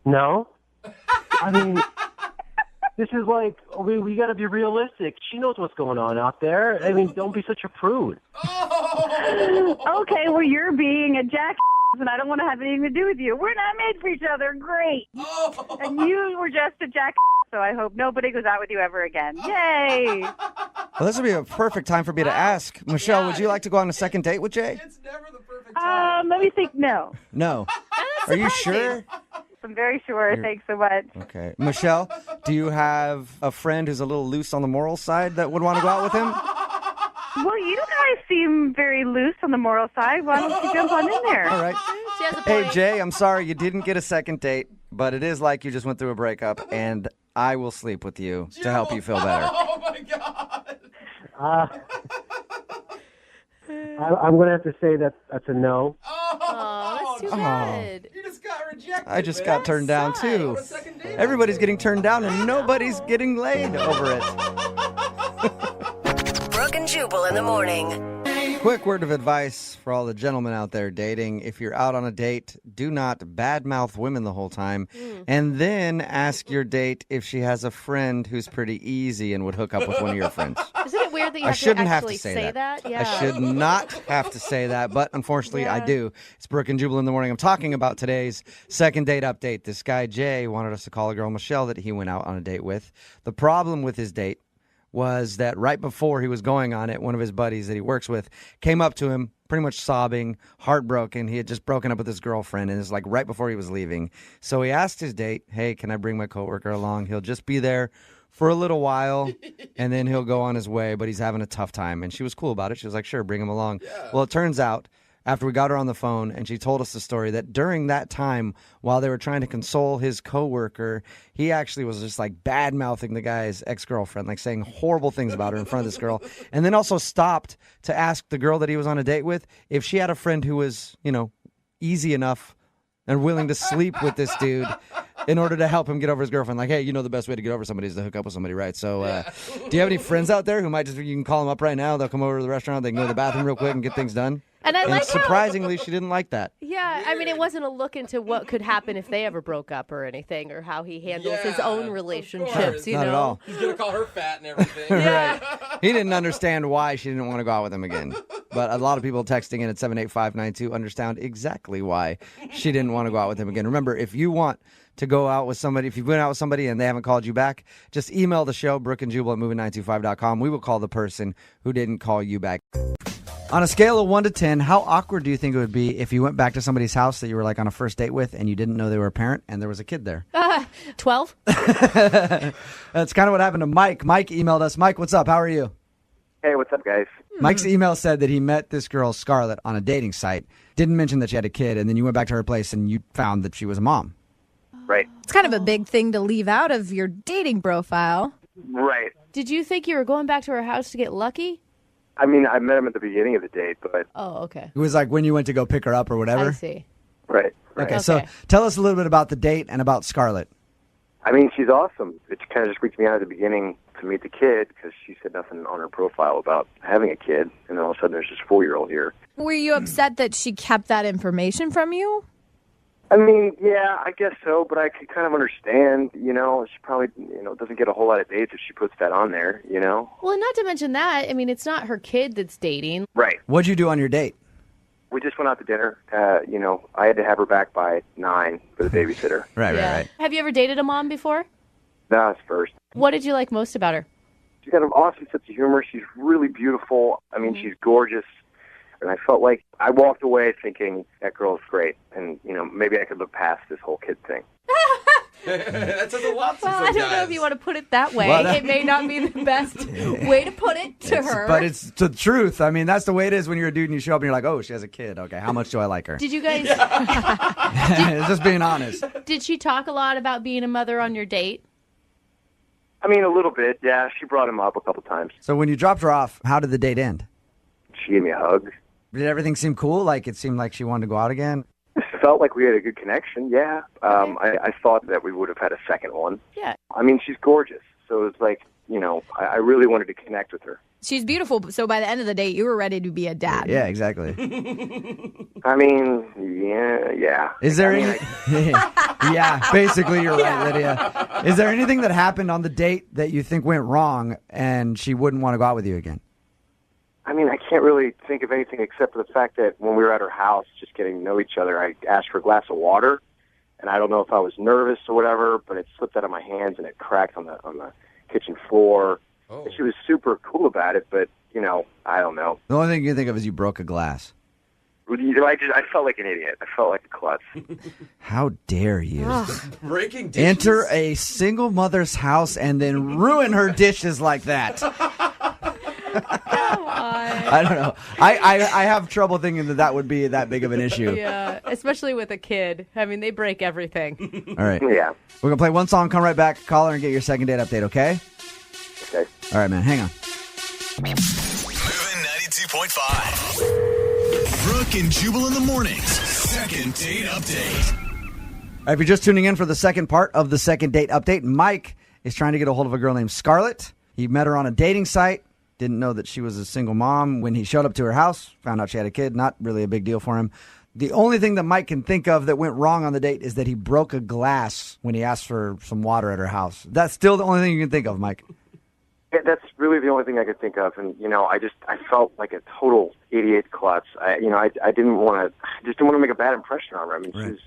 [SPEAKER 18] No, I mean, this is like, we got to be realistic. She knows what's going on out there. I mean, don't be such a prude.
[SPEAKER 15] Okay, well, you're being a jackass, and I don't want to have anything to do with you. We're not made for each other. Great. And you were just a jackass, so I hope nobody goes out with you ever again. Yay.
[SPEAKER 10] Well, this would be a perfect time for me to ask. Michelle, would you like to go on a second date with Jay?
[SPEAKER 15] Let me think. No.
[SPEAKER 10] No. Are you sure?
[SPEAKER 15] I'm very sure. Thanks so much.
[SPEAKER 10] Okay. Michelle, do you have a friend who's a little loose on the moral side that would want to go out with him?
[SPEAKER 15] Well, you guys seem very loose on the moral side. Why don't you jump on in there?
[SPEAKER 10] All right.
[SPEAKER 11] She has a
[SPEAKER 10] Hey,
[SPEAKER 11] point.
[SPEAKER 10] Jay, I'm sorry you didn't get a second date, but it is like you just went through a breakup, and I will sleep with you to help you feel better.
[SPEAKER 5] Oh my God.
[SPEAKER 18] I'm going to have to say that that's a no.
[SPEAKER 11] Oh, that's too bad.
[SPEAKER 5] You just got rejected.
[SPEAKER 10] I just got turned down, too. Everybody's getting turned down, and nobody's getting laid over it.
[SPEAKER 8] Brooke and Jubal in the morning.
[SPEAKER 10] Quick word of advice for all the gentlemen out there dating. If you're out on a date, do not badmouth women the whole time. And then ask your date if she has a friend who's pretty easy and would hook up with one of your friends.
[SPEAKER 2] Isn't it weird that you
[SPEAKER 10] I
[SPEAKER 2] have
[SPEAKER 10] shouldn't
[SPEAKER 2] to
[SPEAKER 10] have
[SPEAKER 2] actually
[SPEAKER 10] to say that.
[SPEAKER 2] Yeah.
[SPEAKER 10] I should not have to say that, but unfortunately I do. It's Brooke and Jubal in the morning. I'm talking about today's second date update. This guy, Jay, wanted us to call a girl, Michelle, that he went out on a date with. The problem with his date was that right before he was going on it, one of his buddies that he works with came up to him, pretty much sobbing, heartbroken. He had just broken up with his girlfriend, and it's like right before he was leaving. So he asked his date, hey, can I bring my coworker along? He'll just be there for a little while, and then he'll go on his way, but he's having a tough time. And she was cool about it. She was like, sure, bring him along. Well, it turns out, after we got her on the phone and she told us the story, that during that time, while they were trying to console his coworker, he actually was just like bad-mouthing the guy's ex-girlfriend, like saying horrible things about her in front of this girl, and then also stopped to ask the girl that he was on a date with if she had a friend who was, easy enough and willing to sleep with this dude in order to help him get over his girlfriend. Like, hey, the best way to get over somebody is to hook up with somebody, right? So do you have any friends out there who might you can call them up right now, they'll come over to the restaurant, they can go to the bathroom real quick and get things done?
[SPEAKER 2] And I like how-
[SPEAKER 10] surprisingly, she didn't like that.
[SPEAKER 2] Yeah, I mean, it wasn't a look into what could happen if they ever broke up or anything, or how he handles his own relationships,
[SPEAKER 10] Not at all.
[SPEAKER 5] He's going to call her fat and everything.
[SPEAKER 10] Right. He didn't understand why she didn't want to go out with him again. But a lot of people texting in at 78592 understand exactly why she didn't want to go out with him again. Remember, if you want to go out with somebody, if you've been out with somebody and they haven't called you back, just email the show, brookandjubal at moving925.com. We will call the person who didn't call you back. On a scale of 1 to 10, how awkward do you think it would be if you went back to somebody's house that you were like on a first date with and you didn't know they were a parent and there was a kid there?
[SPEAKER 2] 12.
[SPEAKER 10] That's kind of what happened to Mike. Mike emailed us. Mike, what's up? How are you?
[SPEAKER 7] Hey, what's up, guys?
[SPEAKER 10] Mike's email said that he met this girl, Scarlett, on a dating site. Didn't mention that she had a kid, and then you went back to her place and you found that she was a mom.
[SPEAKER 7] Right.
[SPEAKER 4] It's kind of a big thing to leave out of your dating profile.
[SPEAKER 7] Right.
[SPEAKER 2] Did you think you were going back to her house to get lucky?
[SPEAKER 7] I mean, I met him at the beginning of the date, but...
[SPEAKER 2] Oh, okay.
[SPEAKER 10] It was like when you went to go pick her up or whatever?
[SPEAKER 2] I see.
[SPEAKER 7] Right.
[SPEAKER 10] Okay, so tell us a little bit about the date and about Scarlett.
[SPEAKER 7] I mean, she's awesome. It kind of just freaked me out at the beginning to meet the kid because she said nothing on her profile about having a kid, and then all of a sudden there's this 4-year-old here.
[SPEAKER 4] Were you upset that she kept that information from you?
[SPEAKER 7] I mean, yeah, I guess so, but I could kind of understand, she probably, doesn't get a whole lot of dates if she puts that on there,
[SPEAKER 2] Well, not to mention that, I mean, it's not her kid that's dating.
[SPEAKER 7] Right.
[SPEAKER 10] What'd you do on your date?
[SPEAKER 7] We just went out to dinner. I had to have her back by 9 for the babysitter.
[SPEAKER 10] Right.
[SPEAKER 2] Have you ever dated a mom before?
[SPEAKER 7] That's first.
[SPEAKER 2] What did you like most about her?
[SPEAKER 7] She's got an awesome sense of humor. She's really beautiful. I mean, she's gorgeous. And I felt like I walked away thinking, that girl's great. And, maybe I could look past this whole kid thing.
[SPEAKER 5] That says a lot to
[SPEAKER 2] Well, I don't know if you want to put it that way.
[SPEAKER 10] Well,
[SPEAKER 2] it may not be the best way to put it to her.
[SPEAKER 10] But it's the truth. I mean, that's the way it is when you're a dude and you show up and you're like, oh, she has a kid. Okay, how much do I like her?
[SPEAKER 2] Did you guys...
[SPEAKER 10] Just being honest.
[SPEAKER 2] Did she talk a lot about being a mother on your date?
[SPEAKER 7] I mean, a little bit, yeah. She brought him up a couple times.
[SPEAKER 10] So when you dropped her off, how did the date end?
[SPEAKER 7] She gave me a hug.
[SPEAKER 10] Did everything seem cool? Like it seemed like she wanted to go out again?
[SPEAKER 7] It felt like we had a good connection, yeah. I thought that we would have had a second one.
[SPEAKER 2] Yeah.
[SPEAKER 7] I mean, she's gorgeous. So it was like, I really wanted to connect with her.
[SPEAKER 4] She's beautiful, so by the end of the date, you were ready to be a dad.
[SPEAKER 10] Yeah, exactly.
[SPEAKER 7] I mean, yeah.
[SPEAKER 10] Is there any... Yeah, basically you're right, Lydia. Is there anything that happened on the date that you think went wrong and she wouldn't want to go out with you again?
[SPEAKER 7] I mean, I can't really think of anything except for the fact that when we were at her house, just getting to know each other, I asked for a glass of water, and I don't know if I was nervous or whatever, but it slipped out of my hands and it cracked on the kitchen floor. Oh. And she was super cool about it, but I don't know.
[SPEAKER 10] The only thing you can think of is you broke a glass.
[SPEAKER 7] I felt like an idiot. I felt like a klutz.
[SPEAKER 10] How dare you?
[SPEAKER 5] Breaking dishes?
[SPEAKER 10] Enter a single mother's house and then ruin her dishes like that. I don't know. I have trouble thinking that would be that big of an issue.
[SPEAKER 2] Yeah, especially with a kid. I mean, they break everything.
[SPEAKER 10] All right.
[SPEAKER 7] Yeah.
[SPEAKER 10] We're going to play one song, come right back, call her, and get your second date update, okay?
[SPEAKER 7] Okay.
[SPEAKER 10] All right, man. Hang on.
[SPEAKER 6] Moving 92.5. Brooke and Jubal in the mornings. Second date update.
[SPEAKER 10] All right, if you're just tuning in for the second part of the second date update, Mike is trying to get a hold of a girl named Scarlett. He met her on a dating site. Didn't know that she was a single mom. When he showed up to her house, found out she had a kid. Not really a big deal for him. The only thing that Mike can think of that went wrong on the date is that he broke a glass when he asked for some water at her house. That's still the only thing you can think of, Mike.
[SPEAKER 7] Yeah, that's really the only thing I could think of. And, I felt like a total idiot klutz. I didn't want to make a bad impression on her. I mean, She was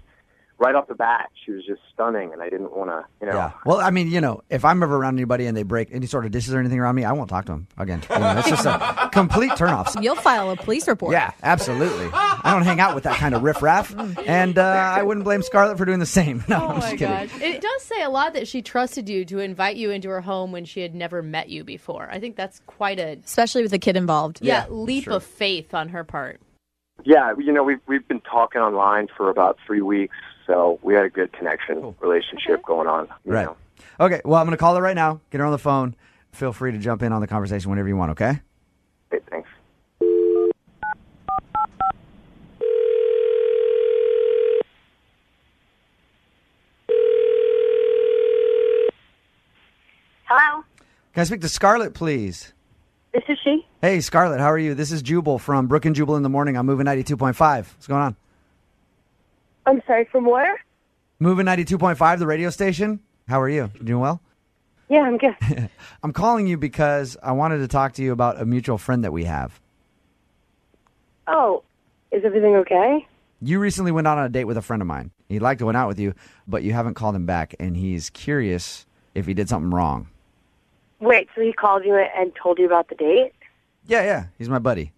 [SPEAKER 7] right off the bat, she was just stunning, and I didn't want to,
[SPEAKER 10] Yeah. Well, I mean, if I'm ever around anybody and they break any sort of dishes or anything around me, I won't talk to them again. It's just a complete turnoff.
[SPEAKER 4] You'll file a police report.
[SPEAKER 10] Yeah, absolutely. I don't hang out with that kind of riffraff, and I wouldn't blame Scarlett for doing the same. No, I'm just kidding.
[SPEAKER 2] Gosh. It does say a lot that she trusted you to invite you into her home when she had never met you before. I think that's quite
[SPEAKER 4] especially with a kid involved.
[SPEAKER 2] Leap of faith on her part.
[SPEAKER 7] Yeah, we've been talking online for about 3 weeks. So we had a good relationship going on.
[SPEAKER 10] Right. Okay, well, I'm going to call her right now, get her on the phone. Feel free to jump in on the conversation whenever you want, okay?
[SPEAKER 7] Okay, thanks.
[SPEAKER 3] Hello?
[SPEAKER 10] Can I speak to Scarlett, please?
[SPEAKER 3] This is she.
[SPEAKER 10] Hey, Scarlett, how are you? This is Jubal from Brooke and Jubal in the Morning. I'm moving 92.5. What's going on?
[SPEAKER 3] I'm sorry, from where?
[SPEAKER 10] Moving 92.5, the radio station. How are you? You doing well?
[SPEAKER 3] Yeah, I'm good.
[SPEAKER 10] I'm calling you because I wanted to talk to you about a mutual friend that we have.
[SPEAKER 3] Oh, is everything okay?
[SPEAKER 10] You recently went out on a date with a friend of mine. He'd like to went out with you, but you haven't called him back, and he's curious if he did something wrong.
[SPEAKER 3] Wait, so he called you and told you about the date?
[SPEAKER 10] Yeah. He's my buddy.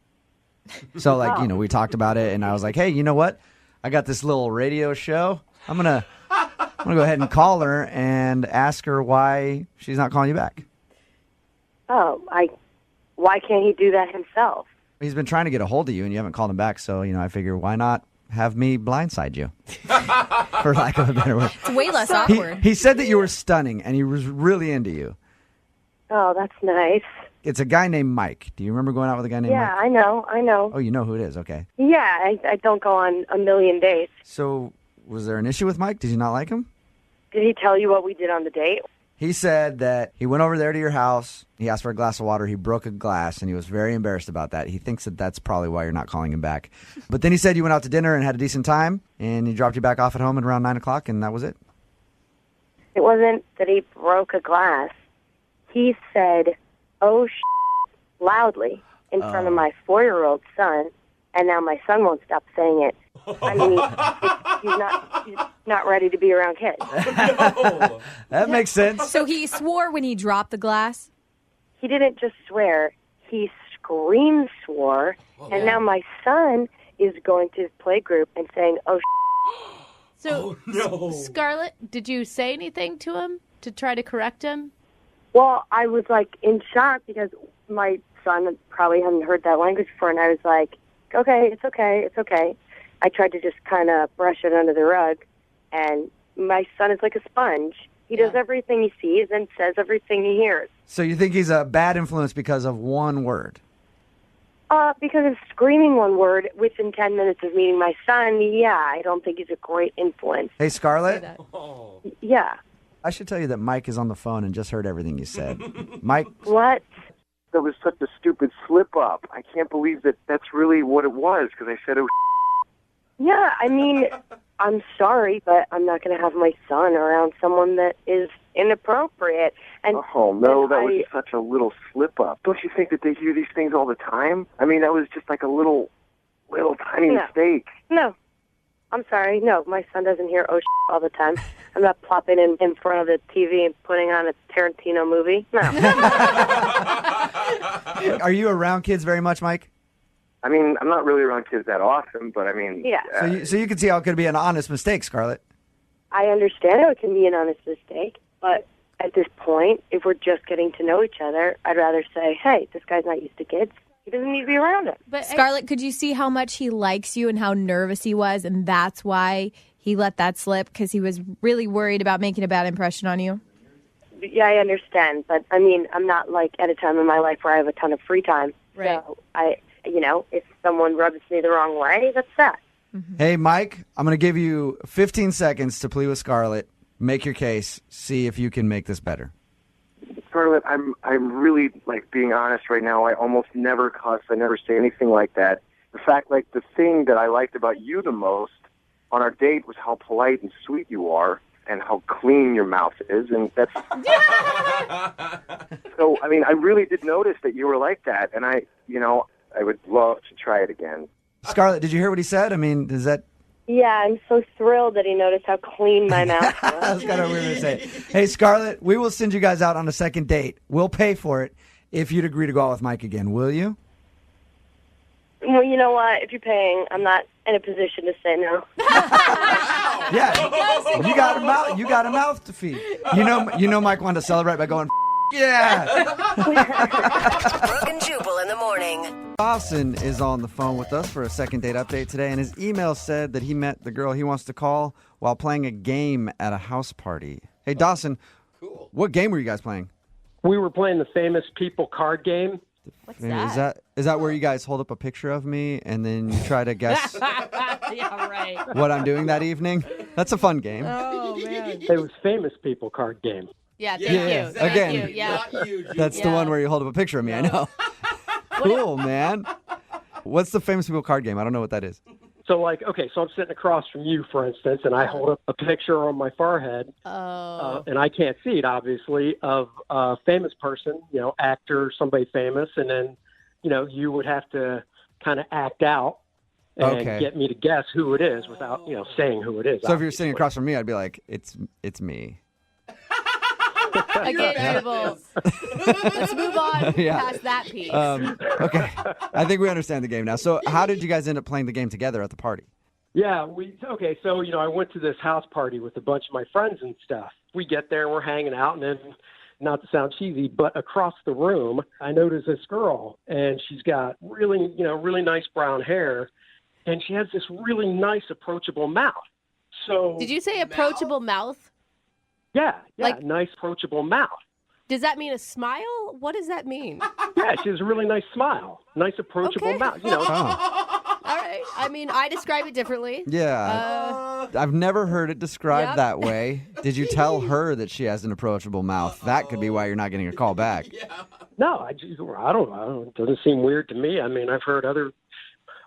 [SPEAKER 10] So, we talked about it, and I was like, hey, you know what? I got this little radio show. I'm gonna go ahead and call her and ask her why she's not calling you back.
[SPEAKER 3] Oh, why can't he do that himself?
[SPEAKER 10] He's been trying to get a hold of you, and you haven't called him back. So, I figure why not have me blindside you, for lack of a better word.
[SPEAKER 4] It's way less awkward.
[SPEAKER 10] He said that you were stunning, and he was really into you.
[SPEAKER 3] Oh, that's nice.
[SPEAKER 10] It's a guy named Mike. Do you remember going out with a guy named Mike?
[SPEAKER 3] Yeah, I know.
[SPEAKER 10] Oh, you know who it is. Okay.
[SPEAKER 3] Yeah, I don't go on a million dates.
[SPEAKER 10] So, was there an issue with Mike? Did you not like him?
[SPEAKER 3] Did he tell you what we did on the date?
[SPEAKER 10] He said that he went over there to your house. He asked for a glass of water. He broke a glass, and he was very embarrassed about that. He thinks that that's probably why you're not calling him back. But then he said you went out to dinner and had a decent time, and he dropped you back off at home at around 9 o'clock, and that was it.
[SPEAKER 3] It wasn't that he broke a glass. He said, oh, loudly in front of my 4-year-old son, and now my son won't stop saying it. I mean, he's not ready to be around kids.
[SPEAKER 10] That makes sense.
[SPEAKER 4] So he swore when he dropped the glass?
[SPEAKER 3] He didn't just swear. He scream swore, and now my son is going to his playgroup and saying, oh,
[SPEAKER 2] So, Scarlett, did you say anything to him to try to correct him?
[SPEAKER 3] Well, I was, in shock because my son probably hadn't heard that language before, and I was like, okay, it's okay. I tried to just kind of brush it under the rug, and my son is like a sponge. He does everything he sees and says everything he hears.
[SPEAKER 10] So you think he's a bad influence because of one word?
[SPEAKER 3] Because of screaming one word within 10 minutes of meeting my son, I don't think he's a great influence.
[SPEAKER 10] Hey, Scarlett?
[SPEAKER 3] Yeah.
[SPEAKER 10] I should tell you that Mike is on the phone and just heard everything you said. Mike?
[SPEAKER 3] What?
[SPEAKER 7] That was such a stupid slip-up. I can't believe that that's really what it was, because I said it was
[SPEAKER 3] Yeah, I mean, I'm sorry, but I'm not going to have my son around someone that is inappropriate. And
[SPEAKER 7] Oh, no, that was just such a little slip-up. Don't you think that they hear these things all the time? I mean, that was just like a little tiny mistake.
[SPEAKER 3] No. I'm sorry. No, my son doesn't hear all the time. I'm not plopping in front of the TV and putting on a Tarantino movie. No.
[SPEAKER 10] Are you around kids very much, Mike?
[SPEAKER 7] I mean, I'm not really around kids that often, but I mean...
[SPEAKER 3] Yeah.
[SPEAKER 10] So you can see how it could be an honest mistake, Scarlett.
[SPEAKER 3] I understand how it can be an honest mistake, but at this point, if we're just getting to know each other, I'd rather say, hey, this guy's not used to kids. He doesn't need to be around it.
[SPEAKER 4] But Scarlett, could you see how much he likes you and how nervous he was, and that's why he let that slip, because he was really worried about making a bad impression on you?
[SPEAKER 3] Yeah, I understand, but I mean, I'm not like at a time in my life where I have a ton of free time.
[SPEAKER 4] Right.
[SPEAKER 3] So if someone rubs me the wrong way, that's that.
[SPEAKER 10] Hey, Mike, I'm going to give you 15 seconds to plead with Scarlett. Make your case. See if you can make this better.
[SPEAKER 7] Scarlett, I'm really, being honest right now. I almost never cuss. I never say anything like that. In fact, the thing that I liked about you the most on our date was how polite and sweet you are and how clean your mouth is. And that's... So, I mean, I really did notice that you were like that. And I would love to try it again.
[SPEAKER 10] Scarlett, did you hear what he said? I mean, is that...
[SPEAKER 3] Yeah, I'm so thrilled that he noticed how clean my mouth was.
[SPEAKER 10] That's kind of weird to say. Hey, Scarlett, we will send you guys out on a second date. We'll pay for it if you'd agree to go out with Mike again, will you?
[SPEAKER 3] Well, you know what? If you're paying, I'm not in a position to say no.
[SPEAKER 10] Yeah, you got a mouth to feed. You know, Mike wanted to celebrate by going, yeah.
[SPEAKER 8] Brooke and Jubal in the morning.
[SPEAKER 10] Dawson is on the phone with us for a second date update today, and his email said that he met the girl he wants to call while playing a game at a house party. Hey, Dawson, cool. What game were you guys playing?
[SPEAKER 19] We were playing the Famous People card game.
[SPEAKER 2] What's
[SPEAKER 10] Is that where you guys hold up a picture of me and then you try to guess
[SPEAKER 11] Yeah, right.
[SPEAKER 10] what I'm doing that evening? That's a fun game.
[SPEAKER 11] Oh, man.
[SPEAKER 19] It was Famous People card game.
[SPEAKER 11] Yeah, thank you.
[SPEAKER 10] Again,
[SPEAKER 11] Thank you. Yeah.
[SPEAKER 10] that's the one where you hold up a picture of me. I know. Cool, man. What's the Famous People card game? I don't know what that is.
[SPEAKER 19] So, so I'm sitting across from you, for instance, and I hold up a picture on my forehead, and I can't see it, obviously, of a famous person, actor, somebody famous, and then, you would have to kind of act out and get me to guess who it is without, saying who it is.
[SPEAKER 10] So if you're sitting across from me, I'd be like, it's me.
[SPEAKER 11] Again, Jubal. Let's move on past that piece.
[SPEAKER 10] Okay. I think we understand the game now. So how did you guys end up playing the game together at the party?
[SPEAKER 19] Yeah, so, I went to this house party with a bunch of my friends and stuff. We get there, we're hanging out, and then, not to sound cheesy, but across the room, I noticed this girl, and she's got really, really nice brown hair, and she has this really nice, approachable mouth. So
[SPEAKER 11] Did you say approachable mouth?
[SPEAKER 19] Yeah, nice, approachable mouth.
[SPEAKER 11] Does that mean a smile? What does that mean?
[SPEAKER 19] Yeah, she has a really nice smile. Nice, approachable mouth.
[SPEAKER 11] All right. I mean, I describe it differently.
[SPEAKER 10] Yeah. I've never heard it described that way. Did you tell her that she has an approachable mouth? That could be why you're not getting a call back.
[SPEAKER 19] No, I don't know. It doesn't seem weird to me. I mean, I've heard other...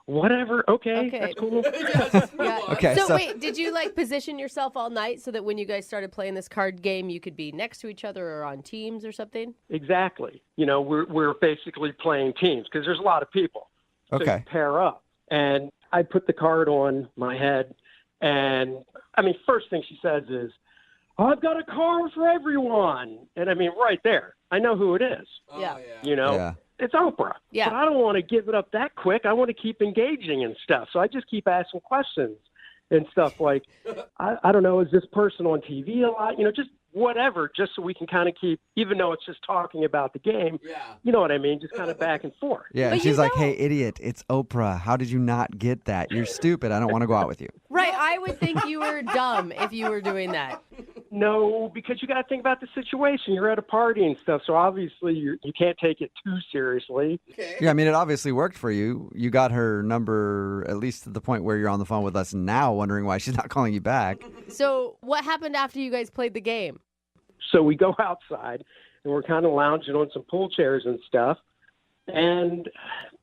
[SPEAKER 19] Whatever. Okay. That's cool.
[SPEAKER 10] Okay.
[SPEAKER 11] So wait, did you position yourself all night so that when you guys started playing this card game, you could be next to each other or on teams or something?
[SPEAKER 19] Exactly. We're basically playing teams because there's a lot of people. So
[SPEAKER 10] Okay.
[SPEAKER 19] you pair up, and I put the card on my head, and first thing she says is, "I've got a card for everyone," and right there, I know who it is.
[SPEAKER 11] Yeah.
[SPEAKER 10] Yeah.
[SPEAKER 19] It's Oprah.
[SPEAKER 11] Yeah.
[SPEAKER 19] But I don't want to give it up that quick. I want to keep engaging and stuff. So I just keep asking questions and stuff like, I don't know, is this person on TV a lot? Just whatever, just so we can kind of keep, even though it's just talking about the game, you know what I mean? Just kind of back and forth.
[SPEAKER 10] Yeah, and she's like, hey, idiot, it's Oprah. How did you not get that? You're stupid. I don't want to go out with you.
[SPEAKER 11] Right. I would think you were dumb if you were doing that.
[SPEAKER 19] No, because you got to think about the situation. You're at a party and stuff, so obviously you can't take it too seriously.
[SPEAKER 5] Okay.
[SPEAKER 10] Yeah, it obviously worked for you. You got her number at least to the point where you're on the phone with us now wondering why she's not calling you back.
[SPEAKER 11] So what happened after you guys played the game?
[SPEAKER 19] So we go outside, and we're kind of lounging on some pool chairs and stuff. And,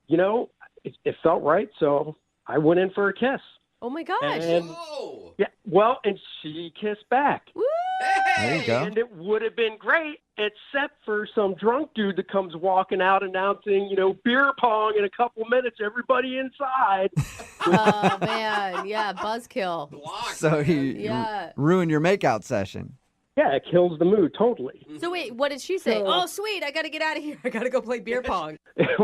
[SPEAKER 19] it felt right, so I went in for a kiss.
[SPEAKER 11] Oh, my gosh.
[SPEAKER 19] And, yeah, well, and she kissed back.
[SPEAKER 11] Woo!
[SPEAKER 10] There you go.
[SPEAKER 19] And it would have been great, except for some drunk dude that comes walking out announcing, beer pong in a couple minutes, everybody inside.
[SPEAKER 11] Oh, man. Yeah, buzzkill.
[SPEAKER 10] So he ruined your makeout session.
[SPEAKER 19] Yeah, it kills the mood totally.
[SPEAKER 11] So wait, what did she say?
[SPEAKER 19] So-
[SPEAKER 11] Oh, sweet, I got to get out of here. I got to go play beer pong.
[SPEAKER 19] It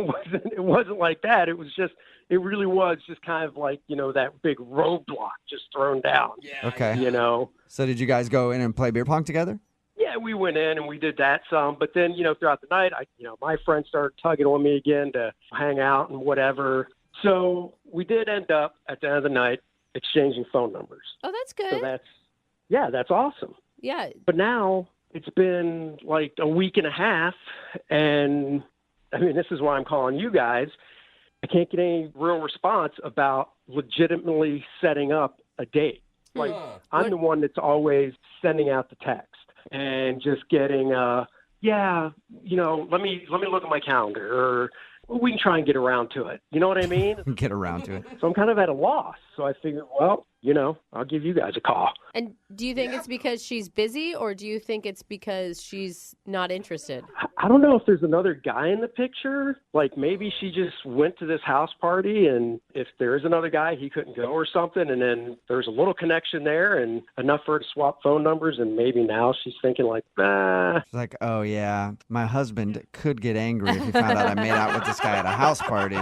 [SPEAKER 19] wasn't like that. It really was just kind of like, that big roadblock just thrown down.
[SPEAKER 5] Yeah.
[SPEAKER 10] Okay.
[SPEAKER 19] So
[SPEAKER 10] did you guys go in and play beer pong together?
[SPEAKER 19] Yeah, we went in and we did that some, but then, throughout the night, my friends started tugging on me again to hang out and whatever. So we did end up at the end of the night exchanging phone numbers.
[SPEAKER 11] Oh, that's good.
[SPEAKER 19] So that's awesome.
[SPEAKER 11] Yeah.
[SPEAKER 19] But now it's been like a week and a half, and this is why I'm calling you guys. I can't get any real response about legitimately setting up a date. Like, I'm the one that's always sending out the text and just getting, let me look at my calendar, or we can try and get around to it. You know what I mean?
[SPEAKER 10] Get around to it.
[SPEAKER 19] So I'm kind of at a loss. So I figured, I'll give you guys a call.
[SPEAKER 11] And do you think it's because she's busy, or do you think it's because she's not interested?
[SPEAKER 19] I don't know if there's another guy in the picture. Like, maybe she just went to this house party, and if there is another guy, he couldn't go or something. And then there's a little connection there and enough for her to swap phone numbers. And maybe now she's thinking like, nah.
[SPEAKER 10] She's like, oh, yeah, my husband could get angry if he found out I made out with this guy at a house party.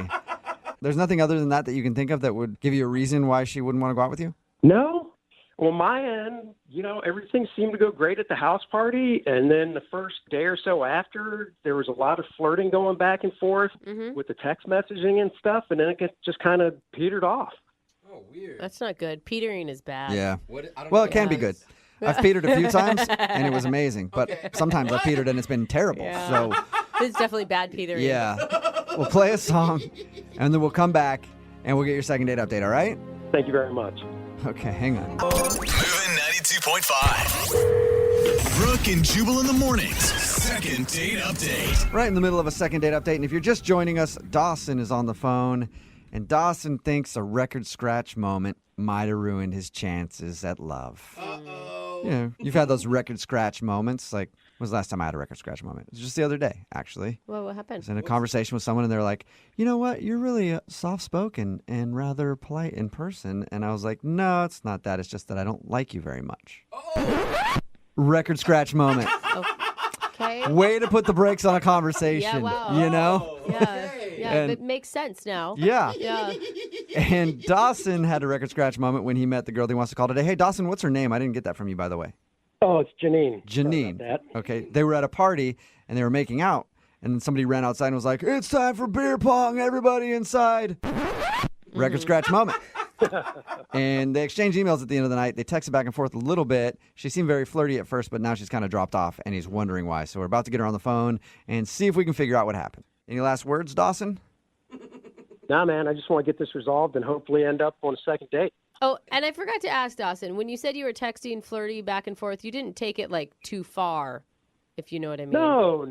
[SPEAKER 10] There's nothing other than that you can think of that would give you a reason why she wouldn't want to go out with you?
[SPEAKER 19] No. On my end, everything seemed to go great at the house party. And then the first day or so after, there was a lot of flirting going back and forth with the text messaging and stuff. And then it just kind of petered off.
[SPEAKER 5] Oh, weird.
[SPEAKER 11] That's not good. Petering is bad.
[SPEAKER 10] Yeah. Well, it can be good. I've petered a few times, and it was amazing. But sometimes I've petered, and it's been terrible.
[SPEAKER 11] Yeah.
[SPEAKER 10] So
[SPEAKER 11] This is definitely bad petering.
[SPEAKER 10] yeah. We'll play a song, and then we'll come back, and we'll get your second date update, all right?
[SPEAKER 19] Thank you very much.
[SPEAKER 10] Okay, hang on.
[SPEAKER 6] Moving 92.5. Brooke and Jubal in the mornings. Second date update.
[SPEAKER 10] Right in the middle of a second date update, and if you're just joining us, Dawson is on the phone, and Dawson thinks a record scratch moment might have ruined his chances at love. You've had those record scratch moments. Like, when was the last time I had a record scratch moment? It was just the other day, actually.
[SPEAKER 11] Well, what
[SPEAKER 10] I
[SPEAKER 11] happened?
[SPEAKER 10] was in a conversation with someone, and they're like, you know what? You're really soft-spoken and rather polite in person. And I was like, no, it's not that. It's just that I don't like you very much. Record scratch moment.
[SPEAKER 11] Okay.
[SPEAKER 10] Way to put the brakes on a conversation.
[SPEAKER 11] Yeah, wow. Yeah,
[SPEAKER 10] And-
[SPEAKER 11] it makes sense now.
[SPEAKER 10] Yeah.
[SPEAKER 11] Yeah.
[SPEAKER 10] And Dawson had a record scratch moment when he met the girl that he wants to call today. Hey, Dawson, what's her name? I didn't get that from you, by the way.
[SPEAKER 19] Oh, it's Janine.
[SPEAKER 10] Janine.
[SPEAKER 19] Sorry about that.
[SPEAKER 10] Okay. They were at a party, and they were making out. And then somebody ran outside and was like, it's time for beer pong. Everybody inside. Record scratch moment. And they exchanged emails at the end of the night. They texted back and forth a little bit. She seemed very flirty at first, but now she's kind of dropped off, and he's wondering why. So we're about to get her on the phone and see if we can figure out what happened. Any last words, Dawson?
[SPEAKER 19] Nah, man, I just want to get this resolved and hopefully end up on a second date.
[SPEAKER 11] Oh, and I forgot to ask Dawson, when you said you were texting flirty back and forth, you didn't take it like too far, if you know what I mean.
[SPEAKER 19] No.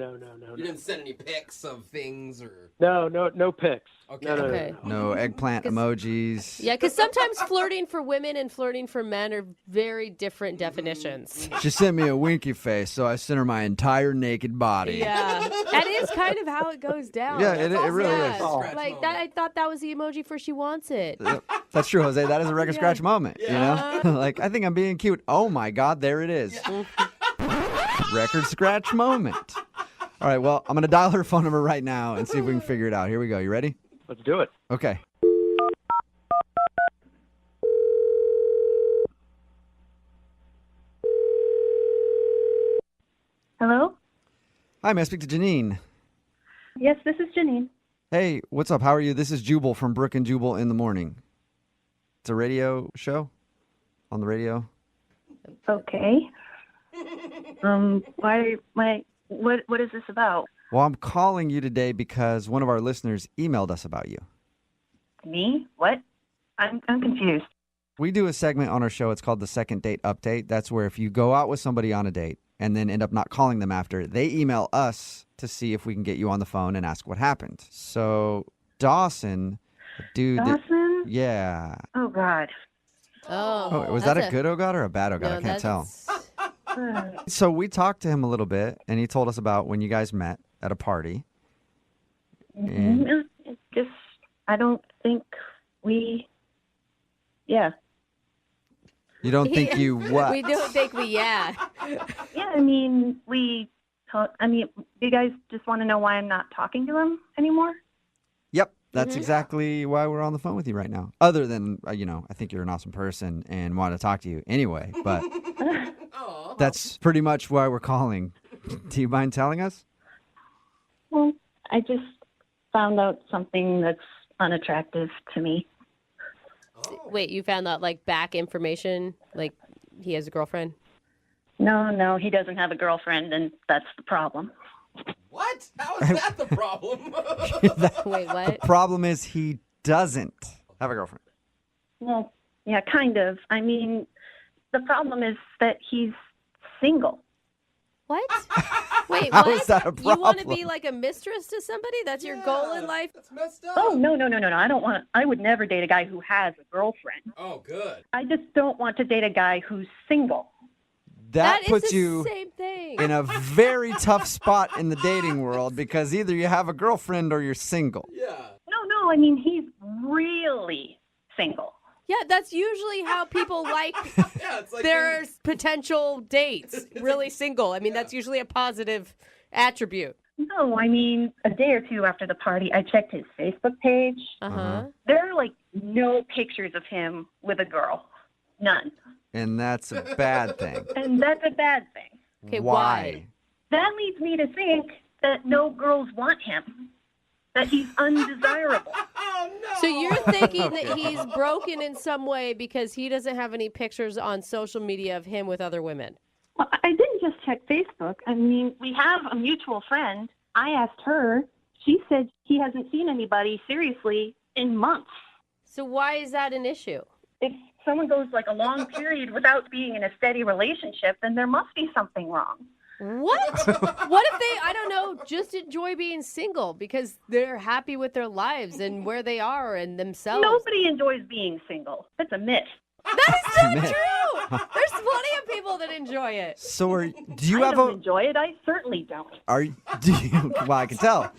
[SPEAKER 5] You didn't send any pics of things or...
[SPEAKER 19] No pics.
[SPEAKER 5] Okay.
[SPEAKER 11] Okay.
[SPEAKER 10] No eggplant emojis.
[SPEAKER 11] Yeah, because sometimes flirting for women and flirting for men are very different definitions.
[SPEAKER 10] She sent me a winky face, so I sent her my entire naked body.
[SPEAKER 11] Yeah, that is kind of how it goes down.
[SPEAKER 10] Yeah, it really is.
[SPEAKER 11] Like that, I thought that was the emoji for she wants it.
[SPEAKER 10] That's true, Jose. That is a record scratch moment, you know? Like, I think I'm being cute. Oh, my God, there it is. Record scratch moment. All right, well, I'm going to dial her phone number right now and see if we can figure it out. Here we go. You ready?
[SPEAKER 19] Let's do it.
[SPEAKER 10] Okay.
[SPEAKER 3] Hello?
[SPEAKER 10] Hi, may I speak to Janine?
[SPEAKER 3] Yes, this is Janine.
[SPEAKER 10] Hey, what's up? How are you? This is Jubal from Brooke and Jubal in the Morning. It's a radio show on the radio.
[SPEAKER 3] Okay. What is this about?
[SPEAKER 10] Well, I'm calling you today because one of our listeners emailed us about you.
[SPEAKER 3] Me? What? I'm confused.
[SPEAKER 10] We do a segment on our show. It's called the Second Date Update. That's where if you go out with somebody on a date and then end up not calling them after, they email us to see if we can get you on the phone and ask what happened. So Dawson, dude.
[SPEAKER 20] Dawson?
[SPEAKER 10] Yeah.
[SPEAKER 20] Oh, God.
[SPEAKER 10] Oh, was that a good oh God or a bad oh God?
[SPEAKER 11] No,
[SPEAKER 10] I can't tell.
[SPEAKER 20] Uh,
[SPEAKER 10] So we talked to him a little bit, and he told us about when you guys met at a party. And
[SPEAKER 20] It's just, I don't think we, yeah.
[SPEAKER 10] you don't think you what?
[SPEAKER 11] We don't think we, yeah.
[SPEAKER 20] Yeah, I mean, we talk, I mean, you guys just want to know why I'm not talking to him anymore?
[SPEAKER 10] Yep, that's
[SPEAKER 20] Mhm.
[SPEAKER 10] exactly why we're on the phone with you right now. Other than, I think you're an awesome person and want to talk to you anyway, but that's pretty much why we're calling. Do you mind telling us?
[SPEAKER 20] Well, I just found out something that's unattractive to me.
[SPEAKER 11] Wait, you found out like back information? Like he has a girlfriend?
[SPEAKER 20] No, he doesn't have a girlfriend, and that's the problem.
[SPEAKER 5] What? How is that the problem?
[SPEAKER 11] Wait,
[SPEAKER 10] The
[SPEAKER 11] what?
[SPEAKER 10] problem is he doesn't have a girlfriend.
[SPEAKER 20] Well, yeah, kind of. I mean, the problem is that he's single.
[SPEAKER 11] What? Wait,
[SPEAKER 10] How
[SPEAKER 11] what?
[SPEAKER 10] is that a
[SPEAKER 11] You want to
[SPEAKER 10] problem?
[SPEAKER 11] be like a mistress to somebody? That's your goal in life?
[SPEAKER 5] That's messed up.
[SPEAKER 20] Oh, no. I would never date a guy who has a girlfriend.
[SPEAKER 5] Oh, good.
[SPEAKER 20] I just don't want to date a guy who's single.
[SPEAKER 10] That
[SPEAKER 11] is
[SPEAKER 10] puts
[SPEAKER 11] the
[SPEAKER 10] you
[SPEAKER 11] same thing.
[SPEAKER 10] in a very tough spot in the dating world because either you have a girlfriend or you're single.
[SPEAKER 20] No, I mean, he's really single.
[SPEAKER 11] Yeah, that's usually how people like
[SPEAKER 5] it's like
[SPEAKER 11] their potential dates. Really single. I mean, that's usually a positive attribute.
[SPEAKER 20] No, I mean, a day or two after the party, I checked his Facebook page.
[SPEAKER 11] Uh-huh.
[SPEAKER 20] There are, like, no pictures of him with a girl. None.
[SPEAKER 10] And that's a bad thing.
[SPEAKER 20] And that's a bad thing.
[SPEAKER 11] Okay,
[SPEAKER 10] why?
[SPEAKER 20] That leads me to think that no girls want him, that he's undesirable.
[SPEAKER 11] So you're thinking that he's broken in some way because he doesn't have any pictures on social media of him with other women.
[SPEAKER 20] Well, I didn't just check Facebook. I mean, we have a mutual friend. I asked her. She said he hasn't seen anybody seriously in months.
[SPEAKER 11] So why is that an issue?
[SPEAKER 20] If someone goes like a long period without being in a steady relationship, then there must be something wrong.
[SPEAKER 11] What? What if they, I don't know, just enjoy being single because they're happy with their lives and where they are and themselves?
[SPEAKER 20] Nobody enjoys being single. That's a myth.
[SPEAKER 11] That is not true. There's plenty of people that enjoy it.
[SPEAKER 10] So do you
[SPEAKER 20] I
[SPEAKER 10] have
[SPEAKER 20] don't
[SPEAKER 10] a
[SPEAKER 20] enjoy it. I certainly don't.
[SPEAKER 10] do you well, I can tell.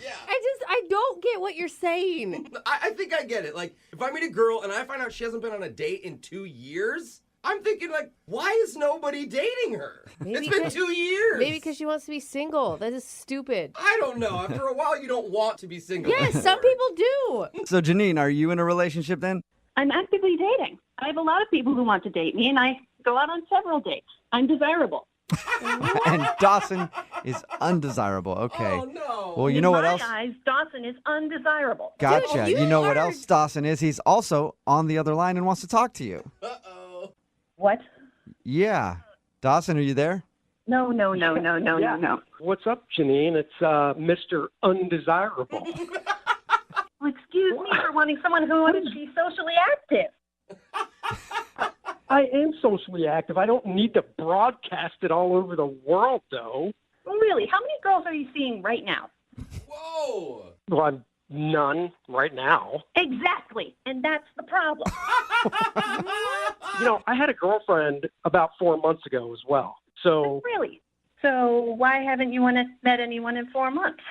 [SPEAKER 11] I don't get what you're saying.
[SPEAKER 5] I think I get it. Like, if I meet a girl and I find out she hasn't been on a date in 2 years, I'm thinking, like, why is nobody dating her? It's been 2 years.
[SPEAKER 11] Maybe because she wants to be single. That is stupid.
[SPEAKER 5] I don't know. After a while, you don't want to be single.
[SPEAKER 11] Yes, some people do.
[SPEAKER 10] So Janine, are you in a relationship then?
[SPEAKER 20] I'm actively dating. I have a lot of people who want to date me, and I go out on several dates. I'm desirable.
[SPEAKER 10] And Dawson is undesirable. Okay.
[SPEAKER 5] Oh, no.
[SPEAKER 10] Well, you know what
[SPEAKER 20] In
[SPEAKER 10] else?
[SPEAKER 20] my eyes, Dawson is undesirable.
[SPEAKER 10] Gotcha.
[SPEAKER 11] Dude,
[SPEAKER 10] you know what
[SPEAKER 11] are-
[SPEAKER 10] else Dawson is? He's also on the other line and wants to talk to you.
[SPEAKER 20] What?
[SPEAKER 10] Yeah. Dawson, are you there?
[SPEAKER 20] No.
[SPEAKER 19] Yeah. What's up, Janine? It's Mr. Undesirable.
[SPEAKER 20] Well, excuse me for wanting someone who wants to be socially active.
[SPEAKER 19] I am socially active. I don't need to broadcast it all over the world, though.
[SPEAKER 20] Really? How many girls are you seeing right now?
[SPEAKER 5] Whoa.
[SPEAKER 19] Well, I'm none right now.
[SPEAKER 20] Exactly. And that's the problem.
[SPEAKER 19] You know, I had a girlfriend about 4 months ago as well. So,
[SPEAKER 20] Really? So why haven't you met anyone in 4 months?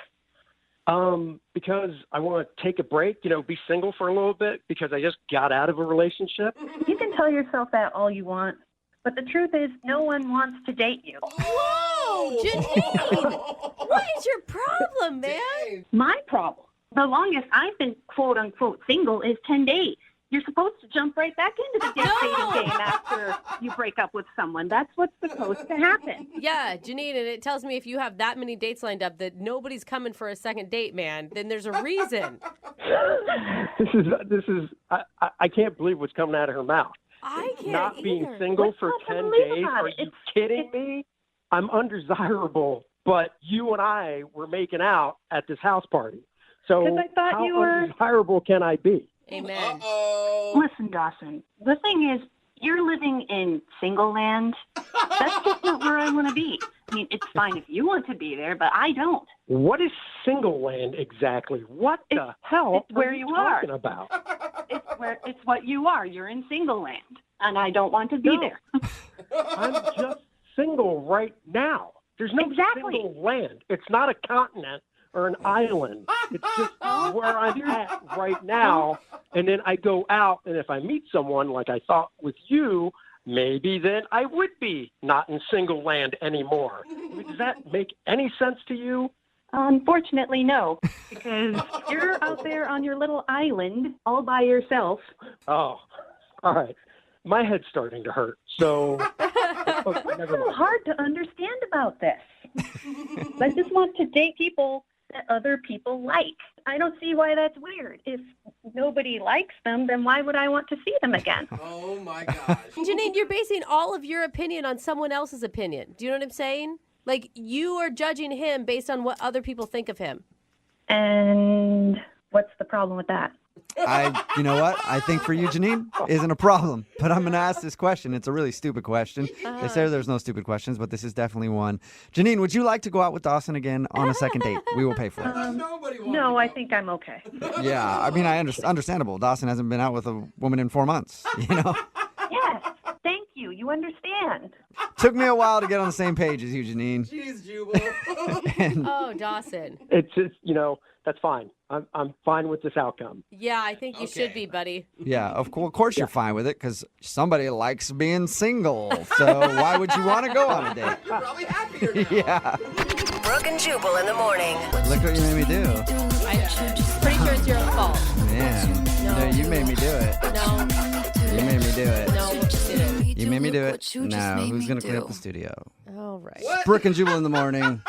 [SPEAKER 19] because I want to take a break, be single for a little bit because I just got out of a relationship.
[SPEAKER 20] You can tell yourself that all you want, but the truth is no one wants to date you.
[SPEAKER 11] Whoa, Janine! What is your problem, man?
[SPEAKER 20] My problem. The longest I've been quote-unquote single is 10 days. You're supposed to jump right back into the dating game after you break up with someone. That's what's supposed to happen.
[SPEAKER 11] Yeah, Janine, and it tells me if you have that many dates lined up that nobody's coming for a second date, man, then there's a reason.
[SPEAKER 19] This is I can't believe what's coming out of her mouth.
[SPEAKER 11] I can't
[SPEAKER 19] Not
[SPEAKER 11] either.
[SPEAKER 19] being single
[SPEAKER 20] What's
[SPEAKER 19] for
[SPEAKER 20] not to
[SPEAKER 19] 10
[SPEAKER 20] believe
[SPEAKER 19] days?
[SPEAKER 20] about
[SPEAKER 19] Are
[SPEAKER 20] it?
[SPEAKER 19] you kidding me? I'm undesirable, but you and I were making out at this house party. So
[SPEAKER 20] 'Cause I thought
[SPEAKER 19] how
[SPEAKER 20] you were-
[SPEAKER 19] undesirable can I be?
[SPEAKER 11] Amen.
[SPEAKER 20] Listen, Dawson, the thing is, you're living in single land. That's just not where I want to be. I mean, it's fine if you want to be there, but I don't.
[SPEAKER 19] What is single land exactly? What the hell
[SPEAKER 20] It's where
[SPEAKER 19] are
[SPEAKER 20] you
[SPEAKER 19] you
[SPEAKER 20] are.
[SPEAKER 19] talking about?
[SPEAKER 20] It's what you are. You're in single land, and I don't want to be there.
[SPEAKER 19] I'm just single right now. There's no single land. It's not a continent or an island. It's just where I'm at right now. And then I go out, and if I meet someone like I thought with you, maybe then I would be not in single land anymore. Does that make any sense to you?
[SPEAKER 20] Unfortunately, no, because you're out there on your little island all by yourself.
[SPEAKER 19] Oh, all right. My head's starting to hurt. So
[SPEAKER 20] What's so hard to understand about this? I just want to date people that other people like. I don't see why that's weird. If nobody likes them, then why would I want to see them again?
[SPEAKER 5] Oh, my gosh.
[SPEAKER 11] Janine, you're basing all of your opinion on someone else's opinion. Do you know what I'm saying? Like, you are judging him based on what other people think of him.
[SPEAKER 20] And what's the problem with that?
[SPEAKER 10] You know what? I think for you, Janine, isn't a problem. But I'm going to ask this question. It's a really stupid question. They say there's no stupid questions, but this is definitely one. Janine, would you like to go out with Dawson again on a second date? We will pay for it.
[SPEAKER 20] No, I think I'm okay.
[SPEAKER 10] Yeah, I mean, understandable. Dawson hasn't been out with a woman in 4 months, you know?
[SPEAKER 20] Yes, thank you. You understand.
[SPEAKER 10] Took me a while to get on the same page as you, Janine.
[SPEAKER 5] Jeez, Jubal.
[SPEAKER 11] Oh, Dawson.
[SPEAKER 19] it's just, that's fine. I'm fine with this outcome.
[SPEAKER 11] Yeah, I think you should be, buddy.
[SPEAKER 10] Yeah, of course you're fine with it because somebody likes being single. So why would you want to go on a date?
[SPEAKER 5] You're probably happier now.
[SPEAKER 10] Yeah.
[SPEAKER 8] Brooke and Jubal in the morning.
[SPEAKER 10] Look what you made me do.
[SPEAKER 11] I'm pretty sure it's your own fault.
[SPEAKER 10] Man. No, you made me do it.
[SPEAKER 11] No.
[SPEAKER 10] You made me do it.
[SPEAKER 11] No, you didn't.
[SPEAKER 10] You made me do it. No, who's going to clean up the studio?
[SPEAKER 11] All right.
[SPEAKER 10] Brooke and Jubal in the morning.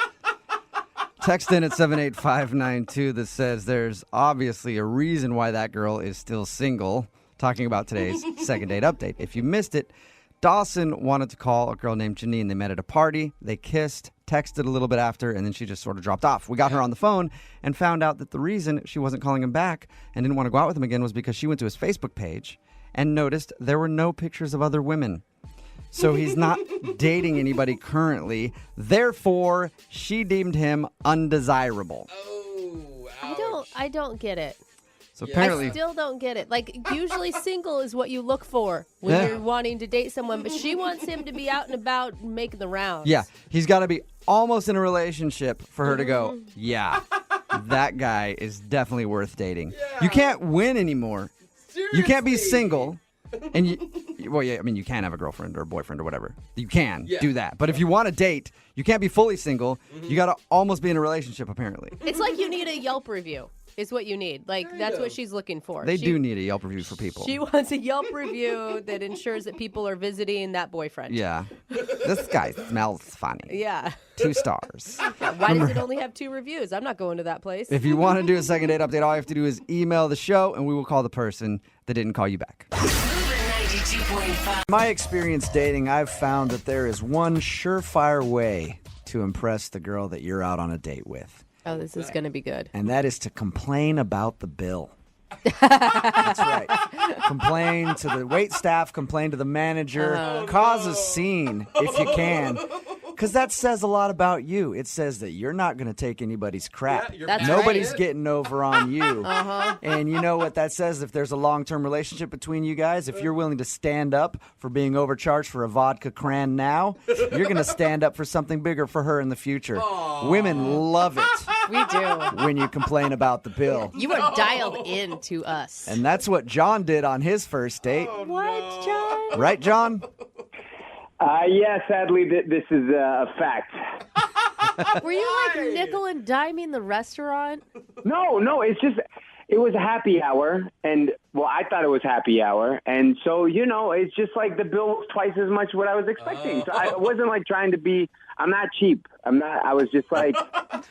[SPEAKER 10] Text in at 78592 that says there's obviously a reason why that girl is still single. Talking about today's second date update. If you missed it, Dawson wanted to call a girl named Janine. They met at a party. They kissed, texted a little bit after, and then she just sort of dropped off. We got her on the phone and found out that the reason she wasn't calling him back and didn't want to go out with him again was because she went to his Facebook page and noticed there were no pictures of other women. So he's not dating anybody currently. Therefore, she deemed him undesirable.
[SPEAKER 11] I don't get it.
[SPEAKER 10] So apparently,
[SPEAKER 11] I still don't get it. Like, usually single is what you look for when you're wanting to date someone, but she wants him to be out and about making the rounds.
[SPEAKER 10] yeah, he's got to be almost in a relationship for her to go, yeah, that guy is definitely worth dating. You can't win anymore.
[SPEAKER 5] Seriously.
[SPEAKER 10] You can't be single. And you can have a girlfriend or a boyfriend or whatever. You can do that. But if you want to date, you can't be fully single. You got to almost be in a relationship, apparently.
[SPEAKER 11] It's like you need a Yelp review is what you need. Like, that's what she's looking for.
[SPEAKER 10] They do need a Yelp review for people.
[SPEAKER 11] She wants a Yelp review that ensures that people are visiting that boyfriend.
[SPEAKER 10] Yeah. This guy smells funny.
[SPEAKER 11] Yeah.
[SPEAKER 10] 2 stars.
[SPEAKER 11] Why does it only have 2 reviews? I'm not going to that place.
[SPEAKER 10] If you want to do a second date update, all you have to do is email the show, and we will call the person that didn't call you back. My experience dating, I've found that there is one surefire way to impress the girl that you're out on a date with.
[SPEAKER 11] Oh, this is going to be good.
[SPEAKER 10] And that is to complain about the bill. That's right. Complain to the wait staff, complain to the manager, cause a scene if you can. Because that says a lot about you. It says that you're not going to take anybody's crap. Nobody's getting over on you. And you know what that says? If there's a long-term relationship between you guys, if you're willing to stand up for being overcharged for a vodka cran now, you're going to stand up for something bigger for her in the future. Women love it.
[SPEAKER 11] We do.
[SPEAKER 10] When you complain about the bill.
[SPEAKER 11] You are dialed in to us.
[SPEAKER 10] And that's what John did on his first date.
[SPEAKER 11] What, John?
[SPEAKER 10] Right, John?
[SPEAKER 21] Yeah, sadly, this is a fact.
[SPEAKER 11] Were you like nickel and diming the restaurant?
[SPEAKER 21] No, it's just, it was a happy hour, and, well, I thought it was happy hour, and so, it's just like the bill was twice as much what I was expecting. So I wasn't like trying to be, I'm not cheap. I was just like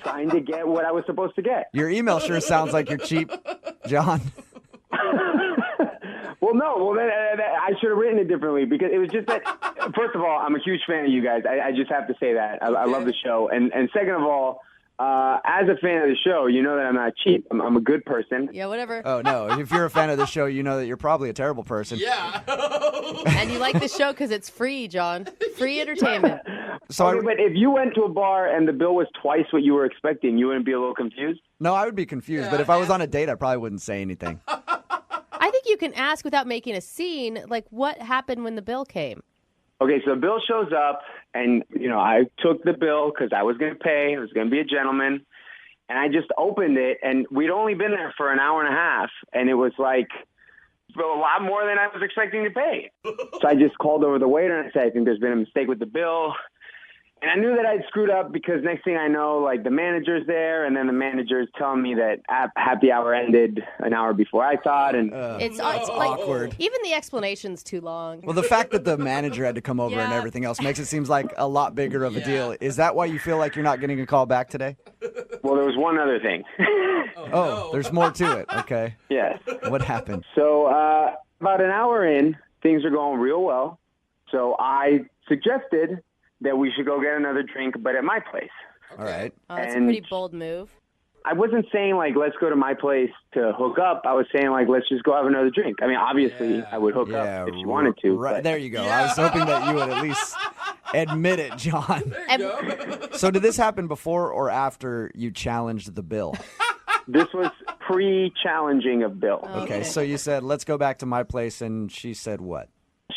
[SPEAKER 21] trying to get what I was supposed to get.
[SPEAKER 10] Your email sure sounds like you're cheap, John.
[SPEAKER 21] Well, no. Well, then, I should have written it differently because it was just that. First of all, I'm a huge fan of you guys. I just have to say that I love the show, and second of all, As a fan of the show, you know that I'm not cheap. I'm a good person.
[SPEAKER 2] Yeah, whatever.
[SPEAKER 10] Oh, no. If you're a fan of the show, you know that you're probably a terrible person.
[SPEAKER 5] Yeah.
[SPEAKER 2] And you like the show because it's free, John. Free entertainment.
[SPEAKER 10] So
[SPEAKER 21] Okay, but if you went to a bar and the bill was twice what you were expecting, you wouldn't be a little confused?
[SPEAKER 10] No, I would be confused. But if I was on a date, I probably wouldn't say anything.
[SPEAKER 11] I think you can ask without making a scene, like, what happened when the bill came?
[SPEAKER 21] Okay, so Bill shows up, and, I took the bill because I was going to pay. I was going to be a gentleman. And I just opened it, and we'd only been there for an hour and a half, and it was like a lot more than I was expecting to pay. So I just called over the waiter and said, I think there's been a mistake with the bill. And I knew that I'd screwed up because next thing I know, like, the manager's there, and then the manager's telling me that happy hour ended an hour before I thought. And
[SPEAKER 2] It's
[SPEAKER 10] awkward.
[SPEAKER 2] Like, even the explanation's too long.
[SPEAKER 10] Well, the fact that the manager had to come over and
[SPEAKER 2] Yeah.
[SPEAKER 10] everything else makes it seem like a lot bigger of a deal. Is that why you feel like you're not getting a call back today?
[SPEAKER 21] well, there was one other thing.
[SPEAKER 10] Oh, there's more to it. Okay.
[SPEAKER 21] Yes.
[SPEAKER 10] What happened?
[SPEAKER 21] So about an hour in, things are going real well. So I suggested that we should go get another drink, but at my place.
[SPEAKER 10] All right.
[SPEAKER 2] Oh, that's
[SPEAKER 21] And-
[SPEAKER 2] a pretty bold move.
[SPEAKER 21] I wasn't saying, like, let's go to my place to hook up. I was saying, like, let's just go have another drink. I mean, obviously, I would hook up if you wanted to.
[SPEAKER 10] Right.
[SPEAKER 21] but-
[SPEAKER 10] There you go. I was hoping that you would at least admit it, John. So did this happen before or after you challenged the bill?
[SPEAKER 21] This was pre-challenging of Bill.
[SPEAKER 10] Okay, so you said, let's go back to my place, and she said what?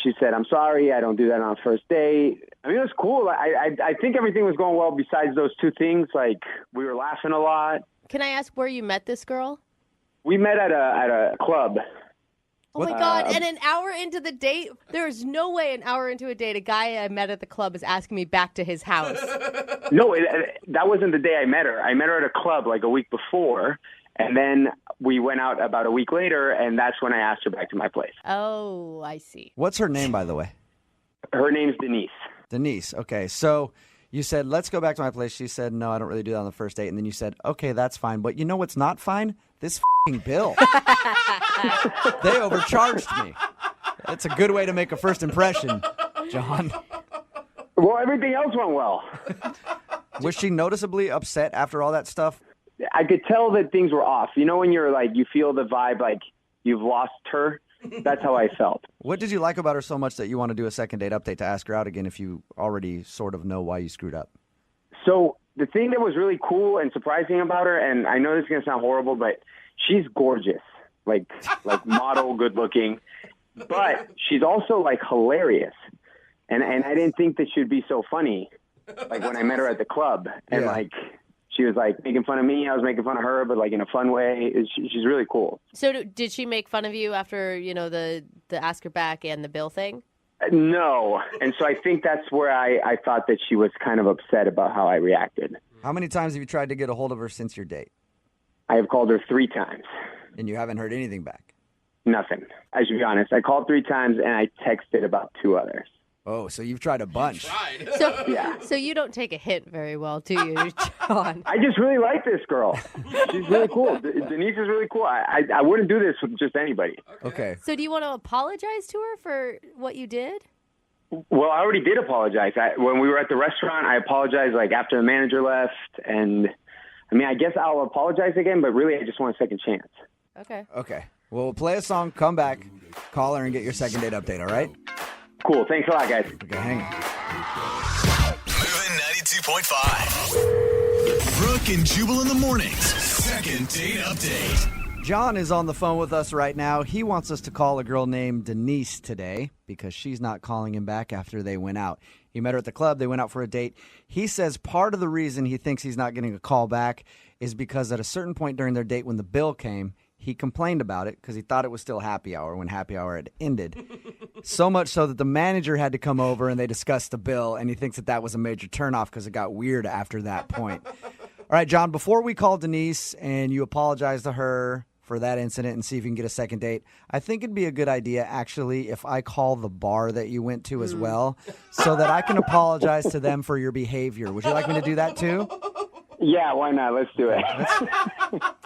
[SPEAKER 21] She said, I'm sorry, I don't do that on a first date. I mean, it was cool. I think everything was going well besides those two things. Like, we were laughing a lot.
[SPEAKER 2] Can I ask where you met this girl?
[SPEAKER 21] We met at a club.
[SPEAKER 2] Oh my God. And an hour into the date, there's no way an hour into a date, a guy I met at the club is asking me back to his house.
[SPEAKER 21] No, that wasn't the day I met her. I met her at a club like a week before, and then we went out about a week later, and that's when I asked her back to my place.
[SPEAKER 2] Oh, I see.
[SPEAKER 10] What's her name, by the way?
[SPEAKER 21] Her name's Denise.
[SPEAKER 10] Denise. Okay, so you said, let's go back to my place. She said, no, I don't really do that on the first date. And then you said, okay, that's fine. But you know what's not fine? This f***ing bill. They overcharged me. That's a good way to make a first impression, John.
[SPEAKER 21] Well, everything else went well.
[SPEAKER 10] Was she noticeably upset after all that stuff?
[SPEAKER 21] I could tell that things were off. You know when you're like, you feel the vibe like you've lost her? That's how I felt.
[SPEAKER 10] What did you like about her so much that you want to do a second date update to ask her out again if you already sort of know why you screwed up?
[SPEAKER 21] So the thing that was really cool and surprising about her, and I know this is going to sound horrible, but she's gorgeous, like model, good looking, but she's also like hilarious. And I didn't think that she'd be so funny, like when I met her at the club, and like she was like making fun of me, I was making fun of her, but like in a fun way. She's really cool.
[SPEAKER 2] So did she make fun of you after, the ask her back and the bill thing?
[SPEAKER 21] No. And so I think that's where I thought that she was kind of upset about how I reacted.
[SPEAKER 10] How many times have you tried to get a hold of her since your date?
[SPEAKER 21] I have called her 3 times.
[SPEAKER 10] And you haven't heard anything back?
[SPEAKER 21] Nothing. I should be honest. I called 3 times and I texted about 2 others.
[SPEAKER 10] Oh, so you've tried a bunch.
[SPEAKER 2] So you don't take a hint very well, do you, John?
[SPEAKER 21] I just really like this girl. She's really cool. Denise is really cool. I wouldn't do this with just anybody.
[SPEAKER 10] Okay.
[SPEAKER 2] So do you want to apologize to her for what you did?
[SPEAKER 21] Well, I already did apologize. When we were at the restaurant, I apologized like after the manager left. And I mean, I guess I'll apologize again, but really I just want a second chance.
[SPEAKER 2] Okay.
[SPEAKER 10] Okay. Well, we'll play a song, come back, call her, and get your second date update, all right?
[SPEAKER 21] Cool. Thanks a lot, guys.
[SPEAKER 10] Okay, hang on.
[SPEAKER 6] Moving 92.5. Brooke and Jubal in the mornings. Second date update.
[SPEAKER 10] John is on the phone with us right now. He wants us to call a girl named Denise today because she's not calling him back after they went out. He met her at the club. They went out for a date. He says part of the reason he thinks he's not getting a call back is because at a certain point during their date when the bill came, he complained about it because he thought it was still happy hour when happy hour had ended. So much so that the manager had to come over and they discussed the bill, and he thinks that was a major turnoff because it got weird after that point. All right, John, before we call Denise and you apologize to her for that incident and see if you can get a second date, I think it'd be a good idea, actually, if I call the bar that you went to as well so that I can apologize to them for your behavior. Would you like me to do that too?
[SPEAKER 21] Yeah, why not? Let's do it.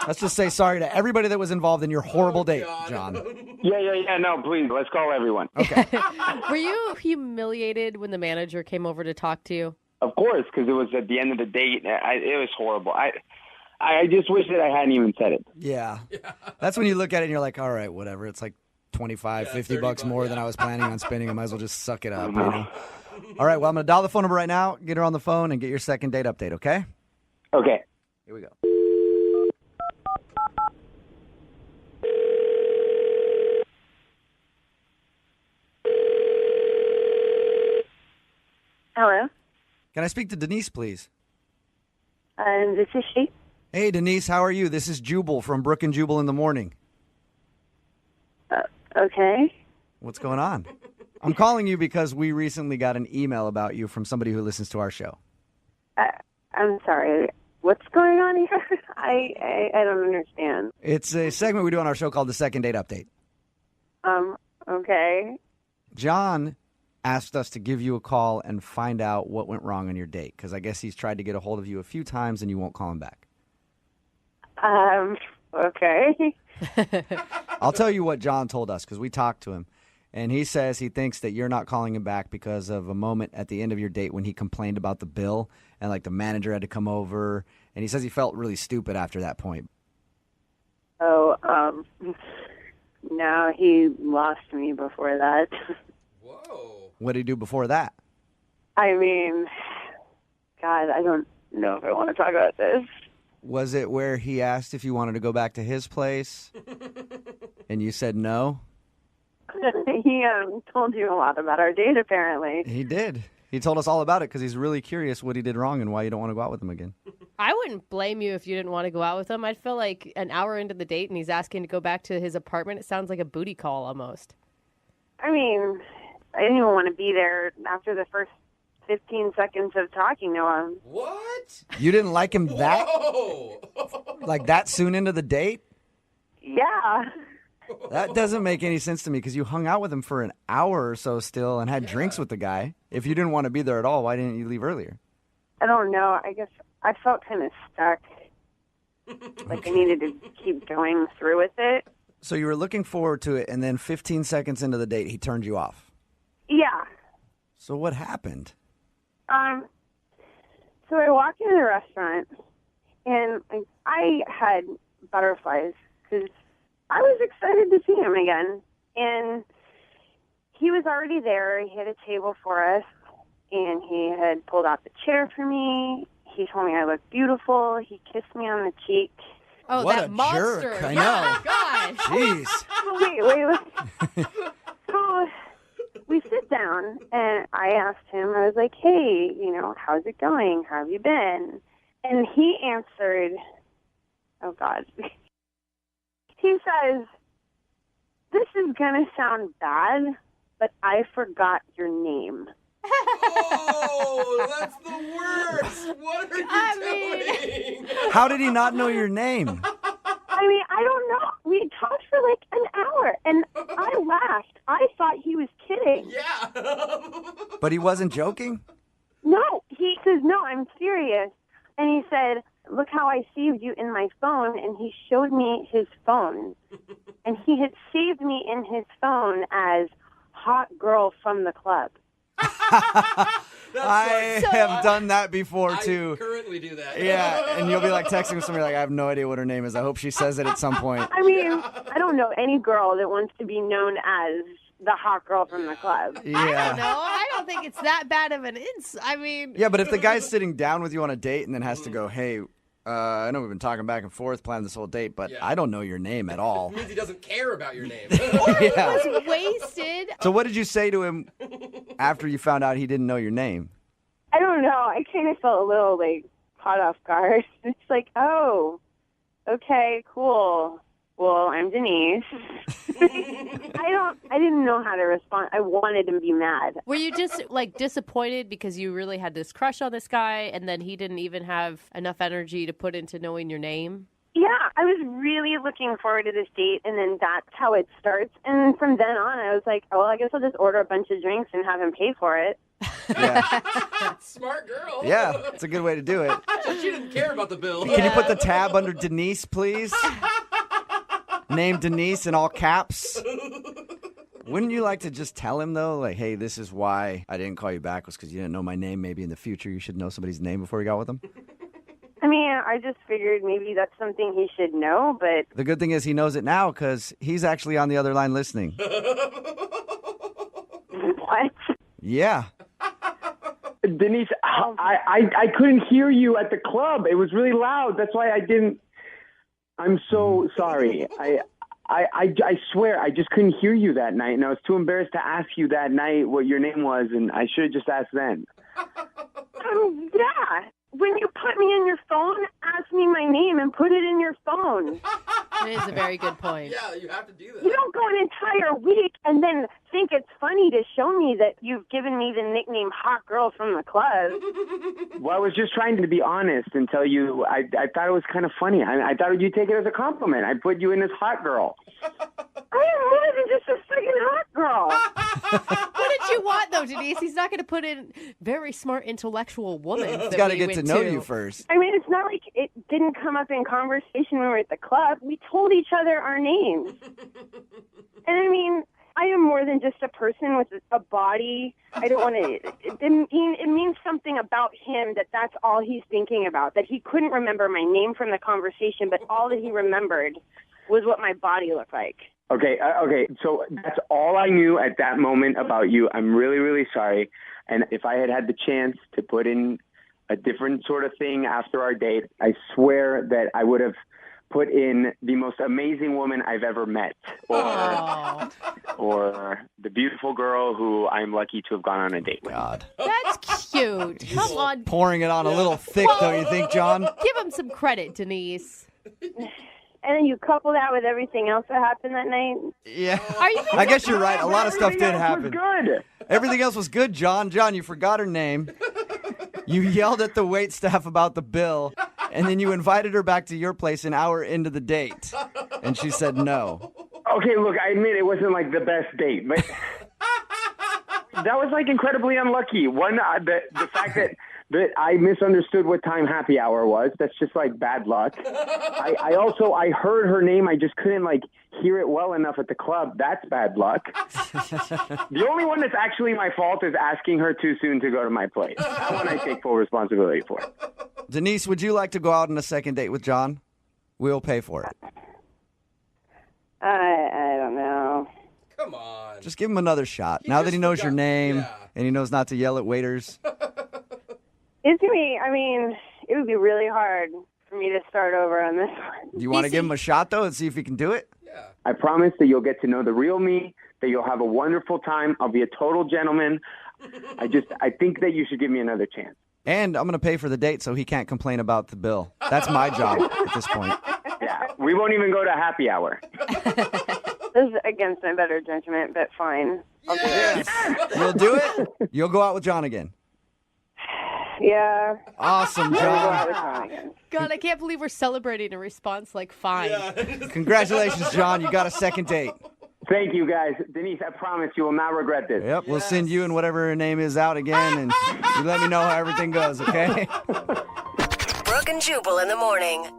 [SPEAKER 10] Let's just say sorry to everybody that was involved in your horrible date, John.
[SPEAKER 21] Yeah. No, please. Let's call everyone.
[SPEAKER 10] Okay.
[SPEAKER 2] Were you humiliated when the manager came over to talk to you?
[SPEAKER 21] Of course, because it was at the end of the date. It was horrible. I just wish that I hadn't even said it.
[SPEAKER 10] Yeah. That's when you look at it and you're like, all right, whatever. It's like 25, 50 bucks more than I was planning on spending. I might as well just suck it up, you know? All right, well, I'm going to dial the phone number right now, get her on the phone, and get your second date update, okay?
[SPEAKER 21] Okay.
[SPEAKER 10] Here we go.
[SPEAKER 3] Hello.
[SPEAKER 10] Can I speak to Denise, please?
[SPEAKER 3] This is she.
[SPEAKER 10] Hey, Denise, how are you? This is Jubal from Brooke and Jubal in the morning.
[SPEAKER 3] Okay.
[SPEAKER 10] What's going on? I'm calling you because we recently got an email about you from somebody who listens to our show.
[SPEAKER 3] I'm sorry. What's going on here? I don't understand.
[SPEAKER 10] It's a segment we do on our show called the Second Date Update.
[SPEAKER 3] Okay.
[SPEAKER 10] John asked us to give you a call and find out what went wrong on your date, because I guess he's tried to get a hold of you a few times and you won't call him back.
[SPEAKER 3] Okay.
[SPEAKER 10] I'll tell you what John told us, because we talked to him, and he says he thinks that you're not calling him back because of a moment at the end of your date when he complained about the bill and, like, the manager had to come over, and he says he felt really stupid after that point.
[SPEAKER 3] Oh, no, he lost me before that.
[SPEAKER 10] What did he do before that?
[SPEAKER 3] I mean, God, I don't know if I want to talk about this.
[SPEAKER 10] Was it where he asked if you wanted to go back to his place and you said no?
[SPEAKER 3] He told you a lot about our date, apparently.
[SPEAKER 10] He did. He told us all about it because he's really curious what he did wrong and why you don't want to go out with him again.
[SPEAKER 11] I wouldn't blame you if you didn't want to go out with him. I'd feel like an hour into the date and he's asking to go back to his apartment. It sounds like a booty call almost.
[SPEAKER 3] I mean, I didn't even want to be there after the first 15 seconds of talking to him.
[SPEAKER 5] What?
[SPEAKER 10] You didn't like him that? Like that soon into the date?
[SPEAKER 3] Yeah.
[SPEAKER 10] That doesn't make any sense to me because you hung out with him for an hour or so still and had drinks with the guy. If you didn't want to be there at all, why didn't you leave earlier?
[SPEAKER 3] I don't know. I guess I felt kind of stuck. Like I needed to keep going through with it.
[SPEAKER 10] So you were looking forward to it, and then 15 seconds into the date, he turned you off.
[SPEAKER 3] Yeah.
[SPEAKER 10] So what happened?
[SPEAKER 3] So I walked into the restaurant, and I had butterflies because I was excited to see him again. And he was already there. He had a table for us, and he had pulled out the chair for me. He told me I looked beautiful. He kissed me on the cheek.
[SPEAKER 11] Oh,
[SPEAKER 10] what
[SPEAKER 11] that
[SPEAKER 10] a
[SPEAKER 11] monster.
[SPEAKER 10] jerk. I know.
[SPEAKER 11] Oh,
[SPEAKER 10] Jeez.
[SPEAKER 3] Wait. So we sit down, and I asked him, I was like, hey, how's it going? How have you been? And he answered, oh, God. He says, this is going to sound bad, but I forgot your name.
[SPEAKER 5] Oh, that's the worst. What are you doing?
[SPEAKER 10] How did he not know your name?
[SPEAKER 3] I mean, I don't know. We talked for like an hour, and I laughed. I thought he was kidding.
[SPEAKER 5] Yeah.
[SPEAKER 10] But he wasn't joking?
[SPEAKER 3] No, he says, no, I'm serious. And he said, look how I saved you in my phone. And he showed me his phone. And he had saved me in his phone as hot girl from the club.
[SPEAKER 10] I have done that before, too.
[SPEAKER 5] I currently do that.
[SPEAKER 10] Yeah, and you'll be like texting somebody like, I have no idea what her name is. I hope she says it at some point.
[SPEAKER 3] I mean, I don't know any girl that wants to be known as the hot girl from the club.
[SPEAKER 10] Yeah.
[SPEAKER 11] I don't know. I don't think it's that bad of an I mean...
[SPEAKER 10] Yeah, but if the guy's sitting down with you on a date and then has to go, hey, I know we've been talking back and forth, planning this whole date, but I don't know your name at all.
[SPEAKER 5] It means he doesn't care about your name.
[SPEAKER 10] Yeah.
[SPEAKER 11] He was wasted.
[SPEAKER 10] So what did you say to him after you found out he didn't know your name?
[SPEAKER 3] I don't know. I kind of felt a little, caught off guard. It's like, oh, okay, cool. Well, I'm Denise. I didn't know how to respond. I wanted him to be mad.
[SPEAKER 11] Were you just, disappointed because you really had this crush on this guy and then he didn't even have enough energy to put into knowing your name?
[SPEAKER 3] Yeah, I was really looking forward to this date, and then that's how it starts. And from then on, I was like, oh, well, I guess I'll just order a bunch of drinks and have him pay for it.
[SPEAKER 10] Yeah.
[SPEAKER 5] Smart girl.
[SPEAKER 10] Yeah, it's a good way to do it.
[SPEAKER 5] She didn't care about the bill.
[SPEAKER 10] Can you put the tab under Denise, please? Name Denise in all caps. Wouldn't you like to just tell him, though, like, hey, this is why I didn't call you back was because you didn't know my name. Maybe in the future you should know somebody's name before you got with them?
[SPEAKER 3] I mean, I just figured maybe that's something he should know, but...
[SPEAKER 10] The good thing is he knows it now because he's actually on the other line listening.
[SPEAKER 3] What?
[SPEAKER 10] Yeah.
[SPEAKER 21] Denise, I couldn't hear you at the club. It was really loud. That's why I didn't. I'm so sorry. I swear I just couldn't hear you that night, and I was too embarrassed to ask you that night what your name was, and I should have just asked then.
[SPEAKER 3] Yeah. When you put me in your phone, ask me my name and put it in your phone.
[SPEAKER 2] That is a very good point.
[SPEAKER 5] Yeah, you have to do that.
[SPEAKER 3] You don't go an entire week and then think it's funny to show me that you've given me the nickname Hot Girl from the club.
[SPEAKER 21] Well, I was just trying to be honest and tell you I thought it was kind of funny. I thought you'd take it as a compliment. I put you in as Hot Girl.
[SPEAKER 3] I am more than just a freaking hot girl.
[SPEAKER 2] What did you want, though, Denise? He's not going to put in very smart, intellectual woman.
[SPEAKER 10] He's got to get to know you first.
[SPEAKER 3] I mean, it's not like it didn't come up in conversation when we were at the club. We told each other our names. And I mean, I am more than just a person with a body. I don't want to... It means something about him that's all he's thinking about, that he couldn't remember my name from the conversation, but all that he remembered was what my body looked like.
[SPEAKER 21] Okay, so that's all I knew at that moment about you. I'm really, really sorry. And if I had the chance to put in a different sort of thing after our date, I swear that I would have put in the most amazing woman I've ever met. Or the beautiful girl who I'm lucky to have gone on a date with.
[SPEAKER 10] God.
[SPEAKER 2] That's cute. Come on.
[SPEAKER 10] Pouring it on a little thick, don't you think, John?
[SPEAKER 2] Give him some credit, Denise.
[SPEAKER 3] And then you couple that with everything else that happened that night.
[SPEAKER 10] Yeah.
[SPEAKER 2] Are you
[SPEAKER 10] I guess you're right. A lot of stuff did
[SPEAKER 21] Everything else
[SPEAKER 10] happen.
[SPEAKER 21] was good.
[SPEAKER 10] Everything else was good, John. John, you forgot her name. You yelled at the wait staff about the bill, and then you invited her back to your place an hour into the date, and she said no.
[SPEAKER 21] Okay, look, I admit it wasn't like the best date, but that was like incredibly unlucky. One, the fact that I misunderstood what time happy hour was, that's just like bad luck. I heard her name, I just couldn't like hear it well enough at the club. That's bad luck. The only one that's actually my fault is asking her too soon to go to my place. That one I take full responsibility for.
[SPEAKER 10] Denise, would you like to go out on a second date with John? We'll pay for it.
[SPEAKER 3] I don't know.
[SPEAKER 5] Come on.
[SPEAKER 10] Just give him another shot. Now that he knows your name and he knows not to yell at waiters.
[SPEAKER 3] It's going to be, I mean, it would be really hard for me to start over on this one.
[SPEAKER 10] Do you want to give him a shot, though, and see if he can do it?
[SPEAKER 5] Yeah.
[SPEAKER 21] I promise that you'll get to know the real me, that you'll have a wonderful time. I'll be a total gentleman. I think that you should give me another chance.
[SPEAKER 10] And I'm going to pay for the date so he can't complain about the bill. That's my job at this point.
[SPEAKER 21] Yeah, we won't even go to happy hour.
[SPEAKER 3] This is against my better judgment, but fine. I'll do it.
[SPEAKER 10] You'll do it? You'll go out with John again.
[SPEAKER 3] Yeah.
[SPEAKER 10] Awesome, John.
[SPEAKER 2] God, I can't believe we're celebrating a response like fine.
[SPEAKER 10] Congratulations, John. You got a second date.
[SPEAKER 21] Thank you, guys. Denise, I promise you will not regret this.
[SPEAKER 10] Yep, we'll send you and whatever her name is out again, and you let me know how everything goes, okay?
[SPEAKER 8] Brooke and Jubal in the morning.